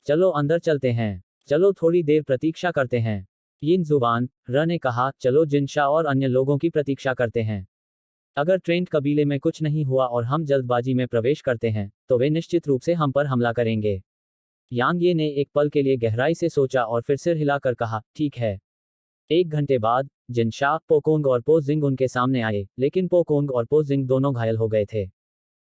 चलो अंदर चलते हैं। चलो थोड़ी देर प्रतीक्षा करते हैं। यिन जुवान र ने कहा, चलो जिनशा और अन्य लोगों की प्रतीक्षा करते हैं। अगर ट्रेंट कबीले में कुछ नहीं हुआ और हम जल्दबाजी में प्रवेश करते हैं, तो वे निश्चित रूप से हम पर हमला करेंगे। यांग ये ने एक पल के लिए गहराई से सोचा और फिर सिर हिलाकर कहा, ठीक है। 1 घंटे बाद जिनशा, पोकोंग और पोजिंग उनके सामने आए, लेकिन पोकोंग और पोजिंग दोनों घायल हो गए थे।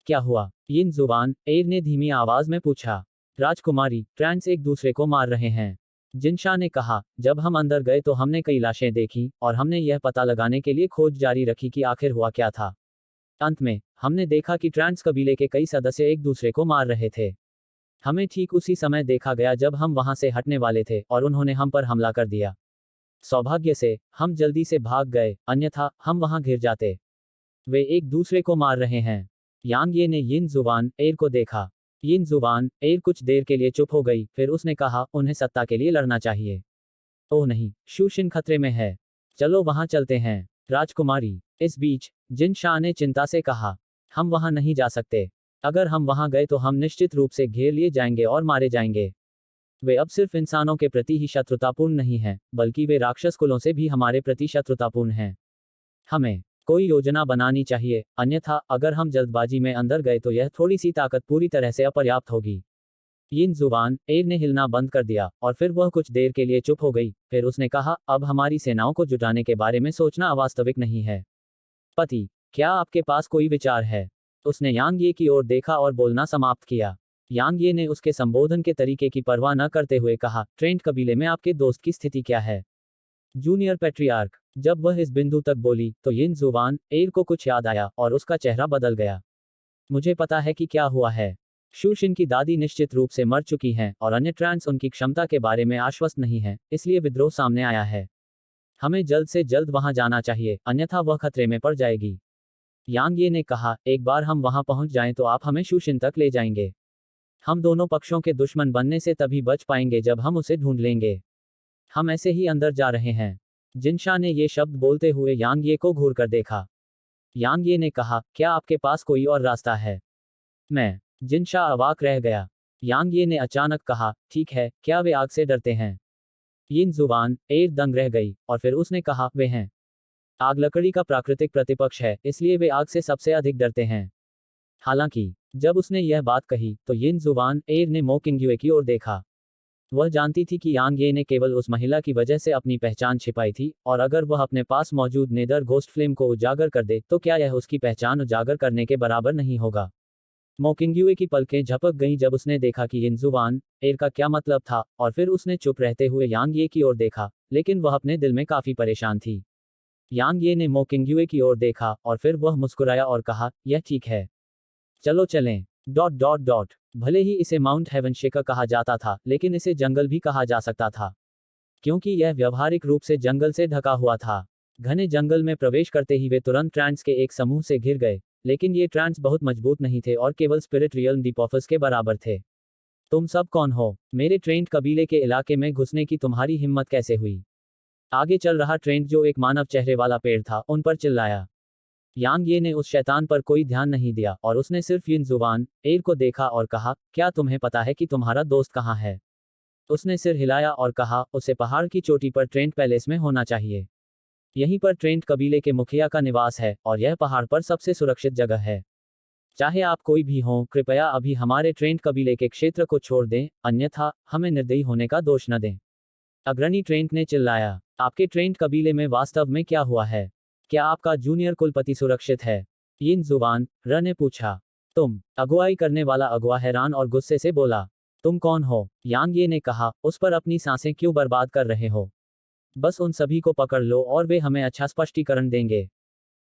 क्या हुआ? यिन जुवान एर ने धीमी आवाज में पूछा। राजकुमारी, ट्रांस एक दूसरे को मार रहे हैं, जिनशा ने कहा। जब हम अंदर गए तो हमने कई लाशें देखीं और हमने यह पता लगाने के लिए खोज जारी रखी कि आखिर हुआ क्या था। अंत में हमने देखा कि ट्रांस कबीले के कई सदस्य एक दूसरे को मार रहे थे। हमें ठीक उसी समय देखा गया जब हम वहां से हटने वाले थे और उन्होंने हम पर हमला कर दिया। सौभाग्य से हम जल्दी से भाग गए, अन्यथा हम वहां घिर जाते। वे एक दूसरे को मार रहे हैं। यांग ये ने यिन जुवान एर को देखा। यिन जुवान एर कुछ देर के लिए चुप हो गई, फिर उसने कहा, उन्हें सत्ता के लिए लड़ना चाहिए। ओह नहीं, शूशिन खतरे में है। चलो वहां चलते हैं। राजकुमारी, इस बीच जिन शाह ने चिंता से कहा, हम वहां नहीं जा सकते। अगर हम वहां गए तो हम निश्चित रूप से घेर लिए जाएंगे और मारे जाएंगे। वे अब सिर्फ इंसानों के प्रति ही शत्रुतापूर्ण नहीं हैं, बल्कि वे राक्षस कुलों से भी हमारे प्रति शत्रुतापूर्ण हैं। हमें कोई योजना बनानी चाहिए, अन्यथा अगर हम जल्दबाजी में अंदर गए तो यह थोड़ी सी ताकत पूरी तरह से अपर्याप्त होगी। यिन जुवान एर ने हिलना बंद कर दिया और फिर वह कुछ देर के लिए चुप हो गई, फिर उसने कहा, अब हमारी सेनाओं को जुटाने के बारे में सोचना अवास्तविक नहीं है। पति, क्या आपके पास कोई विचार है? उसने यांग ये की ओर देखा और बोलना समाप्त किया। यांग ये ने उसके संबोधन के तरीके की परवाह न करते हुए कहा, ट्रेंट कबीले में आपके दोस्त की स्थिति क्या है? Junior patriarch. जब वह इस बिंदु तक बोली तो यिन जुवान एर को कुछ याद आया और उसका चेहरा बदल गया। मुझे पता है कि क्या हुआ है। शूशिन की दादी निश्चित रूप से मर चुकी हैं और अन्य ट्रांस उनकी क्षमता के बारे में आश्वस्त नहीं है, इसलिए विद्रोह सामने आया है। हमें जल्द से जल्द वहां जाना चाहिए, अन्यथा वह खतरे में पड़ जाएगी। यांग ये ने कहा, एक बार हम वहां पहुंच जाएं तो आप हमें शूशिन तक ले जाएंगे। हम दोनों पक्षों के दुश्मन बनने से तभी बच पाएंगे जब हम उसे ढूंढ लेंगे। हम ऐसे ही अंदर जा रहे हैं। जिनशा ने ये शब्द बोलते हुए यांग ये को घूर कर देखा। यांग ये ने कहा, क्या आपके पास कोई और रास्ता है? मैं जिनशा अवाक रह गया। यांग ये ने अचानक कहा, ठीक है, क्या वे आग से डरते हैं? यिन जुवान एर दंग रह गई और फिर उसने कहा, वे हैं। आग लकड़ी का प्राकृतिक प्रतिपक्ष है, इसलिए वे आग से सबसे अधिक डरते हैं। हालांकि जब उसने यह बात कही तो यिन जुवान एर ने मो किंग्युए की ओर देखा। वह जानती थी कि यांग ये ने केवल उस महिला की वजह से अपनी पहचान छिपाई थी, और अगर वह अपने पास मौजूद नेदर घोस्ट फ्लेम को उजागर कर दे तो क्या यह उसकी पहचान उजागर करने के बराबर नहीं होगा। मोकिंग्युए की पलकें झपक गईं जब उसने देखा कि यिन जुवान एर का क्या मतलब था, और फिर उसने चुप रहते हुए यांग ये की ओर देखा, लेकिन वह अपने दिल में काफी परेशान थी। यांग ये ने मोकिंग्युए की ओर देखा और फिर वह मुस्कुराया और कहा, यह ठीक है। चलो चलें। डॉट डॉट डॉट भले ही इसे माउंट हेवन शिखर कहा जाता था, लेकिन इसे जंगल भी कहा जा सकता था, क्योंकि यह व्यावहारिक रूप से जंगल से ढका हुआ था। घने जंगल में प्रवेश करते ही वे तुरंत ट्रांस के एक समूह से घिर गए, लेकिन ये ट्रांस बहुत मजबूत नहीं थे और केवल स्पिरिट रियल्म डीपॉफस के बराबर थे। तुम सब कौन हो? मेरे ट्रेंट कबीले के इलाके में घुसने की तुम्हारी हिम्मत कैसे हुई? आगे चल रहा ट्रेंट, जो एक मानव चेहरे वाला पेड़ था, उन पर चिल्लाया। यांग ये ने उस शैतान पर कोई ध्यान नहीं दिया और उसने सिर्फ यिन जुवान एर को देखा और कहा, क्या तुम्हें पता है कि तुम्हारा दोस्त कहाँ है? उसने सिर हिलाया और कहा, उसे पहाड़ की चोटी पर ट्रेंट पैलेस में होना चाहिए। यहीं पर ट्रेंट कबीले के मुखिया का निवास है और यह पहाड़ पर सबसे सुरक्षित जगह है। चाहे आप कोई भी हों, कृपया अभी हमारे ट्रेंट कबीले के क्षेत्र को छोड़ दें, अन्यथा हमें निर्दयी होने का दोष न दें। अग्रणी ट्रेंट ने चिल्लाया। आपके ट्रेंट कबीले में वास्तव में क्या हुआ है? क्या आपका जूनियर कुलपति सुरक्षित है? यिन जुवान र ने पूछा। तुम अगुवाई करने वाला अगुआ हैरान और गुस्से से बोला। तुम कौन हो? यांग ये ने कहा, उस पर अपनी सांसें क्यों बर्बाद कर रहे हो? बस उन सभी को पकड़ लो और वे हमें अच्छा स्पष्टीकरण देंगे।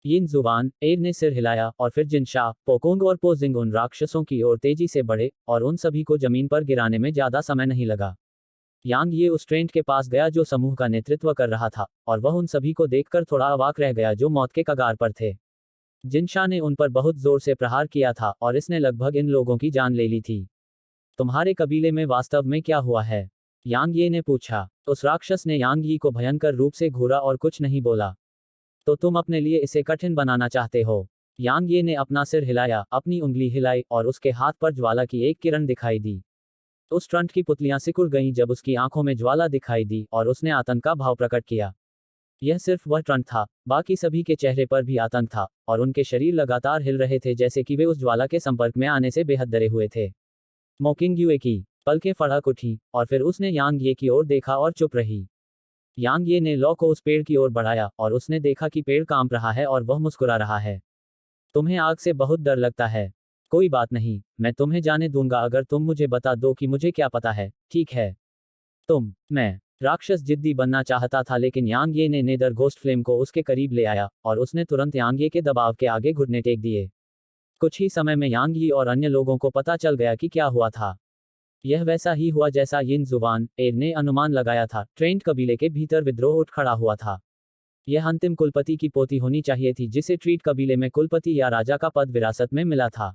यिन जुवान एर ने सिर हिलाया और फिर जिनशा, पोकोंग और पोजिंग उन राक्षसों की ओर तेजी से बढ़े और उन सभी को जमीन पर गिराने में ज्यादा समय नहीं लगा। यांग ये उस ट्रेंट के पास गया जो समूह का नेतृत्व कर रहा था, और वह उन सभी को देखकर थोड़ा अवाक रह गया जो मौत के कगार पर थे। जिनशा ने उन पर बहुत जोर से प्रहार किया था और इसने लगभग इन लोगों की जान ले ली थी। तुम्हारे कबीले में वास्तव में क्या हुआ है? यांग ये ने पूछा। उस राक्षस ने यांग यी को भयंकर रूप से घूरा और कुछ नहीं बोला। तो तुम अपने लिए इसे कठिन बनाना चाहते हो? यांग ये ने अपना सिर हिलाया, अपनी उंगली हिलाई और उसके हाथ पर ज्वाला की एक किरण दिखाई दी। उस ट्रंट की पुतलियां सिकुड़ गईं जब उसकी आंखों में ज्वाला दिखाई दी और उसने आतंक का भाव प्रकट किया। यह सिर्फ वह ट्रंट था, बाकी सभी के चेहरे पर भी आतंक था और उनके शरीर लगातार हिल रहे थे जैसे कि वे उस ज्वाला के संपर्क में आने से बेहद डरे हुए थे। मोकिंग युए की पलकें फड़क उठी और फिर उसने यांग ये की ओर देखा और चुप रही। यांग ये ने लॉ को उस पेड़ की ओर बढ़ाया और उसने देखा कि पेड़ कांप रहा है और वह मुस्कुरा रहा है। तुम्हें आग से बहुत डर लगता है। कोई बात नहीं, मैं तुम्हें जाने दूंगा अगर तुम मुझे बता दो कि मुझे क्या पता है, ठीक है? मैं राक्षस जिद्दी बनना चाहता था, लेकिन यांग ये ने नेदर घोस्ट फ्लेम को उसके करीब ले आया और उसने तुरंत यांग ये के दबाव के आगे घुटने टेक दिए। कुछ ही समय में यांग यी और अन्य लोगों को पता चल गया कि क्या हुआ था। यह वैसा ही हुआ जैसा यिन जुवान एर ने अनुमान लगाया था। ट्रेंट कबीले के भीतर विद्रोह उठ खड़ा हुआ था। यह अंतिम कुलपति की पोती होनी चाहिए थी जिसे ट्रीट कबीले में कुलपति या राजा का पद विरासत में मिला था।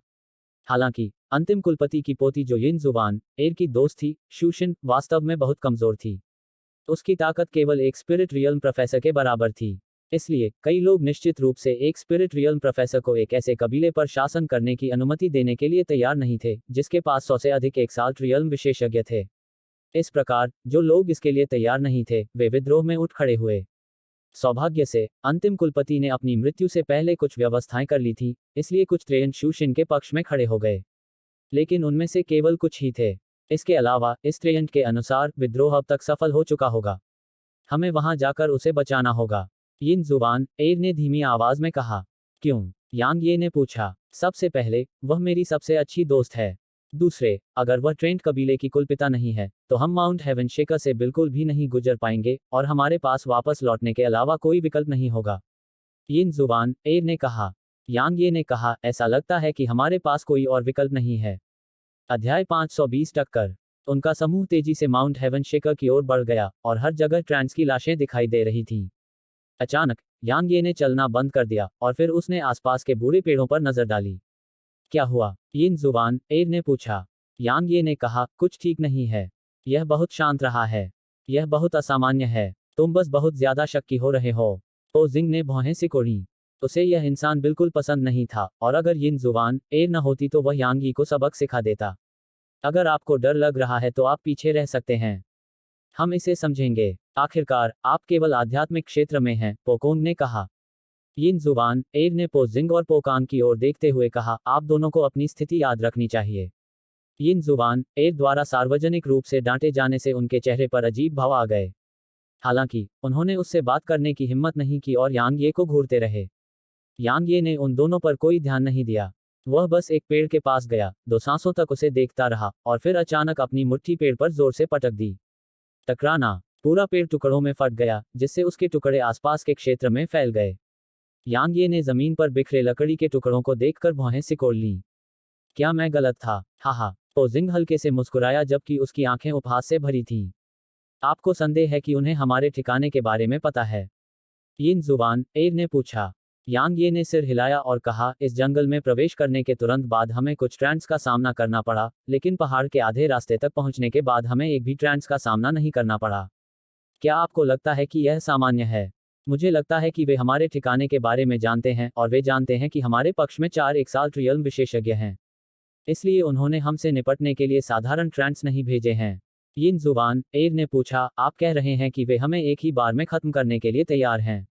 हालांकि अंतिम कुलपति की पोती जो यिन जुवान एर की दोस्त थी, शूशिन, वास्तव में बहुत कमजोर थी। उसकी ताकत केवल एक स्पिरिट रियल्म प्रोफेसर के बराबर थी। इसलिए कई लोग निश्चित रूप से एक स्पिरिट रियल्म प्रोफेसर को एक ऐसे कबीले पर शासन करने की अनुमति देने के लिए तैयार नहीं थे जिसके पास 100 से अधिक एक्साल्ट रियल्म विशेषज्ञ थे। इस प्रकार जो लोग इसके लिए तैयार नहीं थे वे विद्रोह में उठ खड़े हुए। सौभाग्य से अंतिम कुलपति ने अपनी मृत्यु से पहले कुछ व्यवस्थाएं कर ली थी, इसलिए कुछ त्रेयन शूशिन के पक्ष में खड़े हो गए, लेकिन उनमें से केवल कुछ ही थे। इसके अलावा इस त्रेयन के अनुसार विद्रोह अब तक सफल हो चुका होगा। हमें वहां जाकर उसे बचाना होगा। यिन जुवान एर ने धीमी आवाज में कहा। क्यों? यांग ये ने पूछा। सबसे पहले, वह मेरी सबसे अच्छी दोस्त है। दूसरे, अगर वह ट्रेंट कबीले की कुलपिता नहीं है, तो हम माउंट हेवन शेकर से बिल्कुल भी नहीं गुजर पाएंगे और हमारे पास वापस लौटने के अलावा कोई विकल्प नहीं होगा। यिन जुवान एर ने कहा। यांग ये ने कहा, ऐसा लगता है कि हमारे पास कोई और विकल्प नहीं है। अध्याय 520 टक्कर। उनका समूह तेजी से माउंट हेवन शेकर की ओर बढ़ गया और हर जगह ट्रांस की लाशें दिखाई दे रही थीं। अचानक यांग ये ने चलना बंद कर दिया और फिर उसने आसपास के बूढ़े पेड़ों पर नजर डाली। क्या हुआ? यिन जुवान एर ने पूछा। यांग ये ने कहा, कुछ ठीक नहीं है। यह बहुत शांत रहा है। यह बहुत असामान्य है। तुम बस बहुत ज्यादा शक्की हो रहे हो। तो जिंग ने भौहें सिकोड़ी। उसे यह इंसान बिल्कुल पसंद नहीं था और अगर यिन जुवान एर न होती तो वह यांग यी को सबक सिखा देता। अगर आपको डर लग रहा है तो आप पीछे रह सकते हैं। हम इसे समझेंगे। आखिरकार आप केवल आध्यात्मिक क्षेत्र में हैं, पोकोंग ने कहा। यिन जुवान एर ने पोजिंग और पोकांग की ओर देखते हुए कहा, आप दोनों को अपनी स्थिति याद रखनी चाहिए। यिन जुवान एर द्वारा सार्वजनिक रूप से डांटे जाने से उनके चेहरे पर अजीब भाव आ गए। हालांकि उन्होंने उससे बात करने की हिम्मत नहीं की और यांग ये को घूरते रहे। यांग ये ने उन दोनों पर कोई ध्यान नहीं दिया। वह बस एक पेड़ के पास गया, 2 सांसों तक उसे देखता रहा और फिर अचानक अपनी मुट्ठी पेड़ पर जोर से पटक दी। टकराना। पूरा पेड़ टुकड़ों में फट गया, जिससे उसके टुकड़े आसपास के क्षेत्र में फैल गए। यांग ये ने जमीन पर बिखरे लकड़ी के टुकड़ों को देखकर भौहें सिकोड़ लीं। क्या मैं गलत था? हाहा। पोजिंग हल्के से मुस्कुराया जबकि उसकी आंखें उपहास से भरी थीं। आपको संदेह है कि उन्हें हमारे ठिकाने के बारे में पता है? यिन जुवान, एर ने पूछा। यांग ये ने सिर हिलाया और कहा, इस जंगल में प्रवेश करने के तुरंत बाद हमें कुछ ट्रेंड्स का सामना करना पड़ा, लेकिन पहाड़ के आधे रास्ते तक पहुंचने के बाद हमें एक भी ट्रेंड्स का सामना नहीं करना पड़ा। क्या आपको लगता है कि यह सामान्य है? मुझे लगता है कि वे हमारे ठिकाने के बारे में जानते हैं और वे जानते हैं कि हमारे पक्ष में 4 एक्साल्ट रियल्म विशेषज्ञ हैं। इसलिए उन्होंने हमसे निपटने के लिए साधारण ट्रेंड्स नहीं भेजे हैं। यिन जुवान, एर ने पूछा, आप कह रहे हैं कि वे हमें एक ही बार में खत्म करने के लिए तैयार हैं?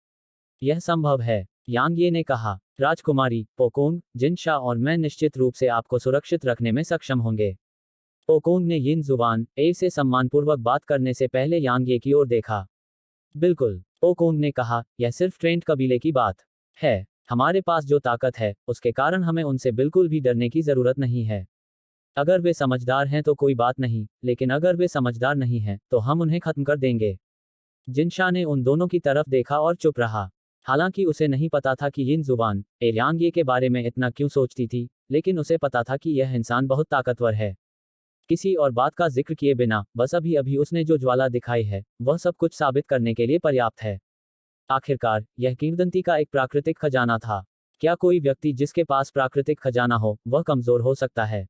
यह संभव है, यांग ये ने कहा। राजकुमारी, पोकोंग, जिनशा और मैं निश्चित रूप से आपको सुरक्षित रखने में सक्षम होंगे। पोकोंग ने यिन जुवान, एर से सम्मानपूर्वक बात करने से पहले यांग ये की ओर देखा। बिल्कुल, पोकोंग ने कहा, यह सिर्फ ट्रेंड कबीले की बात है। हमारे पास जो ताकत है, उसके कारण हमें उनसे बिल्कुल भी डरने की जरूरत नहीं है। अगर वे समझदार हैं तो कोई बात नहीं, लेकिन अगर वे समझदार नहीं हैं, तो हम उन्हें खत्म कर देंगे। जिनशा ने उन दोनों की तरफ देखा और चुप रहा। हालांकि उसे नहीं पता था कि यिन जुवान, एर यांग ये के बारे में इतना क्यों सोचती थी, लेकिन उसे पता था कि यह इंसान बहुत ताकतवर है। किसी और बात का जिक्र किए बिना, बस अभी अभी उसने जो ज्वाला दिखाई है, वह सब कुछ साबित करने के लिए पर्याप्त है। आखिरकार, यह किंवदंती का एक प्राकृतिक खजाना था। क्या कोई व्यक्ति जिसके पास प्राकृतिक खजाना हो, वह कमजोर हो सकता है?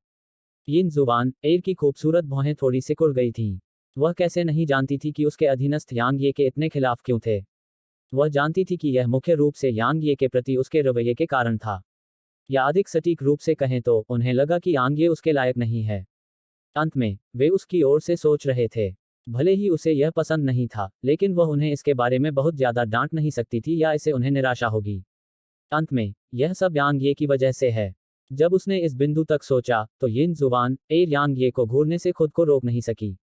यिन जुवान, एर की खूबसूरत भौहें थोड़ी सिकुड़ गई थीं। वह कैसे नहीं जानती थी कि उसके अधीनस्थ यांग ये के इतने खिलाफ क्यों थे? वह जानती थी कि यह मुख्य रूप से यांग ये के प्रति उसके रवैये के कारण था। या अधिक सटीक रूप से कहें तो, उन्हें लगा कि यांग ये उसके लायक नहीं है। अंत में, वे उसकी ओर से सोच रहे थे। भले ही उसे यह पसंद नहीं था, लेकिन वह उन्हें इसके बारे में बहुत ज्यादा डांट नहीं सकती थी या इससे उन्हें निराशा होगी। अंत में, यह सब यांग ये की वजह से है। जब उसने इस बिंदु तक सोचा, तो यिन जुवान, एर यांग ये को घूरने से खुद को रोक नहीं सकी।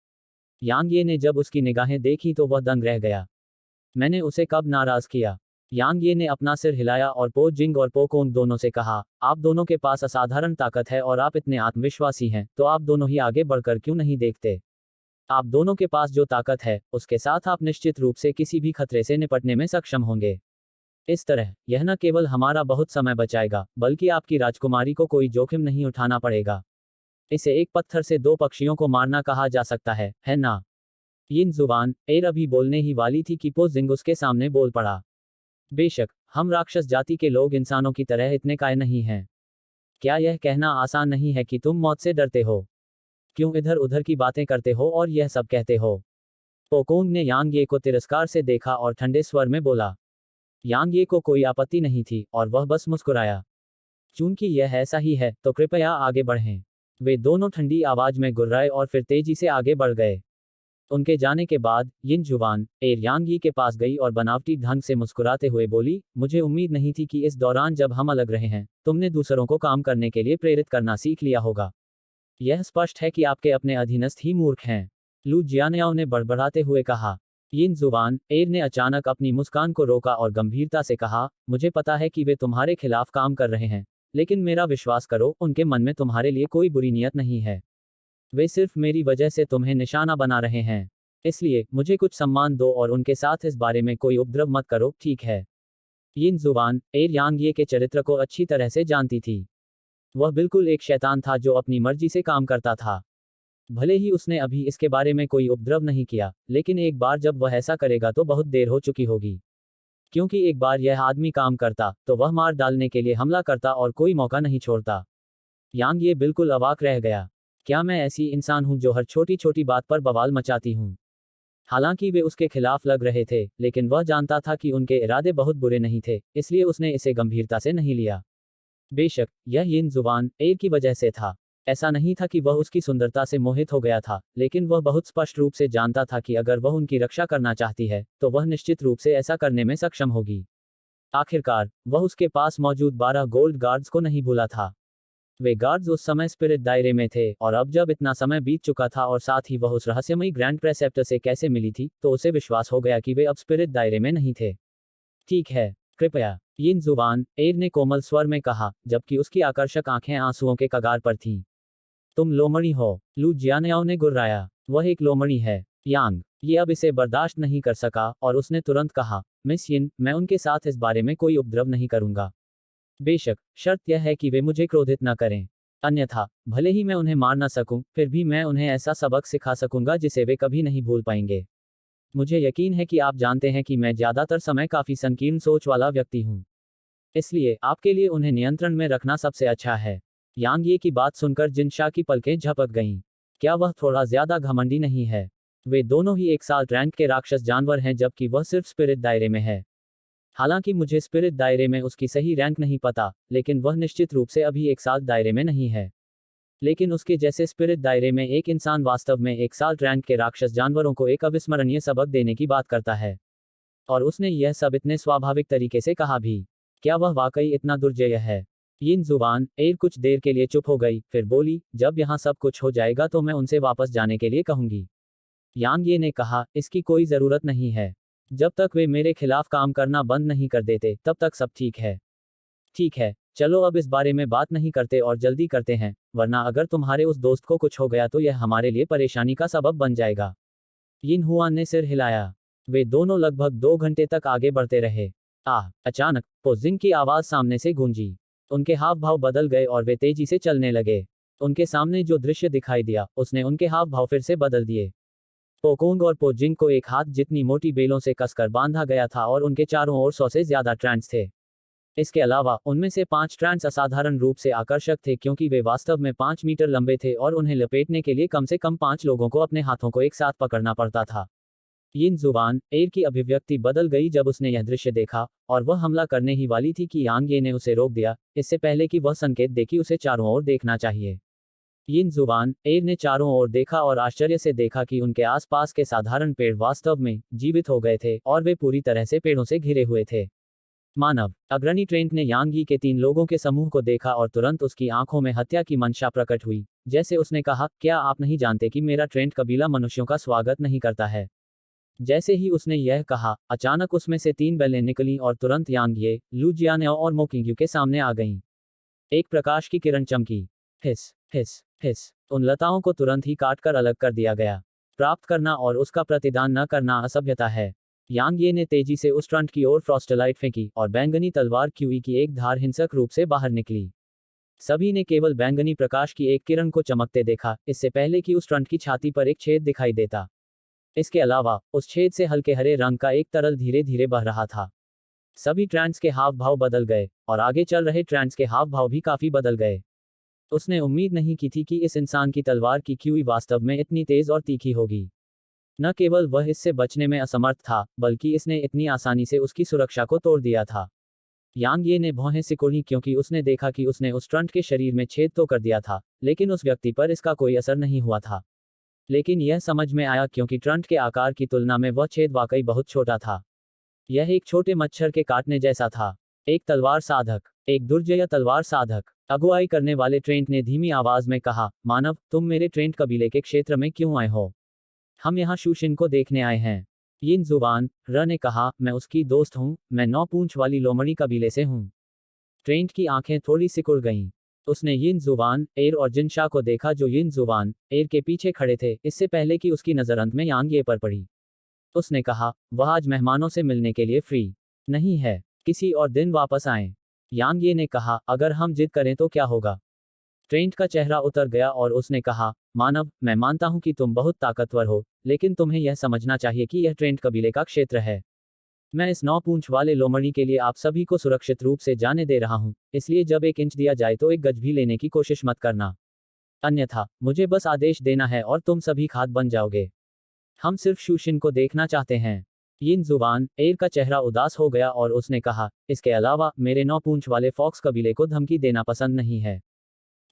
यांग ये ने जब उसकी निगाहें देखी तो वह दंग रह गया। मैंने उसे कब नाराज किया? यांग ये ने अपना सिर हिलाया और पो जिंग और पोकोंग दोनों से कहा, आप दोनों के पास असाधारण ताकत है और आप इतने आत्मविश्वासी हैं, तो आप दोनों ही आगे बढ़कर क्यों नहीं देखते? आप दोनों के पास जो ताकत है, उसके साथ आप निश्चित रूप से किसी भी खतरे से निपटने में सक्षम होंगे। इस तरह, यह न केवल हमारा बहुत समय बचाएगा, बल्कि आपकी राजकुमारी को कोई जोखिम नहीं उठाना पड़ेगा। इसे एक पत्थर से 2 पक्षियों को मारना कहा जा सकता है ना? यिन जुवान, एर अभी बोलने ही वाली थी कि पो जिंग उसके सामने बोल पड़ा। बेशक, हम राक्षस जाति के लोग इंसानों की तरह इतने काय नहीं हैं। क्या यह कहना आसान नहीं है कि तुम मौत से डरते हो? क्यों इधर उधर की बातें करते हो और यह सब कहते हो? पोकोंग ने यांग ये को तिरस्कार से देखा और ठंडे स्वर में बोला। यांग ये को कोई आपत्ति नहीं थी और वह बस मुस्कुराया। चूंकि यह ऐसा ही है, तो कृपया आगे बढ़ें। वे दोनों ठंडी आवाज में गुर्राए और फिर तेजी से आगे बढ़ गए। उनके जाने के बाद, यिन जुवान, एर यांग ये के पास गई और बनावटी ढंग से मुस्कुराते हुए बोली, मुझे उम्मीद नहीं थी कि इस दौरान जब हम अलग रहे हैं, तुमने दूसरों को काम करने के लिए प्रेरित करना सीख लिया होगा। यह स्पष्ट है कि आपके अपने अधीनस्थ ही मूर्ख हैं। लू जियानयाओ ने बड़बड़ाते हुए कहा। यिन जुवान, एर ने अचानक अपनी मुस्कान को रोका और गंभीरता से कहा, मुझे पता है कि वे तुम्हारे खिलाफ काम कर रहे हैं, लेकिन मेरा विश्वास करो, उनके मन में तुम्हारे लिए कोई बुरी नियत नहीं है। वे सिर्फ मेरी वजह से तुम्हें निशाना बना रहे हैं। इसलिए, मुझे कुछ सम्मान दो और उनके साथ इस बारे में कोई उपद्रव मत करो, ठीक है? यिन जुवान, एर यांग ये के चरित्र को अच्छी तरह से जानती थी। वह बिल्कुल एक शैतान था जो अपनी मर्जी से काम करता था। भले ही उसने अभी इसके बारे में कोई उपद्रव नहीं किया, लेकिन एक बार जब वह ऐसा करेगा तो बहुत देर हो चुकी होगी। क्योंकि एक बार यह आदमी काम करता, तो वह मार डालने के लिए हमला करता और कोई मौका नहीं छोड़ता। यांग ये बिल्कुल अवाक रह गया। क्या मैं ऐसी इंसान हूं जो हर छोटी छोटी बात पर बवाल मचाती हूं? हालांकि वे उसके खिलाफ लग रहे थे, लेकिन वह जानता था कि उनके इरादे बहुत बुरे नहीं थे, इसलिए उसने इसे गंभीरता से नहीं लिया। बेशक, यह यिन जुवान, एर की वजह से था। ऐसा नहीं था कि वह उसकी सुंदरता से मोहित हो गया था, लेकिन वह बहुत स्पष्ट रूप से जानता था कि अगर वह उनकी रक्षा करना चाहती है, तो वह निश्चित रूप से ऐसा करने में सक्षम होगी। आखिरकार, वह उसके पास मौजूद 12 गोल्ड गार्ड्स को नहीं भूला था। वे गार्ड्स उस समय स्पिरिट दायरे में थे, और अब जब इतना समय बीत चुका था और साथ ही वह उस रहस्यमयी ग्रैंड प्रेसेप्टर से कैसे मिली थी, तो उसे विश्वास हो गया कि वे अब स्पिरिट दायरे में नहीं थे। ठीक है, कृपया, यिन जुवान, एर ने कोमल स्वर में कहा, जबकि उसकी आकर्षक आंखें आंसुओं के कगार पर थीं। तुम लोमड़ी हो, लू जियानयाओ ने गुर्राया। वह एक लोमड़ी है। यांग ये अब इसे बर्दाश्त नहीं कर सका और उसने तुरंत कहा, मिस यिन, मैं उनके साथ इस बारे में कोई उपद्रव नहीं करूंगा। बेशक, शर्त यह है कि वे मुझे क्रोधित न करें। अन्यथा, भले ही मैं उन्हें मार न सकूं, फिर भी मैं उन्हें ऐसा सबक सिखा सकूंगा जिसे वे कभी नहीं भूल पाएंगे। मुझे यकीन है कि आप जानते हैं कि मैं ज्यादातर समय काफी संकीर्ण सोच वाला व्यक्ति हूँ, इसलिए आपके लिए उन्हें नियंत्रण में रखना सबसे अच्छा है। यांग ये की बात सुनकर जिनशा की पलकें झपक गईं। क्या वह थोड़ा ज्यादा घमंडी नहीं है? वे दोनों ही एक साथ रैंक के राक्षस जानवर हैं, जबकि वह सिर्फ स्पिरिट दायरे में है। हालांकि मुझे स्पिरिट दायरे में उसकी सही रैंक नहीं पता, लेकिन वह निश्चित रूप से अभी एक साथ दायरे में नहीं है। लेकिन उसके जैसे स्पिरिट दायरे में एक इंसान वास्तव में एक साथ रैंक के राक्षस जानवरों को एक अविस्मरणीय सबक देने की बात करता है। और उसने यह सब इतने स्वाभाविक तरीके से कहा भी। क्या वह वाकई इतना दुर्जय है? यिन जुबान एयर कुछ देर के लिए चुप हो गई, फिर बोली, जब यहाँ सब कुछ हो जाएगा तो मैं उनसे वापस जाने के लिए कहूंगी। यांग ये ने कहा, इसकी कोई ज़रूरत नहीं है। जब तक वे मेरे खिलाफ काम करना बंद नहीं कर देते तब तक सब ठीक है। ठीक है, चलो अब इस बारे में बात नहीं करते और जल्दी करते हैं, वरना अगर तुम्हारे उस दोस्त को कुछ हो गया तो यह हमारे लिए परेशानी का सबब बन जाएगा। यिन हुआन ने सिर हिलाया। वे दोनों लगभग 2 घंटे तक आगे बढ़ते रहे। अचानक पोजिंग की आवाज सामने से गूंजी। उनके हाव भाव बदल गए और वे तेजी से चलने लगे। उनके सामने जो दृश्य दिखाई दिया उसने उनके हाव भाव फिर से बदल दिए। पोकोंग और पोजिंग को एक हाथ जितनी मोटी बेलों से कसकर बांधा गया था और उनके चारों ओर 100 से ज्यादा ट्रांस थे। इसके अलावा उनमें से 5 ट्रांस असाधारण रूप से आकर्षक थे, क्योंकि वे वास्तव में 5 मीटर लंबे थे और उन्हें लपेटने के लिए कम से कम 5 लोगों को अपने हाथों को एक साथ पकड़ना पड़ता था। यिन जुबान एयर की अभिव्यक्ति बदल गई जब उसने यह दृश्य देखा, और वह हमला करने ही वाली थी कि यांग ये ने उसे रोक दिया, इससे पहले कि वह संकेत दे कि उसे चारों ओर देखना चाहिए। यिन जुबान एयर ने चारों ओर देखा और आश्चर्य से देखा कि उनके आसपास के साधारण पेड़ वास्तव में जीवित हो गए थे और वे पूरी तरह से पेड़ों से घिरे हुए थे। मानव अग्रणी ट्रेंट ने यांग यी के 3 लोगों के समूह को देखा और तुरंत उसकी आंखों में हत्या की मंशा प्रकट हुई। जैसे उसने कहा, क्या आप नहीं जानते कि मेरा ट्रेंट कबीला मनुष्यों का स्वागत नहीं करता है? जैसे ही उसने यह कहा, अचानक उसमें से 3 बेलें निकलीं और तुरंत यांग ये, लू जियाने और मोकिंग्यू के सामने आ गईं। एक प्रकाश की किरण चमकी। हिस हिस हिस। उन लताओं को तुरंत ही काटकर अलग कर दिया गया। प्राप्त करना और उसका प्रतिदान न करना असभ्यता है। यांग ये ने तेजी से उस ट्रंट की ओर फ्रॉस्टलाइट फेंकी और बैंगनी तलवार क्यूई की एक धार हिंसक रूप से बाहर निकली। सभी ने केवल बैंगनी प्रकाश की एक किरण को चमकते देखा, इससे पहले कि उस ट्रंट की छाती पर एक छेद दिखाई देता। इसके अलावा उस छेद से हल्के हरे रंग का एक तरल धीरे धीरे बह रहा था। सभी ट्रांस के हाव भाव बदल गए और आगे चल रहे ट्रांस के हाव भाव भी काफी बदल गए। उसने उम्मीद नहीं की थी कि इस इंसान की तलवार की क्यूई वास्तव में इतनी तेज और तीखी होगी। न केवल वह इससे बचने में असमर्थ था, बल्कि इसने इतनी आसानी से उसकी सुरक्षा को तोड़ दिया था। यांग ये ने भौहें सिकुड़ी, क्योंकि उसने देखा कि उसने उस ट्रंट के शरीर में छेद तो कर दिया था, लेकिन उस व्यक्ति पर इसका कोई असर नहीं हुआ था। लेकिन यह समझ में आया क्योंकि ट्रंट के आकार की तुलना में वह छेद वाकई बहुत छोटा था। यह एक छोटे मच्छर के काटने जैसा था। एक तलवार साधक, एक दुर्जय तलवार साधक, अगुवाई करने वाले ट्रेंट ने धीमी आवाज में कहा, मानव, तुम मेरे ट्रेंट कबीले के क्षेत्र में क्यों आए हो? हम यहाँ शूशिन को देखने आए हैं। यिन जुबान र ने कहा, मैं उसकी दोस्त हूँ, मैं 9 पूंछ वाली लोमड़ी कबीले से हूँ। ट्रेंट की आंखें थोड़ी सिकुड़ गईं। उसने यिन जुबान एयर और जिनशा को देखा, जो यिन जुबान एयर के पीछे खड़े थे, इससे पहले कि उसकी नजर अंत में यांग ये पर पड़ी। उसने कहा, वह आज मेहमानों से मिलने के लिए फ्री नहीं है, किसी और दिन वापस आएं। यांग ये ने कहा, अगर हम जिद करें तो क्या होगा? ट्रेंट का चेहरा उतर गया और उसने कहा, मानव, मैं मानता हूं कि तुम बहुत ताकतवर हो, लेकिन तुम्हें यह समझना चाहिए कि यह ट्रेंट कबीले का क्षेत्र है। मैं इस 9 पूंछ वाले लोमड़ी के लिए आप सभी को सुरक्षित रूप से जाने दे रहा हूं, इसलिए जब 1 इंच दिया जाए तो 1 गज भी लेने की कोशिश मत करना। अन्यथा मुझे बस आदेश देना है और तुम सभी खाद बन जाओगे। हम सिर्फ शूशिन को देखना चाहते हैं। यिन जुबान एयर का चेहरा उदास हो गया और उसने कहा, इसके अलावा मेरे 9 पूंछ वाले फॉक्स कबीले को धमकी देना पसंद नहीं है।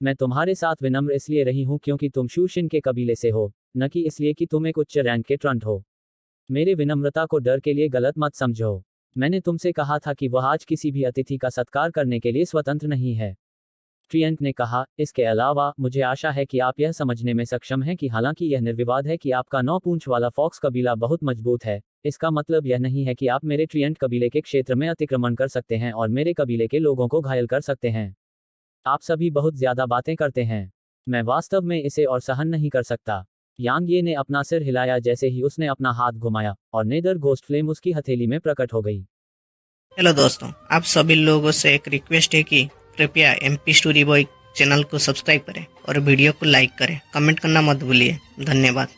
मैं तुम्हारे साथ विनम्र इसलिए रही हूं क्योंकि तुम शूशिन के कबीले से हो, न कि इसलिए कि तुम एक उच्च रैंक के ट्रंट हो। मेरे विनम्रता को डर के लिए गलत मत समझो। मैंने तुमसे कहा था कि वह आज किसी भी अतिथि का सत्कार करने के लिए स्वतंत्र नहीं है। ट्रियंट ने कहा, इसके अलावा मुझे आशा है कि आप यह समझने में सक्षम हैं कि हालांकि यह निर्विवाद है कि आपका 9 पूंछ वाला फॉक्स कबीला बहुत मजबूत है, इसका मतलब यह नहीं है कि आप मेरे ट्रियंट कबीले के क्षेत्र में अतिक्रमण कर सकते हैं और मेरे कबीले के लोगों को घायल कर सकते हैं। आप सभी बहुत ज्यादा बातें करते हैं। मैं वास्तव में इसे और सहन नहीं कर सकता। यांग ये ने अपना सिर हिलाया जैसे ही उसने अपना हाथ घुमाया और नेदर घोस्ट फ्लेम उसकी हथेली में प्रकट हो गई।
हेलो दोस्तों, आप सभी लोगों से एक रिक्वेस्ट है कि कृपया MP स्टोरी बॉय चैनल को सब्सक्राइब करें और वीडियो को लाइक करें। कमेंट करना मत भूलिए। धन्यवाद।